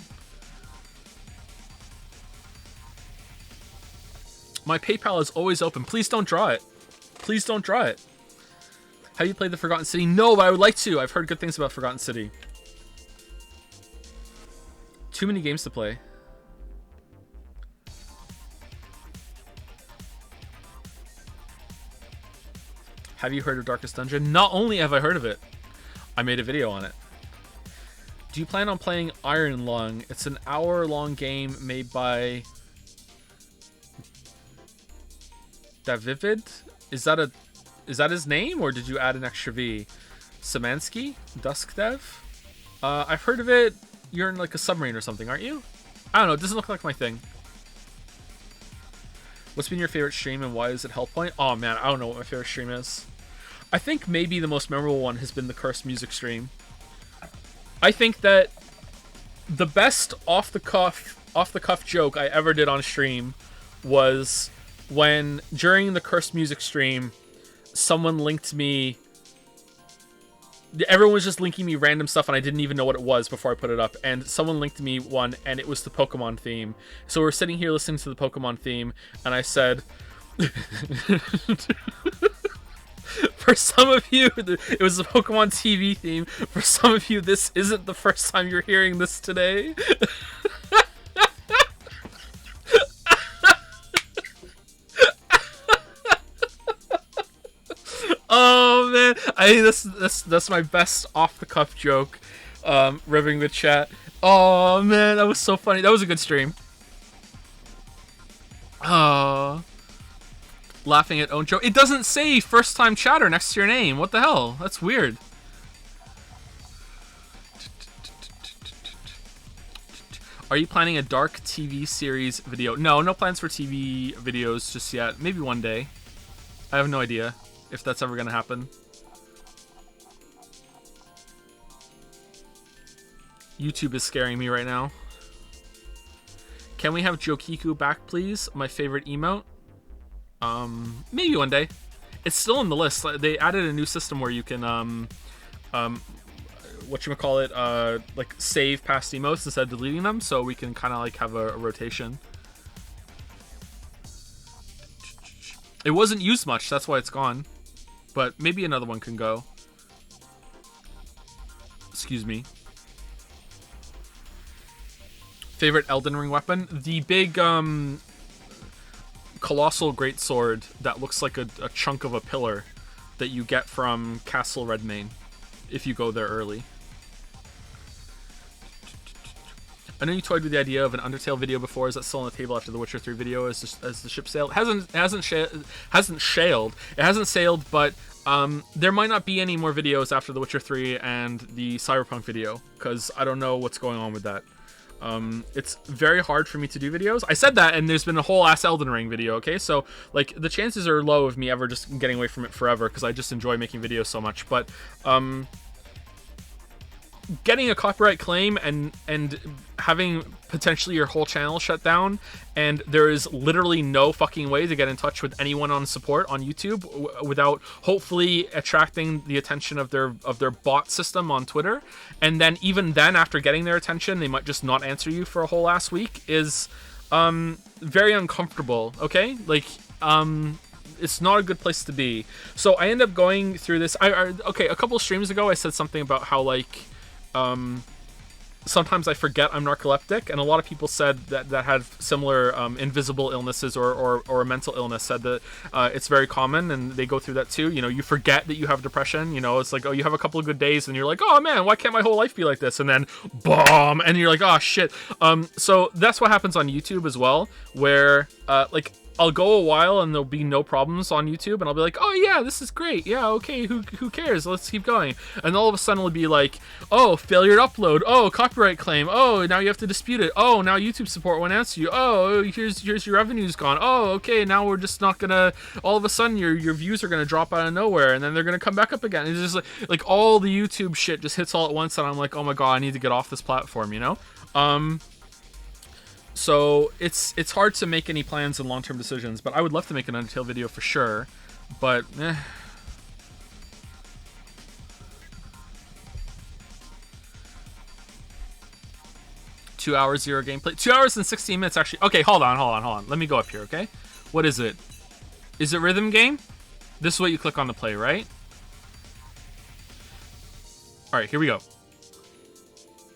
My PayPal is always open. Please don't draw it. Please don't draw it. Have you played the Forgotten City? No, but I would like to. I've heard good things about Forgotten City. Too many games to play. Have you heard of Darkest Dungeon? Not only have I heard of it, I made a video on it. Do you plan on playing Iron Lung? It's an hour-long game made by Davivid? Is that his name, or did you add an extra V? Samansky? Dusk Dev? I've heard of it. You're in like a submarine or something, aren't you? I don't know. It doesn't look like my thing. What's been your favorite stream and why is it Hellpoint? Oh man, I don't know what my favorite stream is. I think maybe the most memorable one has been the Cursed Music stream. I think that the best off the cuff joke I ever did on stream was when during the Cursed Music stream, someone linked me. Everyone was just linking me random stuff, and I didn't even know what it was before I put it up. And someone linked me one, and it was the Pokemon theme. So we're sitting here listening to the Pokemon theme, and I said, for some of you, it was the Pokemon TV theme. For some of you, this isn't the first time you're hearing this today. Oh man, I think that's my best off the cuff joke, ribbing the chat. Oh man, that was so funny. That was a good stream. Oh, laughing at own joke. It doesn't say first time chatter next to your name. What the hell? That's weird. Are you planning a dark TV series video? No plans for TV videos just yet. Maybe one day. I have no idea if that's ever gonna happen. YouTube is scaring me right now. Can we have Jokiku back, please? My favorite emote. Maybe one day. It's still on the list. They added a new system where you can whatchamacallit, like save past emotes instead of deleting them, so we can kind of like have a rotation. It wasn't used much, that's why it's gone. But maybe another one can go. Excuse me. Favorite Elden Ring weapon? The big, colossal greatsword that looks like a chunk of a pillar that you get from Castle Redmane if you go there early. I know you toyed with the idea of an Undertale video before. Is that still on the table after the Witcher 3 video as the ship sailed? It hasn't sailed, but there might not be any more videos after the Witcher 3 and the Cyberpunk video, because I don't know what's going on with that. It's very hard for me to do videos. I said that, and there's been a whole ass Elden Ring video, okay? So, like, the chances are low of me ever just getting away from it forever, because I just enjoy making videos so much. But, getting a copyright claim and having potentially your whole channel shut down, and there is literally no fucking way to get in touch with anyone on support on YouTube without hopefully attracting the attention of their bot system on Twitter, and then even then after getting their attention they might just not answer you for a whole last week is very uncomfortable, okay? Like it's not a good place to be. So I end up going through this. Okay, a couple streams ago I said something about how like sometimes I forget I'm narcoleptic, and a lot of people said that had similar invisible illnesses or a mental illness said that it's very common, and they go through that too. You know, you forget that you have depression. You know, it's like, oh, you have a couple of good days, and you're like, oh man, why can't my whole life be like this? And then, boom, and you're like, oh shit. So that's what happens on YouTube as well, where like I'll go a while and there'll be no problems on YouTube, and I'll be like, oh yeah, this is great. Yeah, okay, who cares? Let's keep going. And all of a sudden it'll be like, oh, failure to upload. Oh, copyright claim. Oh, now you have to dispute it. Oh, now YouTube support won't answer you. Oh, here's your revenue's gone. Oh, okay, now we're just not gonna. All of a sudden your views are gonna drop out of nowhere, and then they're gonna come back up again. It's just like all the YouTube shit just hits all at once, and I'm like, oh my god, I need to get off this platform, you know? So it's hard to make any plans and long-term decisions, but I would love to make an Undertale video for sure. But 2 hours, 0 gameplay. 2 hours and 16 minutes actually. Okay, hold on. Let me go up here, okay? What is it? Is it rhythm game? This is what you click on to play, right? Alright, here we go.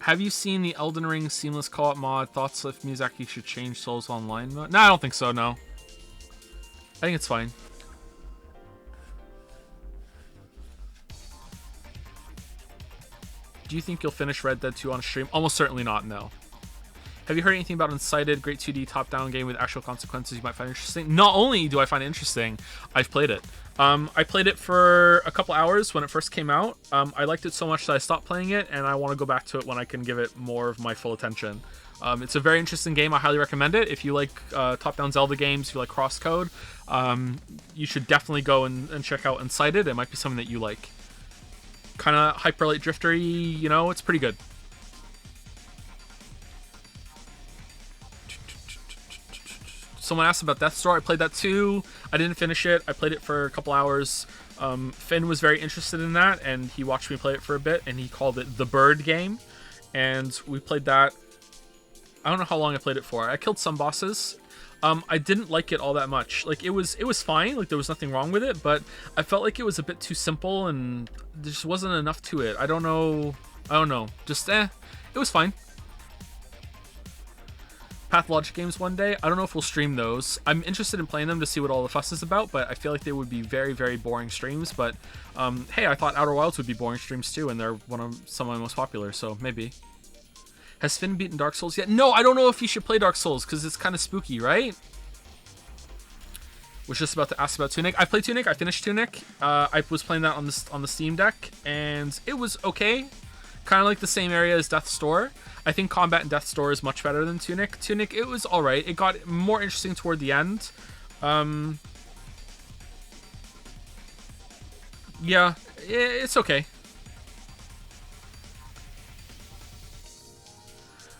Have you seen the Elden Ring seamless co-op mod? Thoughts if Miyazaki should change Souls Online mode? No, I don't think so, no. I think it's fine. Do you think you'll finish Red Dead 2 on stream? Almost certainly not, no. Have you heard anything about Unsighted, great 2D top-down game with actual consequences you might find interesting? Not only do I find it interesting, I've played it. I played it for a couple hours when it first came out. I liked it so much that I stopped playing it, and I want to go back to it when I can give it more of my full attention. It's a very interesting game. I highly recommend it. If you like top-down Zelda games, if you like crosscode, you should definitely go and check out Unsighted. It might be something that you like. Kind of Hyper Light Drifter-y, you know, it's pretty good. Someone asked about Death's Door. I played that too. I didn't finish it. I played it for a couple hours. Finn was very interested in that, and he watched me play it for a bit, and he called it the Bird game. And we played that. I don't know how long I played it for. I killed some bosses. I didn't like it all that much. Like it was fine. Like there was nothing wrong with it, but I felt like it was a bit too simple, and there just wasn't enough to it. I don't know. Just it was fine. Pathologic games one day. I don't know if we'll stream those. I'm interested in playing them to see what all the fuss is about, but I feel like they would be very, very boring streams. But hey, I thought Outer Wilds would be boring streams too, and they're some of my most popular, so maybe. Has Finn beaten Dark Souls yet? No, I don't know if he should play Dark Souls because it's kind of spooky, right? Was just about to ask about Tunic. I played Tunic. I finished Tunic. I was playing that on the Steam Deck, and it was okay. Kind of like the same area as Death's Door. I think combat in Death's Door is much better than Tunic. Tunic, it was alright. It got more interesting toward the end. Yeah, it's okay.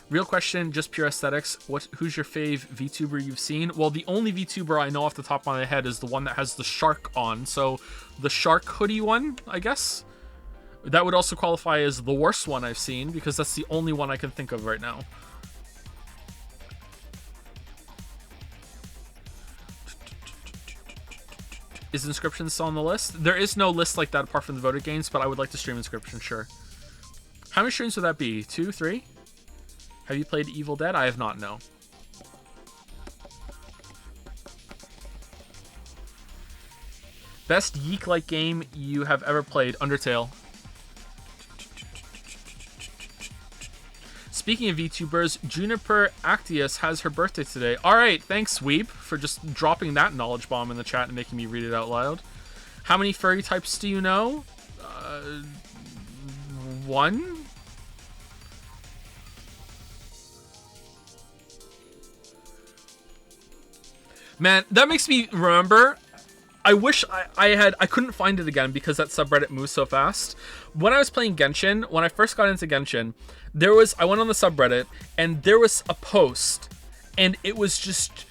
Real question, just pure aesthetics. Who's your fave VTuber you've seen? Well, the only VTuber I know off the top of my head is the one that has the shark on. So the shark hoodie one, I guess. That would also qualify as the worst one I've seen, because that's the only one I can think of right now. Is Inscription still on the list? There is no list like that apart from the voted games, but I would like to stream Inscription, sure. How many streams would that be? 2, 3? Have you played Evil Dead? I have not, no. Best Yeek-like game you have ever played? Undertale. Speaking of VTubers, Juniper Actius has her birthday today. Alright, thanks, Weep, for just dropping that knowledge bomb in the chat and making me read it out loud. How many furry types do you know? 1? Man, that makes me remember. I wish I couldn't find it again because that subreddit moves so fast. When I was playing Genshin, when I first got into Genshin, I went on the subreddit and there was a post and it was just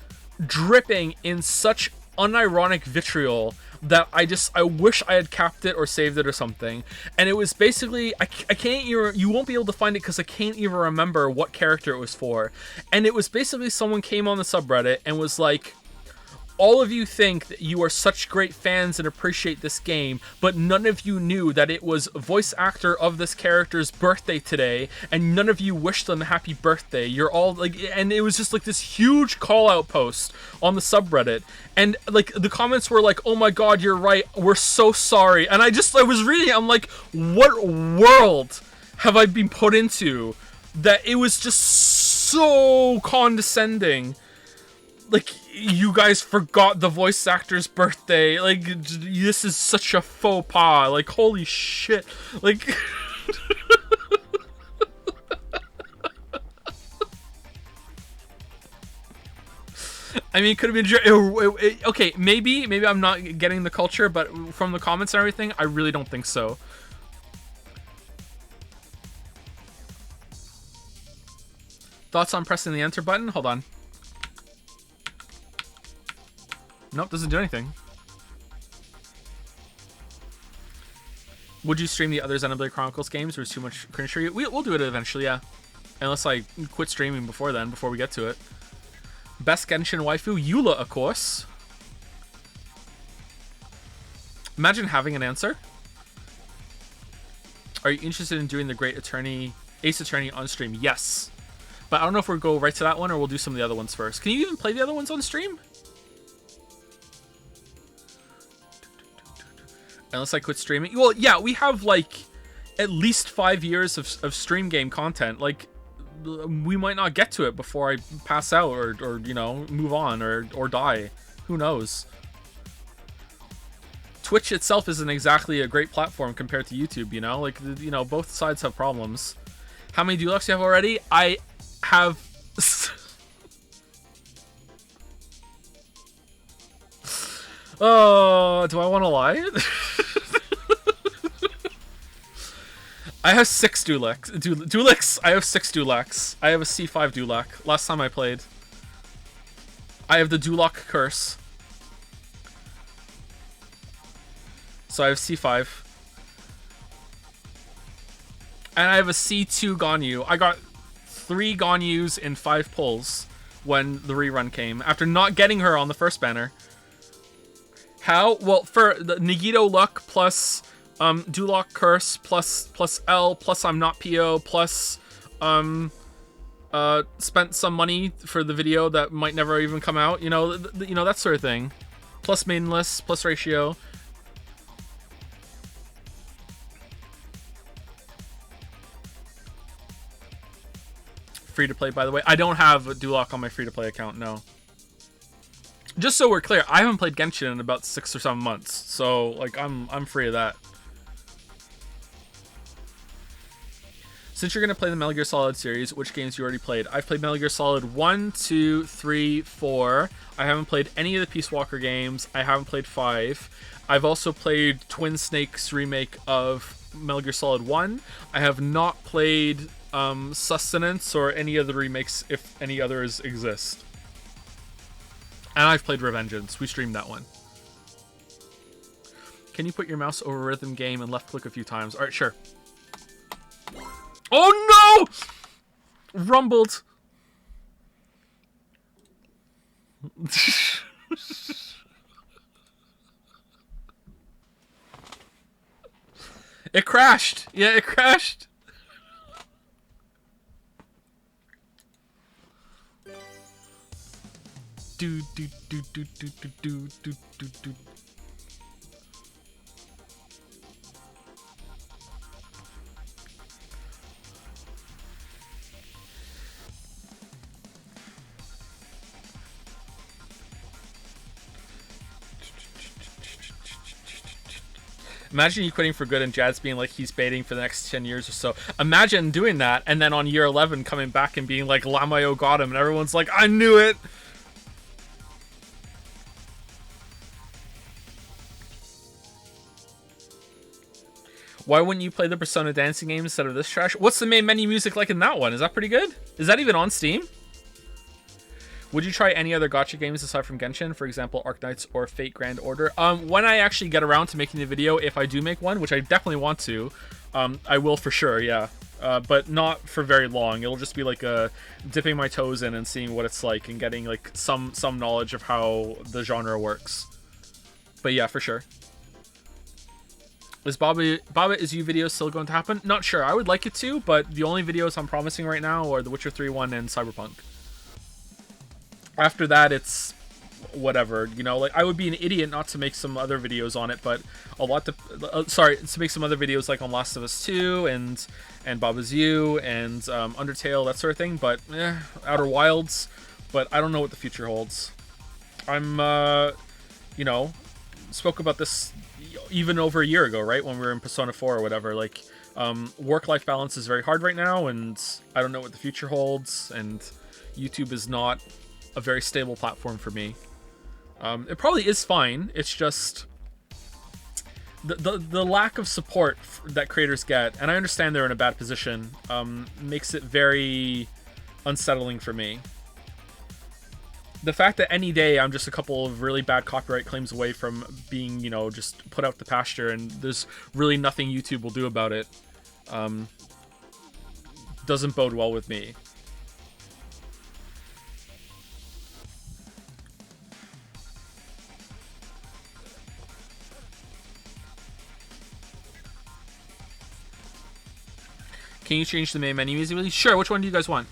dripping in such unironic vitriol that I wish I had capped it or saved it or something. And it was basically, I can't even, you won't be able to find it because I can't even remember what character it was for. And it was basically someone came on the subreddit and was like, all of you think that you are such great fans and appreciate this game, but none of you knew that it was voice actor of this character's birthday today, and none of you wished them a happy birthday. You're all like, and it was just like this huge call out post on the subreddit, and like the comments were like, oh my god, you're right, we're so sorry. And I was reading it, I'm like, what world have I been put into that it was just so condescending? like, you guys forgot the voice actor's birthday. Like, this is such a faux pas. Like, holy shit. Like... I mean, it could have been... Okay, maybe I'm not getting the culture, but from the comments and everything, I really don't think so. Thoughts on pressing the enter button? Hold on. Nope, doesn't do anything. Would you stream the other Xenoblade Chronicles games, or is too much cringe for you? We'll do it eventually, yeah. Unless I quit streaming before then, before we get to it. Best Genshin waifu? Eula, of course. Imagine having an answer. Are you interested in doing the Great Attorney, Ace Attorney on stream? Yes. But I don't know if we'll go right to that one or we'll do some of the other ones first. Can you even play the other ones on stream? Unless I quit streaming. Well, yeah, we have like at least 5 years of stream game content. Like, we might not get to it before I pass out or you know, move on or die. Who knows? Twitch itself isn't exactly a great platform compared to YouTube, you know? Like, you know, both sides have problems. How many Dulux do you have already? I have... Oh, do I want to lie? I have 6 Dulux. I have 6 Dulacs. I have a C5 Dulac. Last time I played. I have the Dulac curse. So I have C5. And I have a C2 Ganyu. I got 3 Ganyus in 5 pulls when the rerun came, after not getting her on the first banner. How? Well, for the Nagito luck plus Dulac curse plus L plus I'm not PO plus spent some money for the video that might never even come out, you know, you know, that sort of thing. Plus maidenless plus ratio. Free to play, by the way. I don't have a Dulac on my free to play account, no. Just so we're clear, I haven't played Genshin in about 6 or 7 months, so like I'm free of that. Since you're gonna play the Metal Gear Solid series, which games you already played? I've played Metal Gear Solid 1, 2, 3, 4. I haven't played any of the Peace Walker games. I haven't played 5. I've also played Twin Snake's remake of Metal Gear Solid 1. I have not played Sustenance or any of the remakes, if any others exist. And I've played Revengeance. We streamed that one. Can you put your mouse over rhythm game and left click a few times? Alright, sure. Oh no! Rumbled. It crashed. Yeah, it crashed. Do do do do do do do do do do. Imagine you quitting for good and Jad's being like he's baiting for the next 10 years or so. Imagine doing that and then on year 11 coming back and being like, Lamayo got him, and everyone's like, I knew it! Why wouldn't you play the Persona dancing game instead of this trash? What's the main menu music like in that one? Is that pretty good? Is that even on Steam? Would you try any other gacha games aside from Genshin? For example, Arknights or Fate Grand Order? When I actually get around to making the video, if I do make one, which I definitely want to, I will for sure, yeah. But not for very long. It'll just be like dipping my toes in and seeing what it's like and getting like some knowledge of how the genre works. But yeah, for sure. Is Baba Is You video still going to happen? Not sure. I would like it to, but the only videos I'm promising right now are The Witcher 3 one and Cyberpunk. After that, it's whatever, you know, like I would be an idiot not to make some other videos on it, but to make some other videos like on Last of Us 2 and Baba's You and Undertale, that sort of thing, but Outer Wilds, but I don't know what the future holds. I'm, you know, spoke about this even over a year ago, right? When we were in Persona 4 or whatever. Like, work-life balance is very hard right now, and I don't know what the future holds, and YouTube is not a very stable platform for me. It probably is fine. It's just the lack of support that creators get, and I understand they're in a bad position, makes it very unsettling for me. The fact that any day I'm just a couple of really bad copyright claims away from being, you know, just put out the pasture, and there's really nothing YouTube will do about it, doesn't bode well with me. Can you change the main menu easily? Sure, which one do you guys want?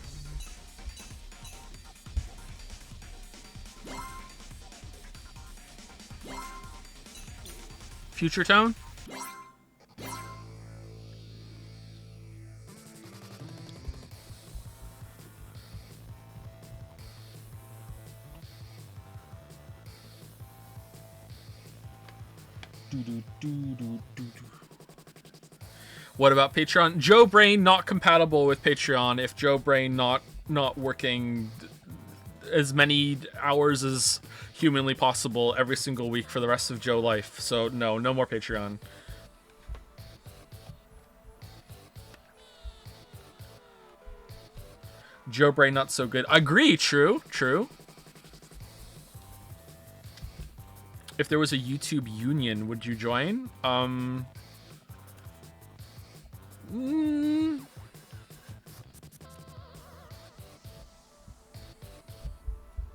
Future tone? What about Patreon? Joe Brain not compatible with Patreon. If Joe Brain not working as many hours as humanly possible every single week for the rest of Joe life. So no more Patreon. Joe Brain not so good. Agree. True. If there was a YouTube union, would you join?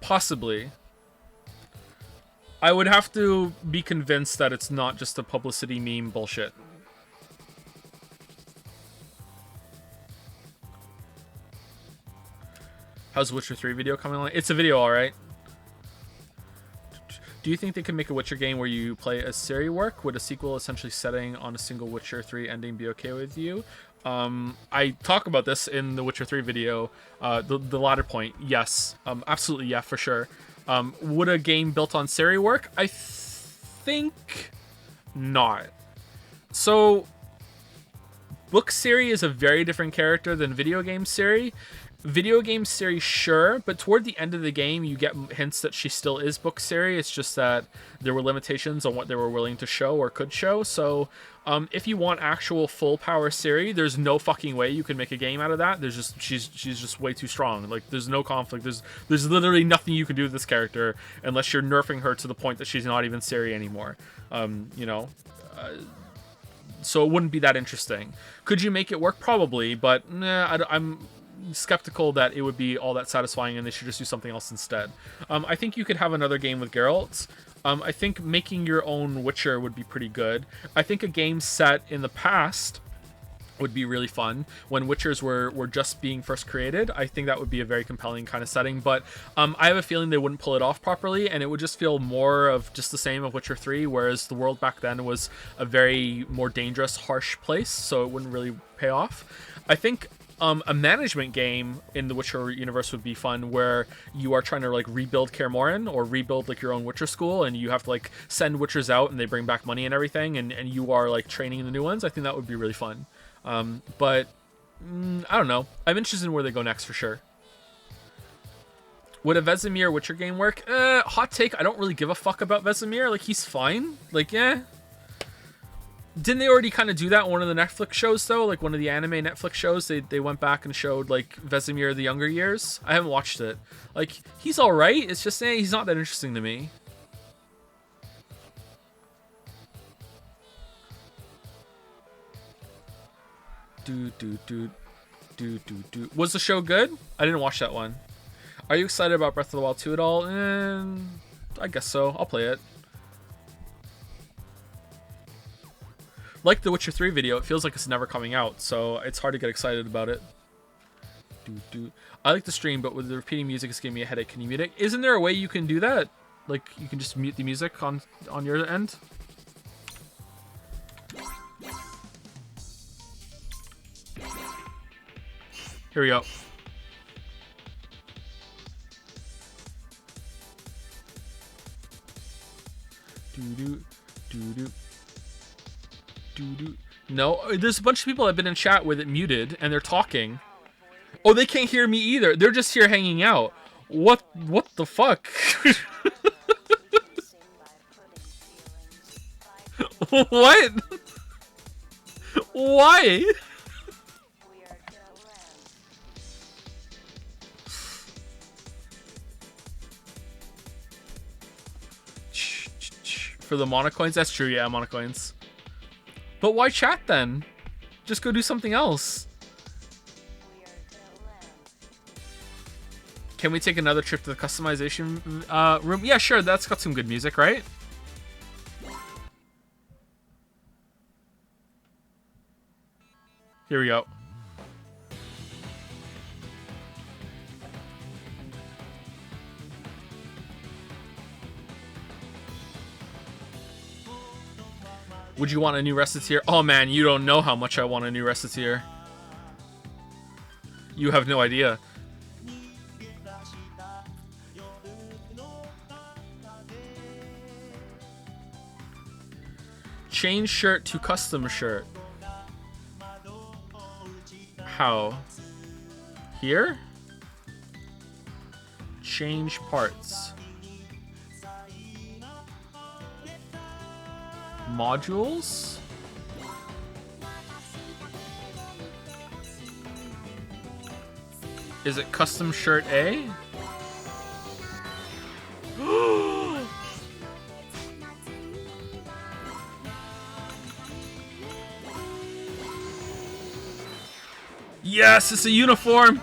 Possibly. I would have to be convinced that it's not just a publicity meme bullshit. How's Witcher 3 video coming along? It's a video, alright. Do you think they could make a Witcher game where you play as Ciri work? Would a sequel essentially setting on a single Witcher 3 ending be okay with you? I talk about this in the Witcher 3 video. The latter point, yes. Absolutely, yeah, for sure. Would a game built on Ciri work? I think not. So, book Ciri is a very different character than video game Ciri. Video game Ciri, sure, but toward the end of the game, you get hints that she still is book Ciri. It's just that there were limitations on what they were willing to show or could show. So, if you want actual full power Ciri, there's no fucking way you can make a game out of that. There's just she's just way too strong. Like, there's no conflict. There's literally nothing you can do with this character unless you're nerfing her to the point that she's not even Ciri anymore. You know. So it wouldn't be that interesting. Could you make it work? Probably, but nah, I'm skeptical that it would be all that satisfying, and they should just do something else instead. I think you could have another game with Geralt. I think making your own Witcher would be pretty good. I think a game set in the past would be really fun when Witchers were just being first created. I think that would be a very compelling kind of setting, but I have a feeling they wouldn't pull it off properly, and it would just feel more of just the same of Witcher 3, whereas the world back then was a very more dangerous, harsh place, so it wouldn't really pay off. I think a management game in the Witcher universe would be fun, where you are trying to like rebuild Kaer Morhen or rebuild like your own Witcher school, and you have to like send Witchers out and they bring back money and everything, and you are like training the new ones. I think that would be really fun. But I don't know. I'm interested in where they go next for sure. Would a Vesemir Witcher game work? Hot take, I don't really give a fuck about Vesemir. Like, he's fine. Like, yeah. Didn't they already kind of do that in one of the Netflix shows, though? Like, one of the anime Netflix shows, they went back and showed, like, Vesemir the younger years? I haven't watched it. Like, he's alright. It's just, he's not that interesting to me. Was the show good? I didn't watch that one. Are you excited about Breath of the Wild 2 at all? I guess so. I'll play it. Like the Witcher 3 video, it feels like it's never coming out, so it's hard to get excited about it. I like the stream, but with the repeating music, it's giving me a headache. Can you mute it? Isn't there a way you can do that? Like, you can just mute the music on your end? Here we go. Doo-doo, doo-doo, doo-doo. No, there's a bunch of people that have been in chat with it muted, and they're talking. Oh, they can't hear me either. They're just here hanging out. What the fuck? What? Why? For the monocoins? That's true, yeah, monocoins. But why chat then? Just go do something else. Can we take another trip to the customization room? Yeah, sure, that's got some good music, right? Here we go. Would you want a new reciteer? Oh man, you don't know how much I want a new reciteer. You have no idea. Change shirt to custom shirt. How? Here? Change parts. Modules? Is it custom shirt A? Yes, it's a uniform.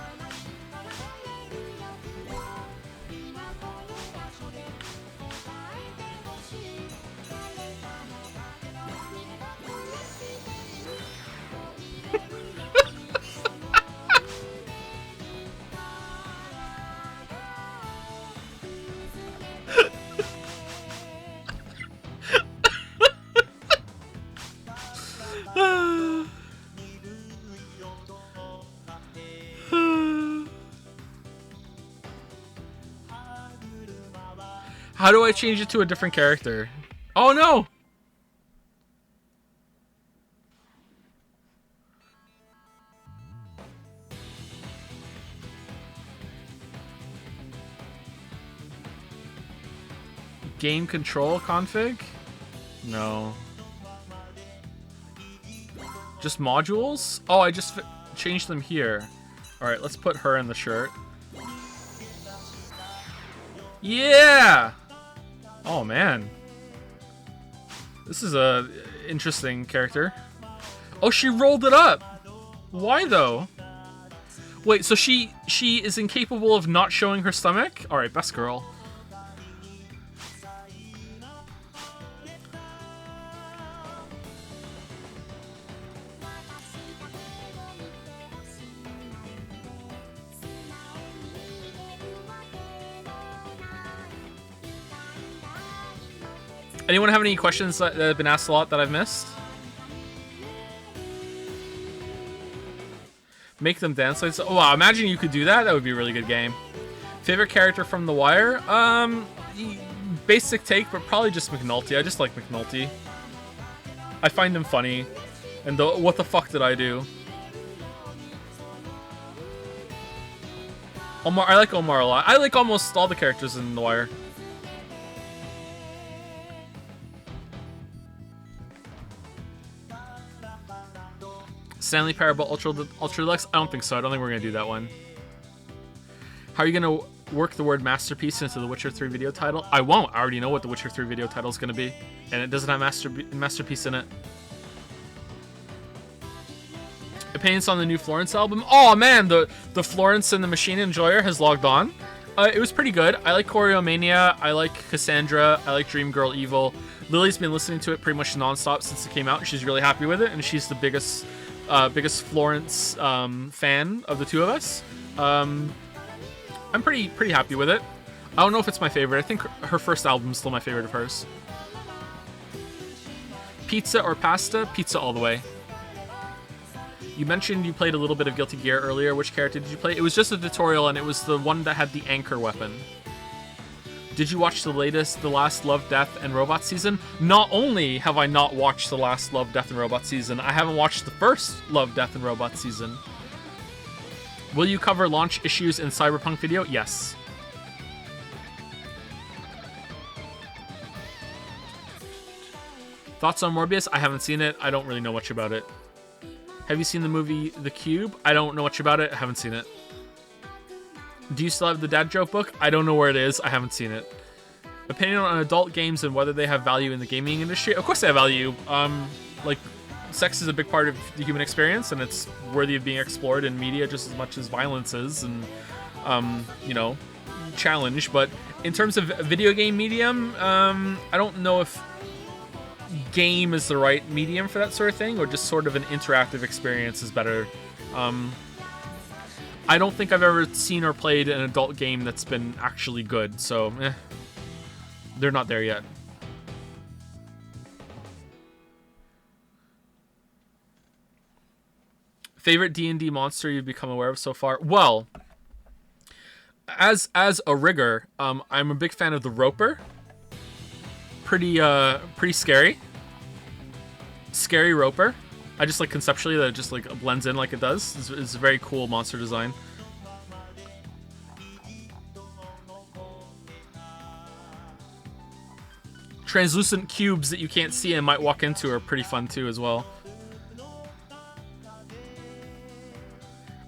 How do I change it to a different character? Oh no! Game control config? No. Just modules? Oh, I just changed them here. Alright, let's put her in the shirt. Yeah! Oh man. This is a interesting character. Oh, she rolled it up! Why though? Wait, so she is incapable of not showing her stomach? Alright, best girl. Anyone have any questions that have been asked a lot that I've missed? Make them dance like so. Oh, wow, imagine you could do that. That would be a really good game. Favorite character from The Wire? Basic take, but probably just McNulty. I just like McNulty. I find him funny. And what the fuck did I do? Omar, I like Omar a lot. I like almost all the characters in The Wire. Stanley Parable Ultra Deluxe? I don't think so. I don't think we're going to do that one. How are you going to work the word masterpiece into the Witcher 3 video title? I won't. I already know what the Witcher 3 video title is going to be. And it doesn't have masterpiece in it. Opinions on the new Florence album? Oh man, the Florence and the Machine Enjoyer has logged on. It was pretty good. I like Choreomania. I like Cassandra. I like Dream Girl Evil. Lily's been listening to it pretty much nonstop since it came out. She's really happy with it. And she's the biggest Florence fan of the two of us. I'm pretty happy with it. I don't know if it's my favorite. I think her first album is still my favorite of hers. Pizza or pasta? Pizza all the way. You mentioned you played a little bit of Guilty Gear earlier. Which character did you play? It was just a tutorial, and it was the one that had the anchor weapon. Did you watch the last Love, Death, and Robot season? Not only have I not watched the last Love, Death, and Robot season, I haven't watched the first Love, Death, and Robot season. Will you cover launch issues in Cyberpunk video? Yes. Thoughts on Morbius? I haven't seen it. I don't really know much about it. Have you seen the movie The Cube? I don't know much about it. I haven't seen it. Do you still have the dad joke book? I don't know where it is. I haven't seen it. Opinion on adult games and whether they have value in the gaming industry? Of course they have value. Like, sex is a big part of the human experience, and it's worthy of being explored in media just as much as violence is, and, you know, challenge. But in terms of video game medium, I don't know if game is the right medium for that sort of thing, or just sort of an interactive experience is better. I don't think I've ever seen or played an adult game that's been actually good, so they're not there yet. Favorite D&D monster you've become aware of so far? Well, as a rigger, I'm a big fan of the Roper. Pretty scary. Scary Roper. I just like conceptually that it just like blends in like it does. It's a very cool monster design. Translucent cubes that you can't see and might walk into are pretty fun too as well.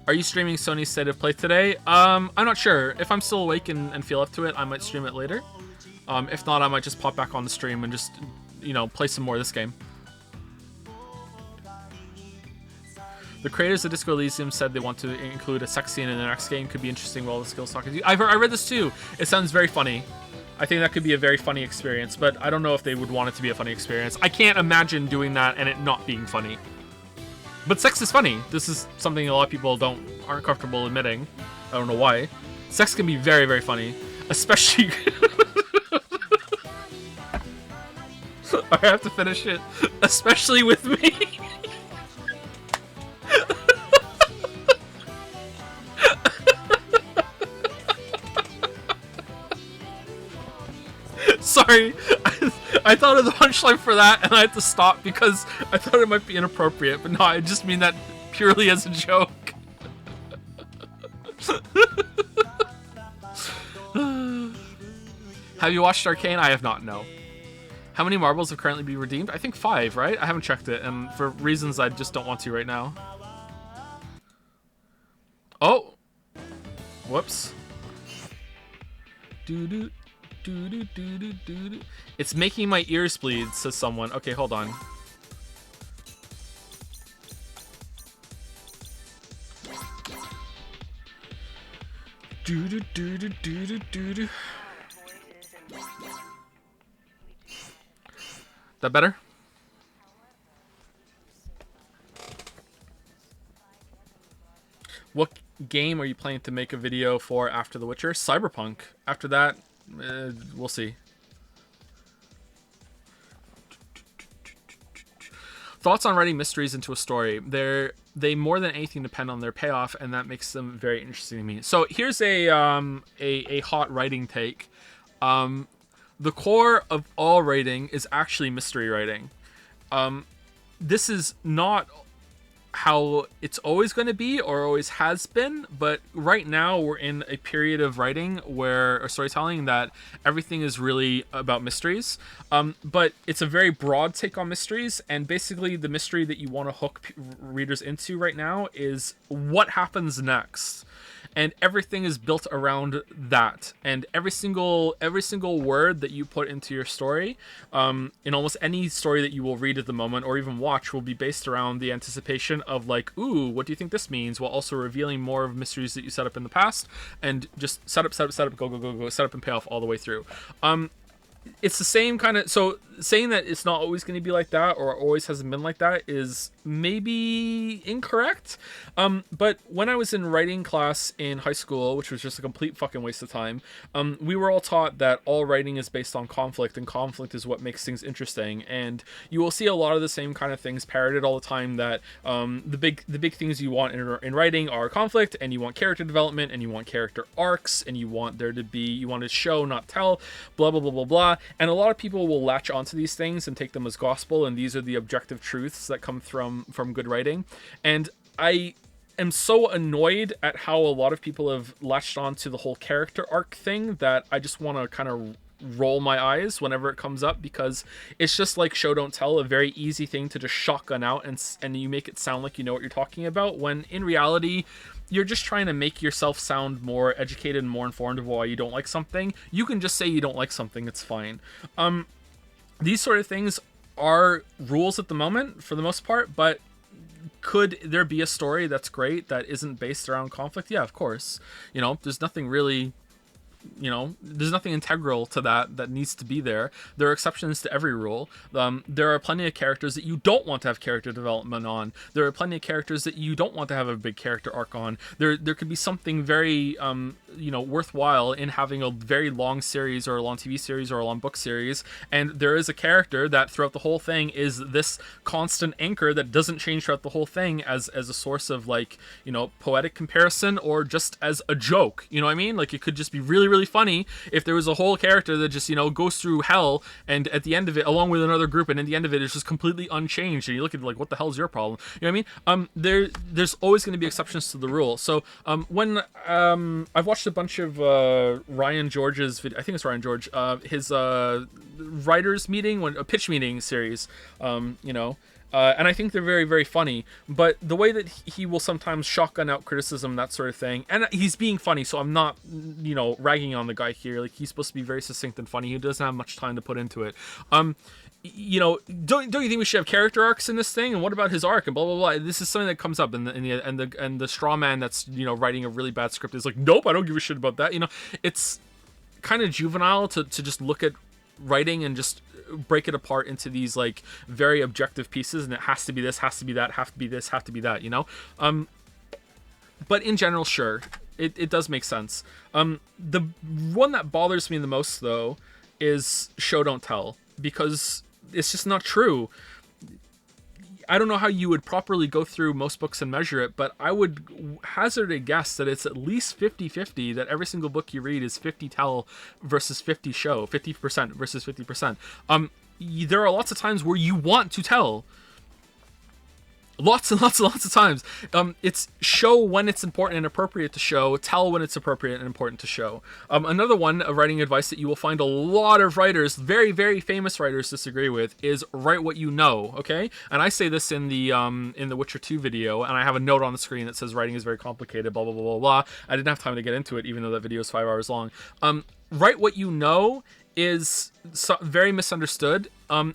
Are you streaming Sony's State of Play today? I'm not sure. If I'm still awake and feel up to it, I might stream it later. If not, I might just pop back on the stream and just, you know, play some more of this game. The creators of Disco Elysium said they want to include a sex scene in the next game. Could be interesting while the skills talk. I read this too. It sounds very funny. I think that could be a very funny experience, but I don't know if they would want it to be a funny experience. I can't imagine doing that and it not being funny. But sex is funny. This is something a lot of people aren't comfortable admitting. I don't know why. Sex can be very, very funny, especially. I have to finish it, especially with me. Sorry, I thought of the punchline for that and I had to stop because I thought it might be inappropriate, but no, I just mean that purely as a joke. Have you watched Arcane? I have not, no. How many marbles have currently been redeemed? I think 5, right? I haven't checked it, and for reasons I just don't want to right now. Oh! Whoops. Doo-doo. It's making my ears bleed, says someone. Okay, hold on. That better? What game are you planning to make a video for after The Witcher? Cyberpunk. After that, we'll see. Thoughts on writing mysteries into a story? They more than anything depend on their payoff, and that makes them very interesting to me. So here's a hot writing take. The core of all writing is actually mystery writing. This is not how it's always going to be or always has been, but right now we're in a period of writing or storytelling that everything is really about mysteries, but it's a very broad take on mysteries, and basically the mystery that you want to hook readers into right now is what happens next, and everything is built around that, and every single word that you put into your story, in almost any story that you will read at the moment or even watch, will be based around the anticipation of like, ooh, what do you think this means, while also revealing more of mysteries that you set up in the past, and just set up, go, set up and pay off all the way through. it's the same kind of, so saying that it's not always going to be like that or always hasn't been like that is maybe incorrect. But when I was in writing class in high school, which was just a complete fucking waste of time, we were all taught that all writing is based on conflict, and conflict is what makes things interesting. And you will see a lot of the same kind of things parroted all the time, that the big things you want in writing are conflict, and you want character development, and you want character arcs, and you want to show, not tell, blah blah blah blah blah. And a lot of people will latch onto these things and take them as gospel, and these are the objective truths that come from good writing. And I am so annoyed at how a lot of people have latched onto the whole character arc thing that I just want to kind of roll my eyes whenever it comes up, because it's just like show don't tell, a very easy thing to just shotgun out, and you make it sound like you know what you're talking about, when in reality you're just trying to make yourself sound more educated and more informed of why you don't like something. You can just say you don't like something, it's fine. These sort of things are rules at the moment for the most part, but could there be a story that's great that isn't based around conflict? Yeah, of course. There's nothing really, there's nothing integral to that needs to be there. There are exceptions to every rule. There are plenty of characters that you don't want to have character development on. There are plenty of characters that you don't want to have a big character arc on. There could be something very worthwhile in having a very long series, or a long TV series, or a long book series, and there is a character that throughout the whole thing is this constant anchor that doesn't change throughout the whole thing, as a source of poetic comparison, or just as a joke. You know what I mean? Like, it could just be really really funny if there was a whole character that just goes through hell, and at the end of it, along with another group, and at the end of it, it's just completely unchanged, and you look at it like, what the hell's your problem? You know what I mean? There's always going to be exceptions to the rule. So when I've watched a bunch of Ryan George's video, I think it's Ryan George, his writers meeting, a pitch meeting series, and I think they're very, very funny. But the way that he will sometimes shotgun out criticism, that sort of thing, and he's being funny, so I'm not, ragging on the guy here. Like, he's supposed to be very succinct and funny. He doesn't have much time to put into it. Don't you think we should have character arcs in this thing? And what about his arc? And blah blah blah. This is something that comes up, and the straw man that's writing a really bad script is like, nope, I don't give a shit about that. It's kind of juvenile to just look at writing and just break it apart into these like very objective pieces, and it has to be this, has to be that, have to be this, have to be that. But in general, sure, it does make sense. The one that bothers me the most, though, is show don't tell, because it's just not true. I don't know how you would properly go through most books and measure it, but I would hazard a guess that it's at least 50-50, that every single book you read is 50 tell versus 50 show, 50% versus 50%. There are lots of times where you want to tell. Lots and lots and lots of times. It's show when it's important and appropriate to show, tell when it's appropriate and important to show. Another one of writing advice that you will find a lot of writers, very, very famous writers, disagree with is write what you know, okay? And I say this in the Witcher 2 video, and I have a note on the screen that says writing is very complicated, blah, blah, blah, blah, blah. I didn't have time to get into it, even though that video is 5 hours long. Write what you know is very misunderstood.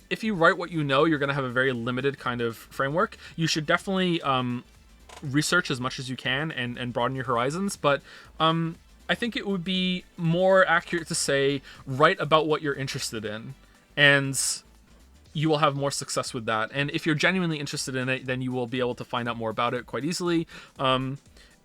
If you write what you know, you're going to have a very limited kind of framework. You should definitely research as much as you can and broaden your horizons, but I think it would be more accurate to say write about what you're interested in, and you will have more success with that. And if you're genuinely interested in it, then you will be able to find out more about it quite easily.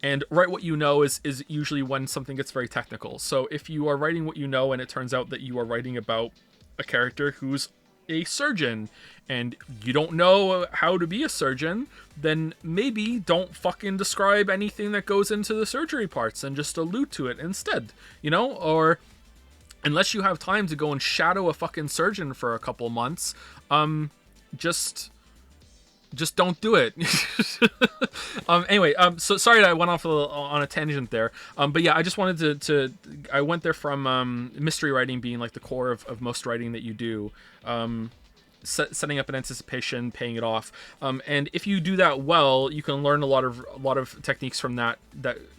And write what you know is usually when something gets very technical. So if you are writing what you know and it turns out that you are writing about a character who's a surgeon and you don't know how to be a surgeon, then maybe don't fucking describe anything that goes into the surgery parts and just allude to it instead, or unless you have time to go and shadow a fucking surgeon for a couple months, just don't do it. Anyway, so sorry that I went off on a tangent there. But yeah, I just wanted to I went there from mystery writing being like the core of most writing that you do. setting up an anticipation, paying it off. And if you do that well, you can learn a lot of techniques from that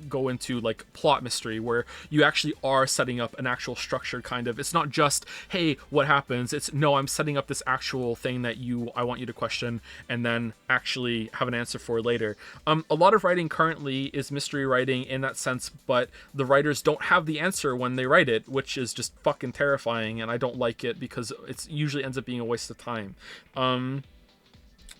go into like plot mystery, where you actually are setting up an actual structure. Kind of, it's not just, hey, what happens? It's, no, I'm setting up this actual thing that I want you to question and then actually have an answer for later. A lot of writing currently is mystery writing in that sense, but the writers don't have the answer when they write it, which is just fucking terrifying, and I don't like it because it usually ends up being a waste of time.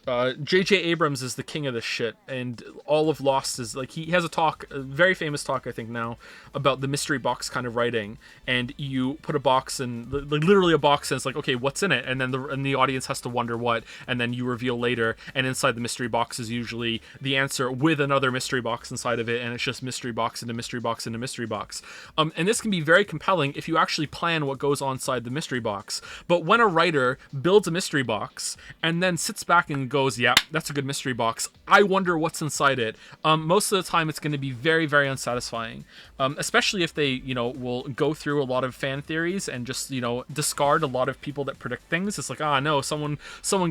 J.J. Abrams is the king of this shit, and all of Lost is like, he has a very famous talk, I think now, about the mystery box kind of writing, and you put a box in, literally a box, and it's like, okay, what's in it? And then the audience has to wonder what, and then you reveal later, and inside the mystery box is usually the answer with another mystery box inside of it, and it's just mystery box into mystery box into mystery box. And this can be very compelling if you actually plan what goes on inside the mystery box. But when a writer builds a mystery box and then sits back and goes, yeah, that's a good mystery box, I wonder what's inside it, most of the time it's going to be very, very unsatisfying, especially if they, will go through a lot of fan theories and just, discard a lot of people that predict things. It's like, no, someone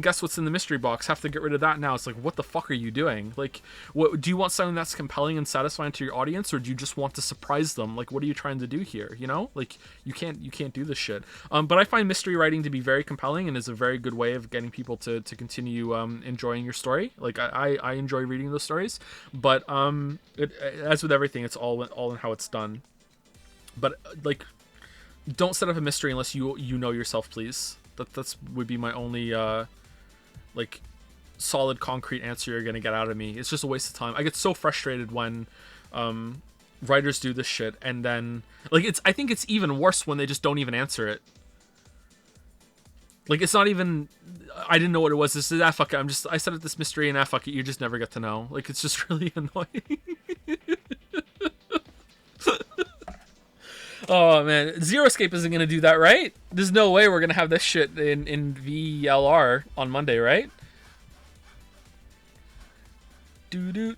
guessed what's in the mystery box, have to get rid of that now. It's like, what the fuck are you doing? Like, what do you want? Something that's compelling and satisfying to your audience, or do you just want to surprise them? Like, what are you trying to do here? Like, you can't do this shit. But I find mystery writing to be very compelling and is a very good way of getting people to continue enjoying your story. Like, I enjoy reading those stories, but as with everything, it's all in how it's done. But like, don't set up a mystery unless you know yourself, please. That's would be my only like solid concrete answer you're gonna get out of me. It's just a waste of time. I get so frustrated when writers do this shit, and then like, I think it's even worse when they just don't even answer it. Like, it's not even, I didn't know what it was. This is, fuck it. I set up this mystery, and fuck it. You just never get to know. Like, it's just really annoying. Oh, man. Zero Escape isn't going to do that, right? There's no way we're going to have this shit in VLR on Monday, right? Do-do.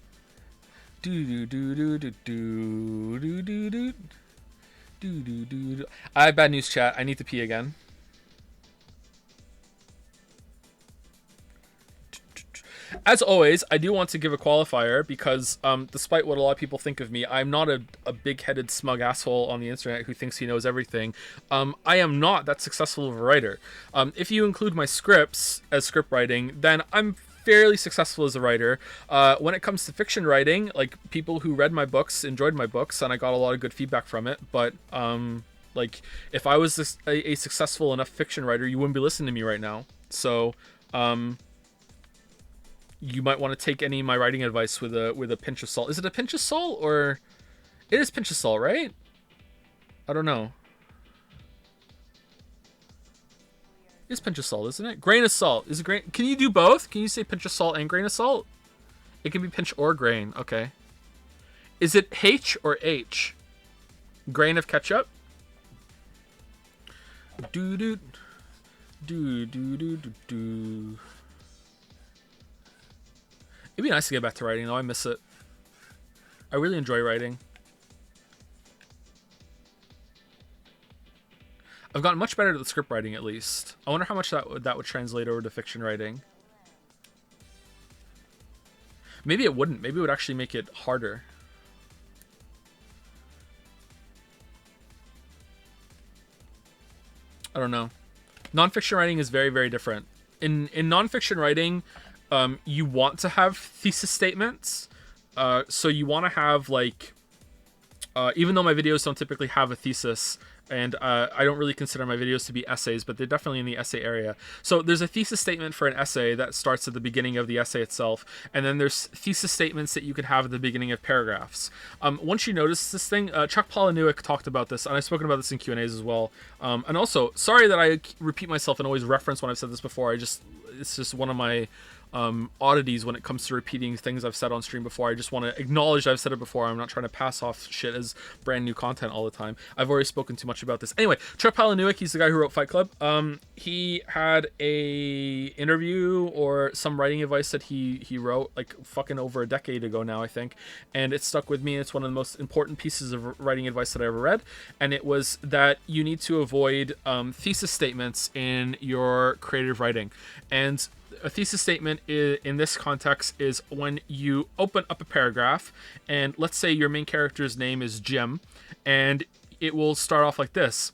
Do-do-do-do-do-do-do-do-do. Do-do-do-do. I have bad news, chat. I need to pee again. As always, I do want to give a qualifier because despite what a lot of people think of me, I'm not a big-headed, smug asshole on the internet who thinks he knows everything. I am not that successful of a writer. If you include my scripts as script writing, then I'm fairly successful as a writer. When it comes to fiction writing, like, people who read my books enjoyed my books, and I got a lot of good feedback from it, but like, if I was a successful enough fiction writer, you wouldn't be listening to me right now. So you might want to take any of my writing advice with a pinch of salt. Is it a pinch of salt, or it is pinch of salt, right? I don't know. It's pinch of salt, isn't it? Grain of salt. Is it grain? Can you do both? Can you say pinch of salt and grain of salt? It can be pinch or grain. Okay. Is it H or H? Grain of ketchup? Do do do do do do do. It'd be nice to get back to writing, though. I miss it. I really enjoy writing. I've gotten much better at the script writing, at least. I wonder how much that would translate over to fiction writing. Maybe it wouldn't. Maybe it would actually make it harder. I don't know. Nonfiction writing is very, very different. In nonfiction writing, you want to have thesis statements. So you want to have, like, even though my videos don't typically have a thesis, and I don't really consider my videos to be essays, but they're definitely in the essay area. So there's a thesis statement for an essay that starts at the beginning of the essay itself, and then there's thesis statements that you could have at the beginning of paragraphs. Once you notice this thing, Chuck Palahniuk talked about this, and I've spoken about this in Q&As as well. And also, sorry that I repeat myself and always reference when I've said this before. It's just one of my oddities when it comes to repeating things I've said on stream before. I just want to acknowledge I've said it before. I'm not trying to pass off shit as brand new content all the time. I've already spoken too much about this. Anyway, Trip Halanuik, he's the guy who wrote Fight Club. He had a interview or some writing advice that he wrote like fucking over a decade ago now, I think, and it stuck with me. It's one of the most important pieces of writing advice that I ever read, and it was that you need to avoid thesis statements in your creative writing. And a thesis statement in this context is when you open up a paragraph, and let's say your main character's name is Jim, and it will start off like this: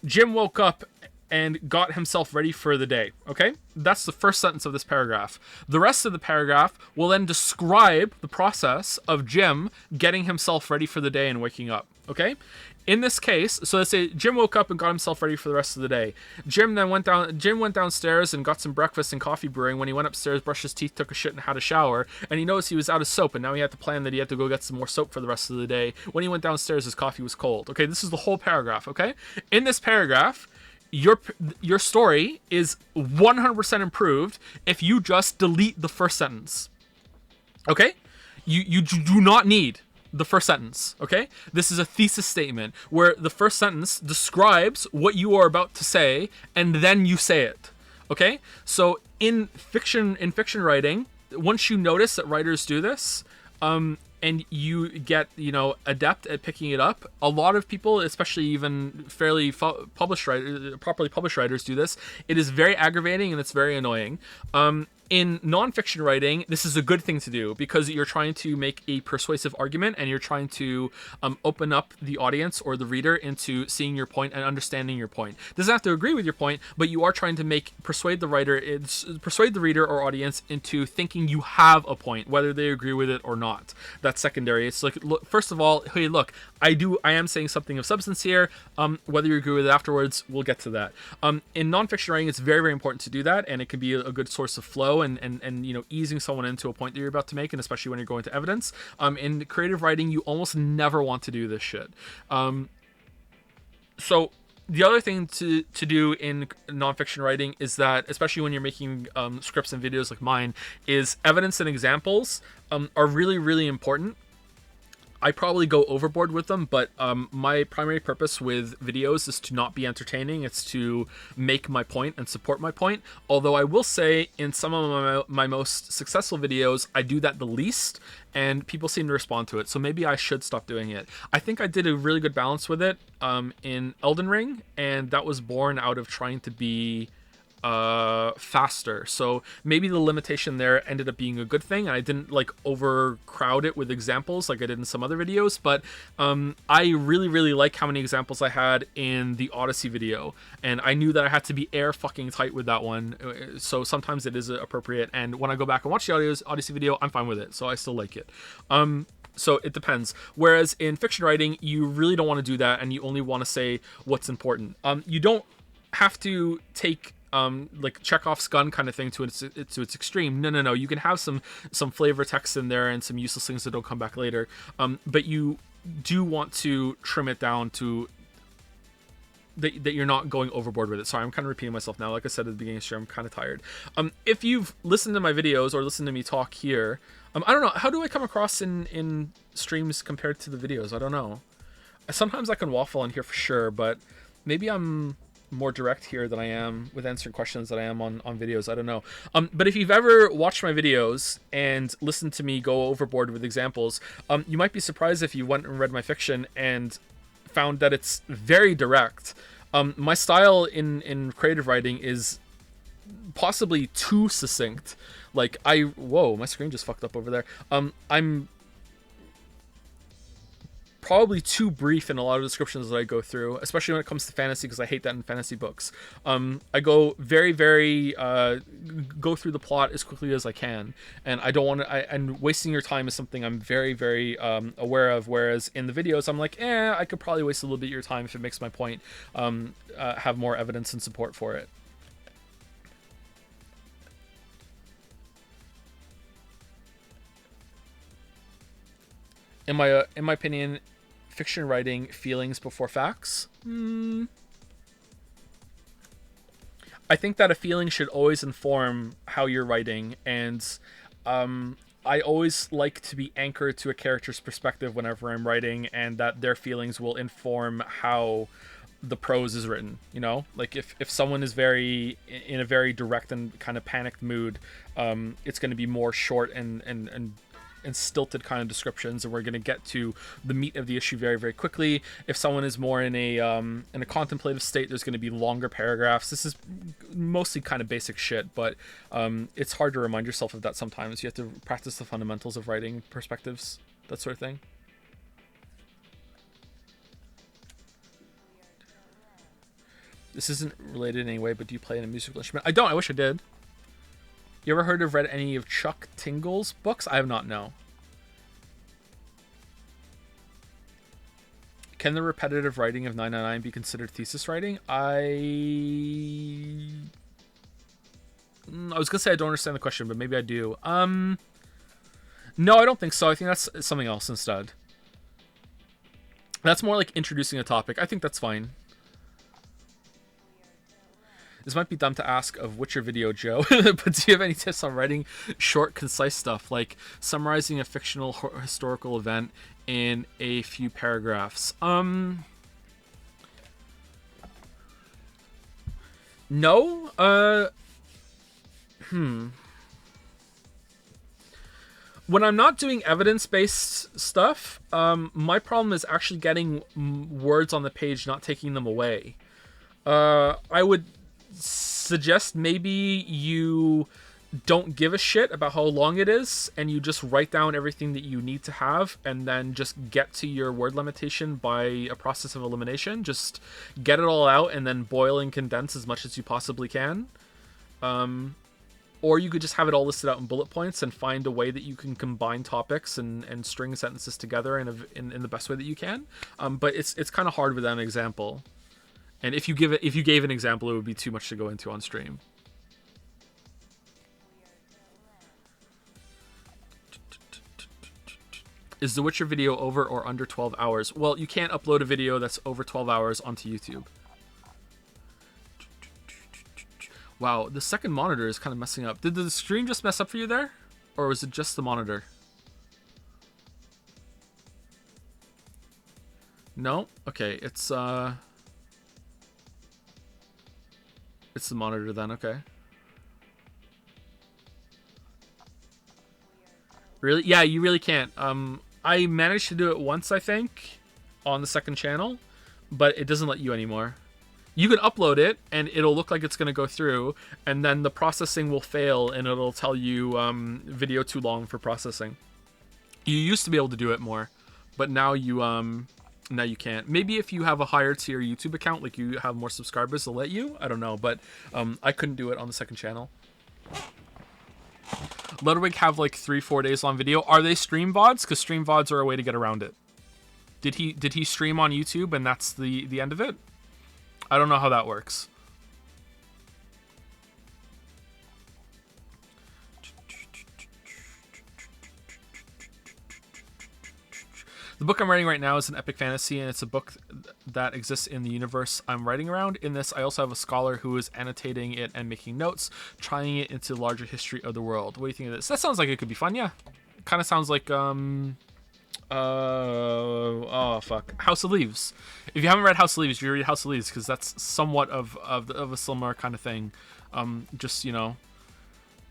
Jim woke up and got himself ready for the day. Okay? That's the first sentence of this paragraph. The rest of the paragraph will then describe the process of Jim getting himself ready for the day and waking up. Okay? In this case, so let's say Jim woke up and got himself ready for the rest of the day. Jim went downstairs and got some breakfast and coffee brewing. When he went upstairs, brushed his teeth, took a shit, and had a shower, and he noticed he was out of soap, and now he had to plan that he had to go get some more soap for the rest of the day. When he went downstairs, his coffee was cold. Okay, this is the whole paragraph, okay? In this paragraph, your story is 100% improved if you just delete the first sentence. Okay? You do not need the first sentence, okay? This is a thesis statement where the first sentence describes what you are about to say, and then you say it, okay? So in fiction writing, once you notice that writers do this, and you get, adept at picking it up, a lot of people, especially even fairly properly published writers, do this. It is very aggravating and it's very annoying. In nonfiction writing, this is a good thing to do because you're trying to make a persuasive argument and you're trying to open up the audience or the reader into seeing your point and understanding your point. Doesn't have to agree with your point, but you are trying to persuade the reader or audience into thinking you have a point, whether they agree with it or not. That's secondary. It's like, look, first of all, hey, look, I am saying something of substance here. Whether you agree with it afterwards, we'll get to that. In nonfiction writing, it's very, very important to do that, and it can be a good source of flow and easing someone into a point that you're about to make, and especially when you're going to evidence. In creative writing, you almost never want to do this shit. So the other thing to do in nonfiction writing is that, especially when you're making scripts and videos like mine, is evidence and examples are really, really important. I probably go overboard with them, but my primary purpose with videos is to not be entertaining. It's to make my point and support my point. Although I will say in some of my most successful videos, I do that the least, and people seem to respond to it. So maybe I should stop doing it. I think I did a really good balance with it in Elden Ring, and that was born out of trying to be faster. So maybe the limitation there ended up being a good thing, and I didn't overcrowd it with examples like I did in some other videos. But I really, really like how many examples I had in the Odyssey video, and I knew that I had to be air fucking tight with that one. So sometimes it is appropriate, and when I go back and watch the Odyssey video, I'm fine with it. So I still like it. So it depends. Whereas in fiction writing, you really don't want to do that, and you only want to say what's important. You don't have to take like Chekhov's gun kind of thing to its extreme. No. You can have some flavor text in there and some useless things that don't come back later. But you do want to trim it down to that you're not going overboard with it. Sorry, I'm kind of repeating myself now. Like I said at the beginning of the stream, I'm kind of tired. If you've listened to my videos or listened to me talk here, I don't know, how do I come across in streams compared to the videos? I don't know. Sometimes I can waffle on here for sure, but maybe I'm more direct here than I am with answering questions that I am on videos. I don't know. But if you've ever watched my videos and listened to me go overboard with examples, you might be surprised if you went and read my fiction and found that it's very direct. My style in creative writing is possibly too succinct. Like whoa, my screen just fucked up over there. I'm probably too brief in a lot of descriptions that I go through, especially when it comes to fantasy, because I hate that in fantasy books. I go very, very go through the plot as quickly as I can, and I don't want to. And wasting your time is something I'm very, very aware of. Whereas in the videos, I'm like, I could probably waste a little bit of your time if it makes my point have more evidence and support for it. In my opinion, fiction writing feelings before facts. I think that a feeling should always inform how you're writing, and I always like to be anchored to a character's perspective whenever I'm writing, and that their feelings will inform how the prose is written. You know, like if someone is very in a very direct and kind of panicked mood, it's going to be more short and stilted kind of descriptions, and we're going to get to the meat of the issue very, very quickly. If someone is more in a contemplative state, there's going to be longer paragraphs. This is mostly kind of basic shit, but it's hard to remind yourself of that sometimes. You have to practice the fundamentals of writing, perspectives, that sort of thing. This isn't related in any way, but do you play a musical instrument? I don't. I wish I did. You ever heard of read any of Chuck Tingle's books? I have not, no. Can the repetitive writing of 999 be considered thesis writing? I was gonna say I don't understand the question, but maybe I do. No, I don't think so. I think that's something else instead. That's more like introducing a topic. I think that's fine. This might be dumb to ask of Witcher video, Joe, but do you have any tips on writing short, concise stuff, like summarizing a fictional historical event in a few paragraphs? No. When I'm not doing evidence-based stuff, my problem is actually getting words on the page, not taking them away. I would suggest maybe you don't give a shit about how long it is, and you just write down everything that you need to have, and then just get to your word limitation by a process of elimination. Just get it all out and then boil and condense as much as you possibly can. Or you could just have it all listed out in bullet points and find a way that you can combine topics and string sentences together in the best way that you can. But it's kind of hard without an example. And if you gave an example, it would be too much to go into on stream. Is the Witcher video over or under 12 hours? Well, you can't upload a video that's over 12 hours onto YouTube. Wow, the second monitor is kind of messing up. Did the stream just mess up for you there? Or was it just the monitor? No? Okay, it's the monitor then, okay. Really? Yeah, you really can't. I managed to do it once, I think, on the second channel, but it doesn't let you anymore. You can upload it, and it'll look like it's going to go through, and then the processing will fail, and it'll tell you video too long for processing. You used to be able to do it more, but now you can't. Maybe if you have a higher tier YouTube account, like you have more subscribers, they'll let you. I don't know, but I couldn't do it on the second channel. Ludwig have like 3-4 days long video. Are they stream VODs? Because stream VODs are a way to get around it. Did he stream on YouTube and that's the end of it? I don't know how that works. The book I'm writing right now is an epic fantasy, and it's a book that exists in the universe I'm writing around. In this, I also have a scholar who is annotating it and making notes, trying it into the larger history of the world. What do you think of this? That sounds like it could be fun, yeah. Kind of sounds like, oh, fuck. House of Leaves. If you haven't read House of Leaves, you read House of Leaves, because that's somewhat of a similar kind of thing. Just, you know,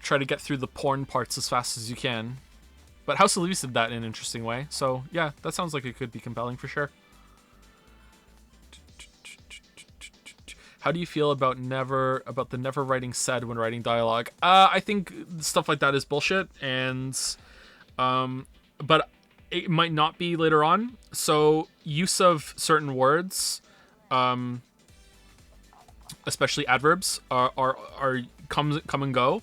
try to get through the porn parts as fast as you can. But House of Leaves did that in an interesting way. So, yeah, that sounds like it could be compelling for sure. How do you feel about the never writing said when writing dialogue? I think stuff like that is bullshit, and but it might not be later on. So use of certain words, especially adverbs, are come and go.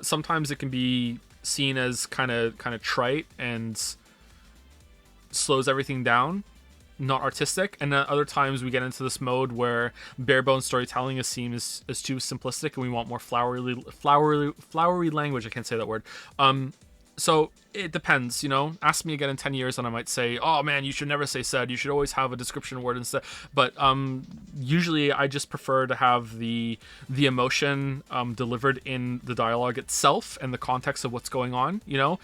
Sometimes it can be seen as kind of trite and slows everything down, not artistic, and then other times we get into this mode where bare bones storytelling is seen as too simplistic, and we want more flowery language. I can't say that word. So it depends, you know. Ask me again in 10 years and I might say, oh man, you should never say said, you should always have a description word instead. But usually I just prefer to have the emotion delivered in the dialogue itself and the context of what's going on, you know.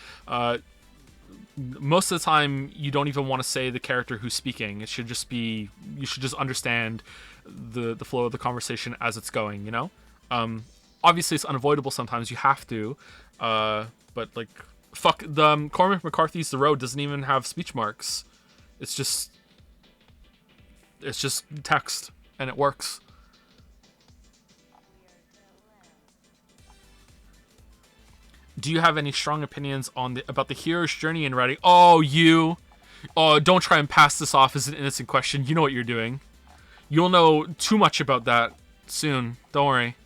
Most of the time you don't even want to say the character who's speaking. It should just be, you should just understand the flow of the conversation as it's going, you know. Obviously it's unavoidable sometimes, you have to, but like, fuck, the Cormac McCarthy's The Road doesn't even have speech marks. It's just text and it works. Do you have any strong opinions on about the hero's journey in writing? Oh, don't try and pass this off as an innocent question. You know what you're doing. You'll know too much about that soon. Don't worry.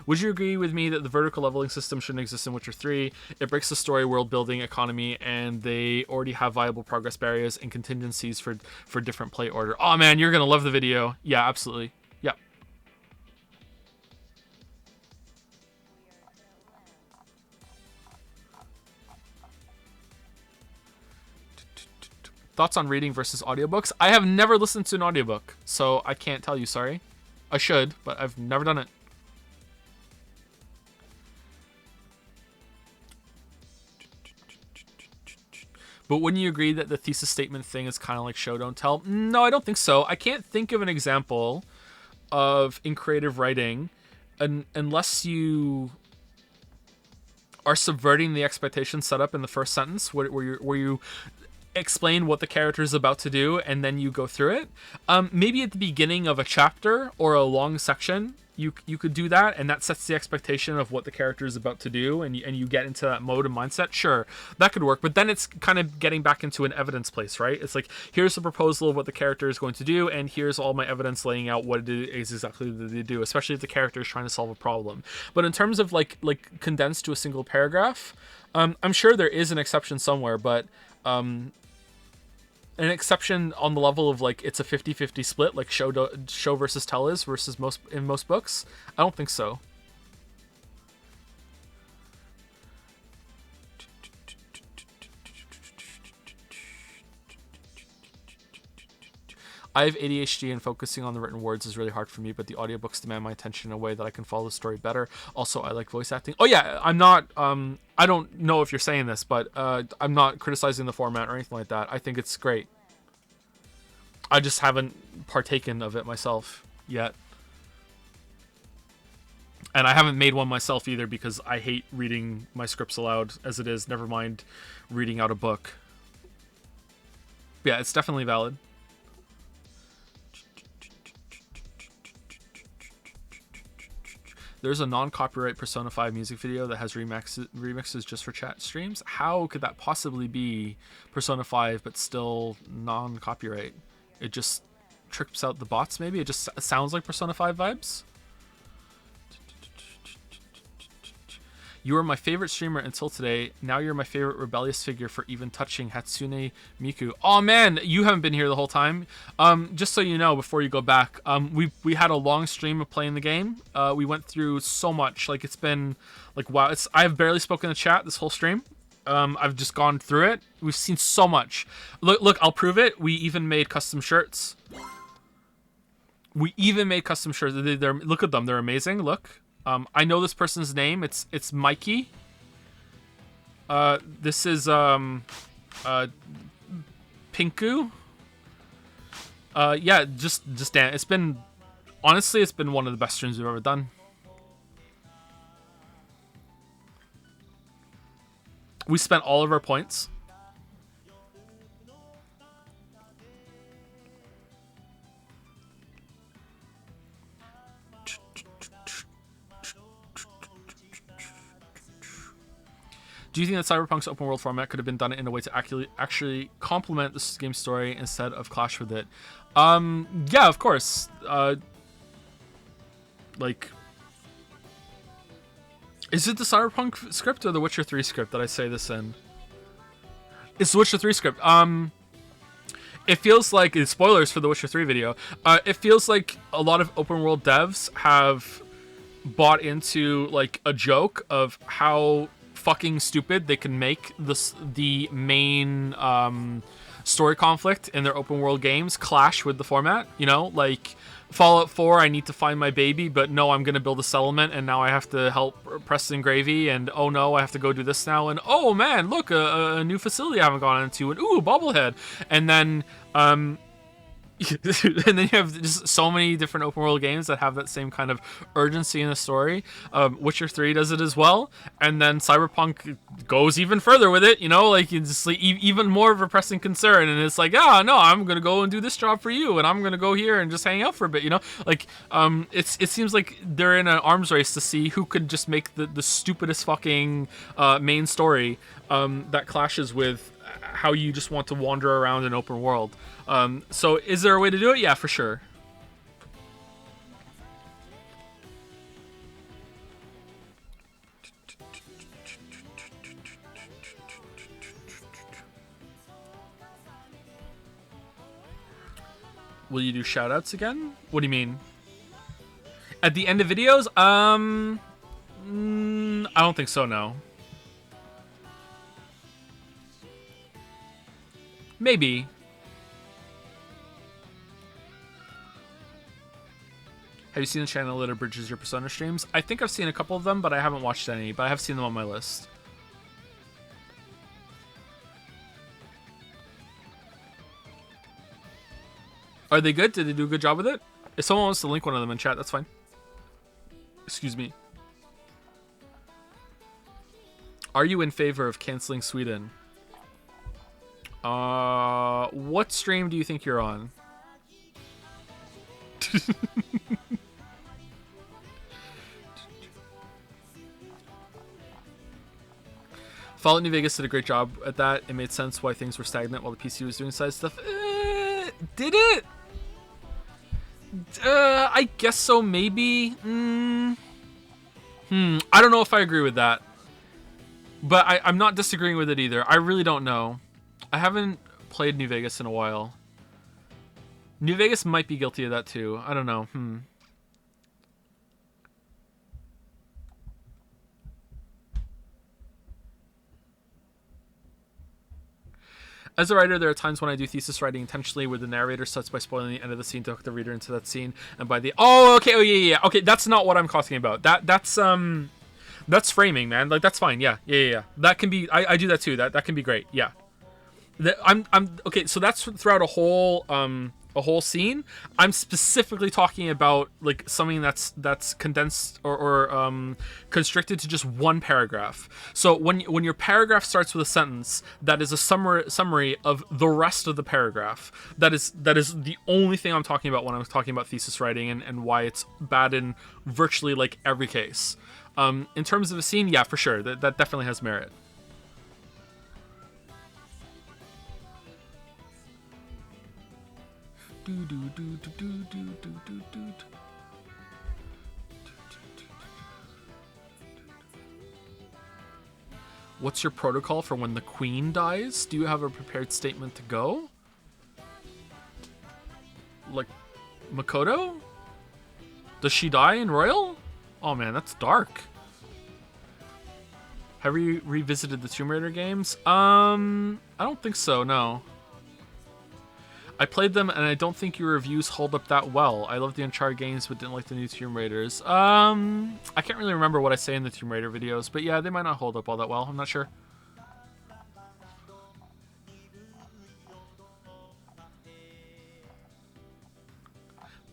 Would you agree with me that the vertical leveling system shouldn't exist in Witcher 3? It breaks the story, world building, economy, and they already have viable progress barriers and contingencies for different play order. Oh man, you're gonna love the video. Yeah, absolutely. Yeah. Thoughts on reading versus audiobooks? I have never listened to an audiobook, so I can't tell you, sorry. I should, but I've never done it. But wouldn't you agree that the thesis statement thing is kind of like show don't tell? No, I don't think so. I can't think of an example of in creative writing unless you are subverting the expectation set up in the first sentence where you explain what the character is about to do and then you go through it. Maybe at the beginning of a chapter or a long section, you could do that, and that sets the expectation of what the character is about to do, and you get into that mode and mindset. Sure, that could work, but then it's kind of getting back into an evidence place, right? It's like, here's the proposal of what the character is going to do, and here's all my evidence laying out what it is exactly that they do, especially if the character is trying to solve a problem. But in terms of like condensed to a single paragraph, I'm sure there is an exception somewhere, but an exception on the level of like it's a 50-50 split like show versus tell is versus most books, I don't think so. I have ADHD and focusing on the written words is really hard for me, but the audiobooks demand my attention in a way that I can follow the story better. Also, I like voice acting. Oh yeah, I'm not, I don't know if you're saying this, but I'm not criticizing the format or anything like that. I think it's great. I just haven't partaken of it myself yet. And I haven't made one myself either because I hate reading my scripts aloud as it is, never mind reading out a book. Yeah, it's definitely valid. There's a non-copyright Persona 5 music video that has remixes just for chat streams. How could that possibly be Persona 5 but still non-copyright? It just trips out the bots, maybe? It just sounds like Persona 5 vibes? You were my favorite streamer until today. Now you're my favorite rebellious figure for even touching Hatsune Miku. Oh man, you haven't been here the whole time. Just so you know, before you go back, we had a long stream of playing the game. We went through so much. Like, it's been like, wow. I have barely spoken in chat this whole stream. I've just gone through it. We've seen so much. Look, I'll prove it. We even made custom shirts. Look at them. They're amazing. Look. I know this person's name. It's Mikey. This is Pinku. Yeah, just Dan. It's been one of the best streams we've ever done. We spent all of our points. Do you think that Cyberpunk's open world format could have been done in a way to actually complement this game's story instead of clash with it? Yeah, of course. Like, is it the Cyberpunk script or the Witcher 3 script that I say this in? It's the Witcher 3 script. It feels like, spoilers for the Witcher 3 video, it feels like a lot of open world devs have bought into like a joke of how fucking stupid they can make the main story conflict in their open world games clash with the format. You know, like Fallout 4, I need to find my baby, but no, I'm going to build a settlement, and now I have to help Preston Gravy, and oh no, I have to go do this now, and oh man, look, a new facility I haven't gone into, and ooh, bobblehead. And then and then you have just so many different open world games that have that same kind of urgency in the story. Witcher 3 does it as well, and then Cyberpunk goes even further with it. You know, like it's just like even more of a pressing concern, and it's like, ah, no, I'm gonna go and do this job for you, and I'm gonna go here and just hang out for a bit. You know, like it seems like they're in an arms race to see who could just make the stupidest fucking main story that clashes with how you just want to wander around an open world. So is there a way to do it? Yeah, for sure. Will you do shoutouts again? What do you mean? At the end of videos? I don't think so, no. Maybe. Have you seen the channel that abridges your Persona streams? I think I've seen a couple of them, but I haven't watched any. But I have seen them on my list. Are they good? Did they do a good job with it? If someone wants to link one of them in chat, that's fine. Excuse me. Are you in favor of canceling Sweden? What stream do you think you're on? Fallout New Vegas did a great job at that. It made sense why things were stagnant while the PC was doing side stuff. Did it? I guess so, maybe. I don't know if I agree with that. But I'm not disagreeing with it either. I really don't know. I haven't played New Vegas in a while. New Vegas might be guilty of that too. I don't know. As a writer, there are times when I do thesis writing intentionally where the narrator starts by spoiling the end of the scene to hook the reader into that scene, and by the okay, that's not what I'm talking about. That's framing, man. Like that's fine. Yeah. That can be. I do that too. That can be great. Yeah. I'm okay. So that's throughout a whole scene. I'm specifically talking about like something that's condensed or constricted to just one paragraph. So when your paragraph starts with a sentence that is a summary of the rest of the paragraph, that is the only thing I'm talking about when I'm talking about thesis writing and why it's bad in virtually like every case. In terms of a scene, yeah, for sure, that definitely has merit. What's your protocol for when the queen dies? Do you have a prepared statement to go? Like Makoto? Does she die in Royal? Oh man, that's dark. Have you revisited the Tomb Raider games? I don't think so, no. I played them, and I don't think your reviews hold up that well. I love the Uncharted games, but didn't like the new Tomb Raiders. I can't really remember what I say in the Tomb Raider videos, but yeah, they might not hold up all that well. I'm not sure.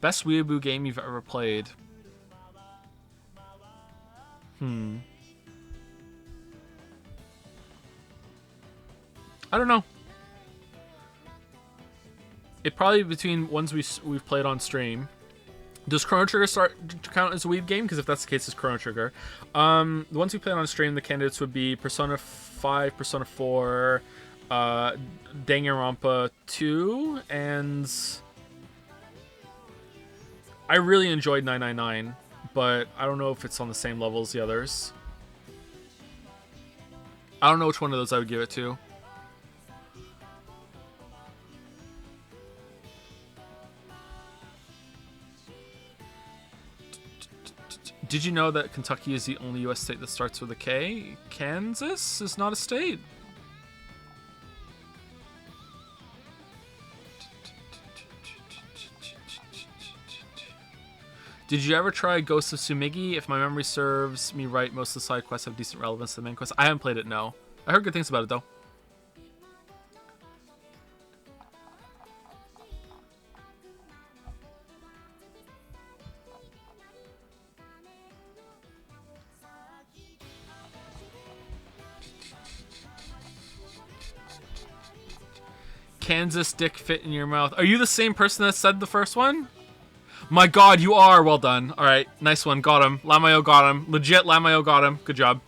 Best weeaboo game you've ever played? I don't know. It probably between ones we've played on stream. Does Chrono Trigger count as a weeb game? Because if that's the case, it's Chrono Trigger. The ones we played on stream, the candidates would be Persona 5, Persona 4, Danganronpa 2, and I really enjoyed 999, but I don't know if it's on the same level as the others. I don't know which one of those I would give it to. Did you know that Kentucky is the only U.S. state that starts with a K? Kansas is not a state. Did you ever try Ghost of Sumigi? If my memory serves me right, most of the side quests have decent relevance to the main quest. I haven't played it, no. I heard good things about it, though. Kansas dick fit in your mouth. Are you the same person that said the first one? My god, you are. Well done. Alright, nice one. Got him. Lamayo got him. Legit, Lamayo got him. Good job.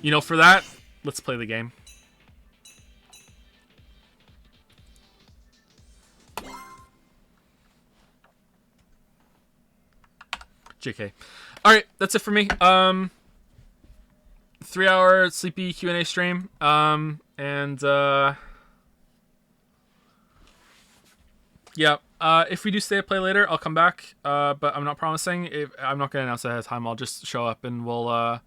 You know, for that, let's play the game. JK. Alright, that's it for me. 3-hour sleepy Q&A stream. Yeah. If we do stay to play later, I'll come back. But I'm not promising. I'm not gonna announce it ahead of time. I'll just show up and we'll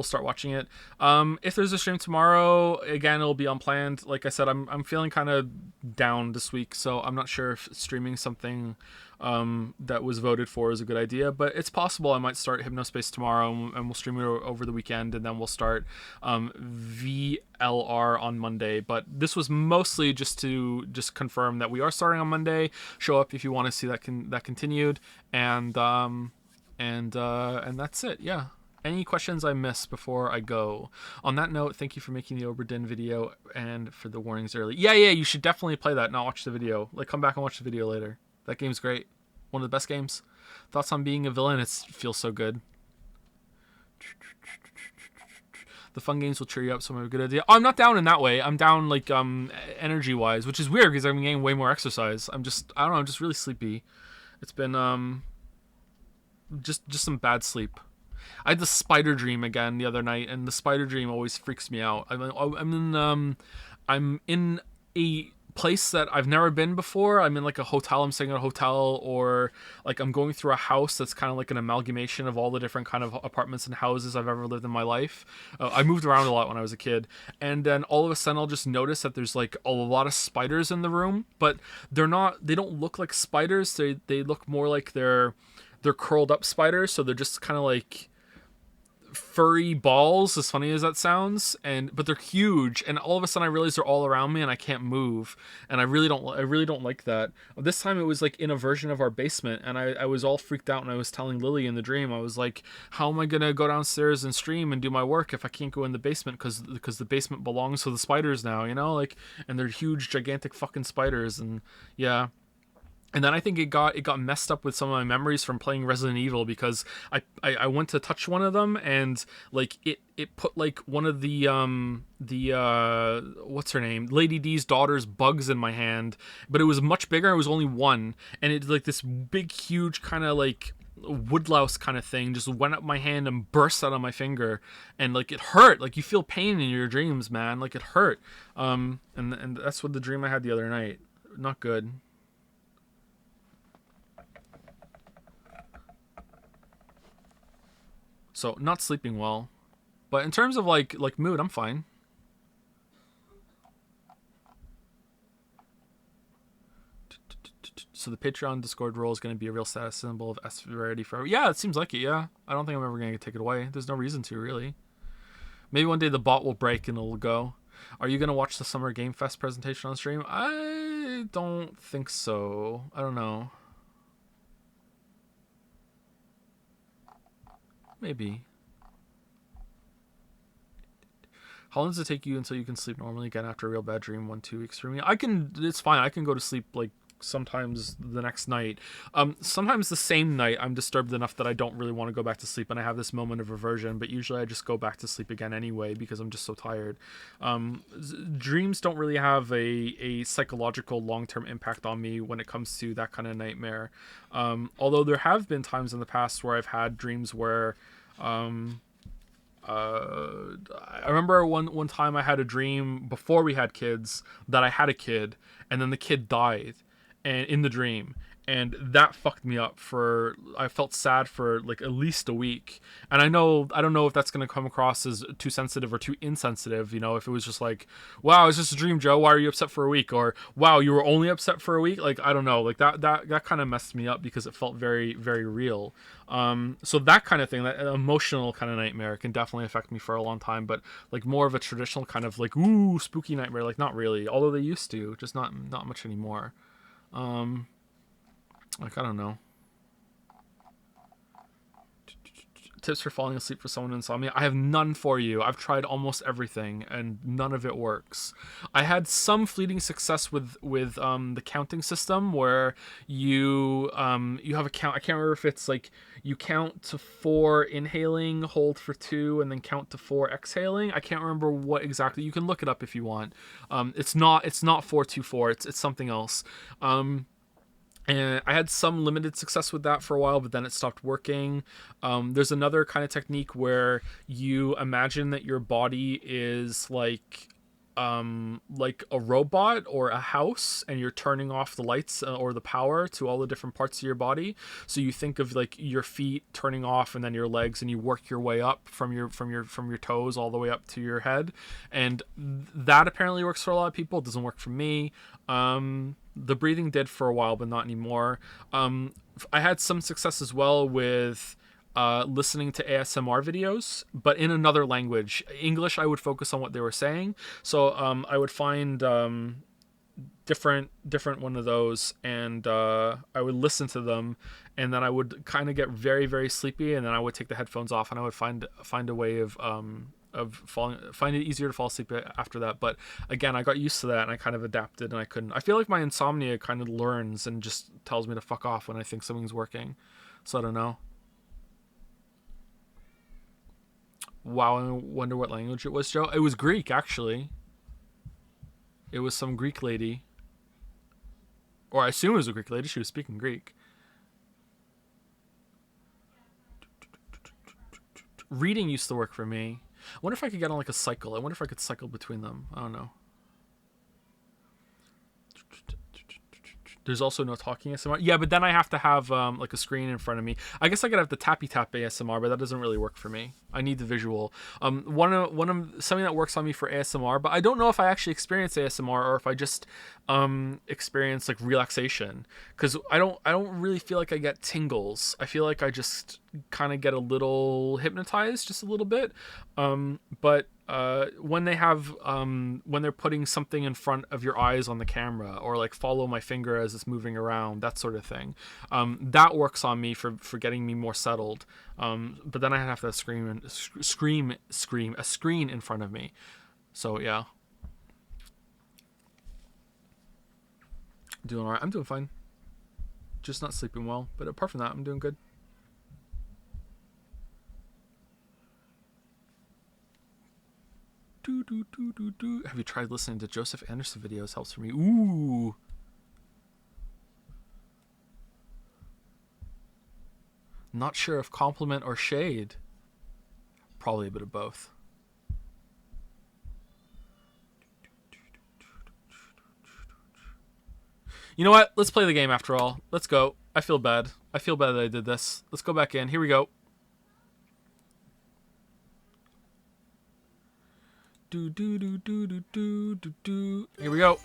start watching it. If there's a stream tomorrow, again, it'll be unplanned. Like I said, I'm feeling kind of down this week, so I'm not sure if streaming something that was voted for is a good idea, but it's possible I might start Hypnospace tomorrow and we'll stream it over the weekend, and then we'll start VLR on Monday. But this was mostly just to confirm that we are starting on Monday. Show up if you want to see that continued, and that's it. Yeah. Any questions I missed before I go? On that note, thank you for making the Oberdin video and for the warnings early. Yeah, you should definitely play that, not watch the video. Like, come back and watch the video later. That game's great. One of the best games. Thoughts on being a villain? It feels so good. The fun games will cheer you up, so I have a good idea. Oh, I'm not down in that way. I'm down, like, energy-wise, which is weird because I'm getting way more exercise. I don't know, I'm just really sleepy. It's been, just some bad sleep. I had the spider dream again the other night, and the spider dream always freaks me out. I'm in a place that I've never been before. I'm in like a hotel. I'm staying at a hotel, or like I'm going through a house that's kind of like an amalgamation of all the different kind of apartments and houses I've ever lived in my life. I moved around a lot when I was a kid, and then all of a sudden I'll just notice that there's like a lot of spiders in the room, but they don't look like spiders. They look more like they're curled up spiders, so they're just kind of like furry balls, as funny as that sounds, but they're huge, and all of a sudden I realize they're all around me and I can't move, and I really don't like that. This time it was like in a version of our basement, and I was all freaked out, and I was telling Lily in the dream, I was like, how am I gonna go downstairs and stream and do my work if I can't go in the basement because the basement belongs to the spiders now, you know, like, and they're huge gigantic fucking spiders. And yeah. And then I think it got messed up with some of my memories from playing Resident Evil, because I went to touch one of them, and like it put like one of the what's her name, Lady D's daughter's bugs in my hand, but it was much bigger. It was only one, and it's like this big huge kind of like woodlouse kind of thing just went up my hand and burst out of my finger, and like it hurt. Like you feel pain in your dreams, man. Like it hurt. And that's what the dream I had the other night. Not good. So not sleeping well, but in terms of like mood, I'm fine. So the Patreon Discord role is going to be a real status symbol of S variety forever. Yeah, it seems like it. Yeah, I don't think I'm ever going to take it away. There's no reason to, really. Maybe one day the bot will break and it'll go. Are you going to watch the Summer Game Fest presentation on stream? I don't think so. I don't know. Maybe. How long does it take you until you can sleep normally again after a real bad dream? 1-2 weeks for me. It's fine. I can go to sleep like sometimes the next night. Sometimes the same night I'm disturbed enough that I don't really want to go back to sleep, and I have this moment of aversion, but usually I just go back to sleep again anyway because I'm just so tired. Dreams don't really have a psychological long-term impact on me when it comes to that kind of nightmare. Although there have been times in the past where I've had dreams where I remember one time I had a dream before we had kids that I had a kid, and then the kid died, and in the dream, and that fucked me up for. I felt sad for like at least a week, and I don't know if that's gonna come across as too sensitive or too insensitive. You know, if it was just like, wow, it's just a dream, Joe. Why are you upset for a week? Or wow, you were only upset for a week. Like I don't know, like that kind of messed me up because it felt very very real. So that kind of thing, that emotional kind of nightmare, can definitely affect me for a long time. But like more of a traditional kind of like ooh spooky nightmare, like not really. Although they used to, just not much anymore. Like I don't know. Tips for falling asleep for someone with insomnia. I have none for you. I've tried almost everything and none of it works. I had some fleeting success with the counting system where you have a count. I can't remember if it's like you count to 4 inhaling, hold for 2, and then count to 4 exhaling. I can't remember what exactly. You can look it up if you want. It's not 4-2-4. It's something else. And I had some limited success with that for a while, but then it stopped working. There's another kind of technique where you imagine that your body is like a robot or a house, and you're turning off the lights or the power to all the different parts of your body. So you think of like your feet turning off, and then your legs, and you work your way up from your toes all the way up to your head, and that apparently works for a lot of people. It doesn't work for me. The breathing did for a while, but not anymore. I had some success as well with listening to ASMR videos, but in another language. English, I would focus on what they were saying. So I would find different one of those, and I would listen to them, and then I would kind of get very very sleepy, and then I would take the headphones off, and I would find a way of find it easier to fall asleep after that. But again, I got used to that, and I kind of adapted, and I feel like my insomnia kind of learns and just tells me to fuck off when I think something's working. So I don't know. Wow, I wonder what language it was, Joe. It was Greek, actually. It was some Greek lady, or I assume it was a Greek lady. She was speaking Greek. Reading used to work for me. I wonder if I could get on like a cycle. I wonder if I could cycle between them. I don't know. There's also no talking ASMR. Yeah, but then I have to have like a screen in front of me. I guess I could have the tappy tap ASMR, but that doesn't really work for me. I need the visual. One of something that works on me for ASMR, but I don't know if I actually experience ASMR or if I just experience like relaxation, because I don't really feel like I get tingles. I feel like I just kind of get a little hypnotized, just a little bit. But when they have when they're putting something in front of your eyes on the camera, or like follow my finger as it's moving around, that sort of thing, that works on me for getting me more settled. But then I have to scream a screen in front of me. So yeah, doing all right. I'm doing fine, just not sleeping well, but apart from that, I'm doing good. Have you tried listening to Joseph Anderson videos? Helps for me. Ooh. Not sure if compliment or shade. Probably a bit of both. You know what? Let's play the game after all. Let's go. I feel bad. I feel bad that I did this. Let's go back in. Here we go. Here we go.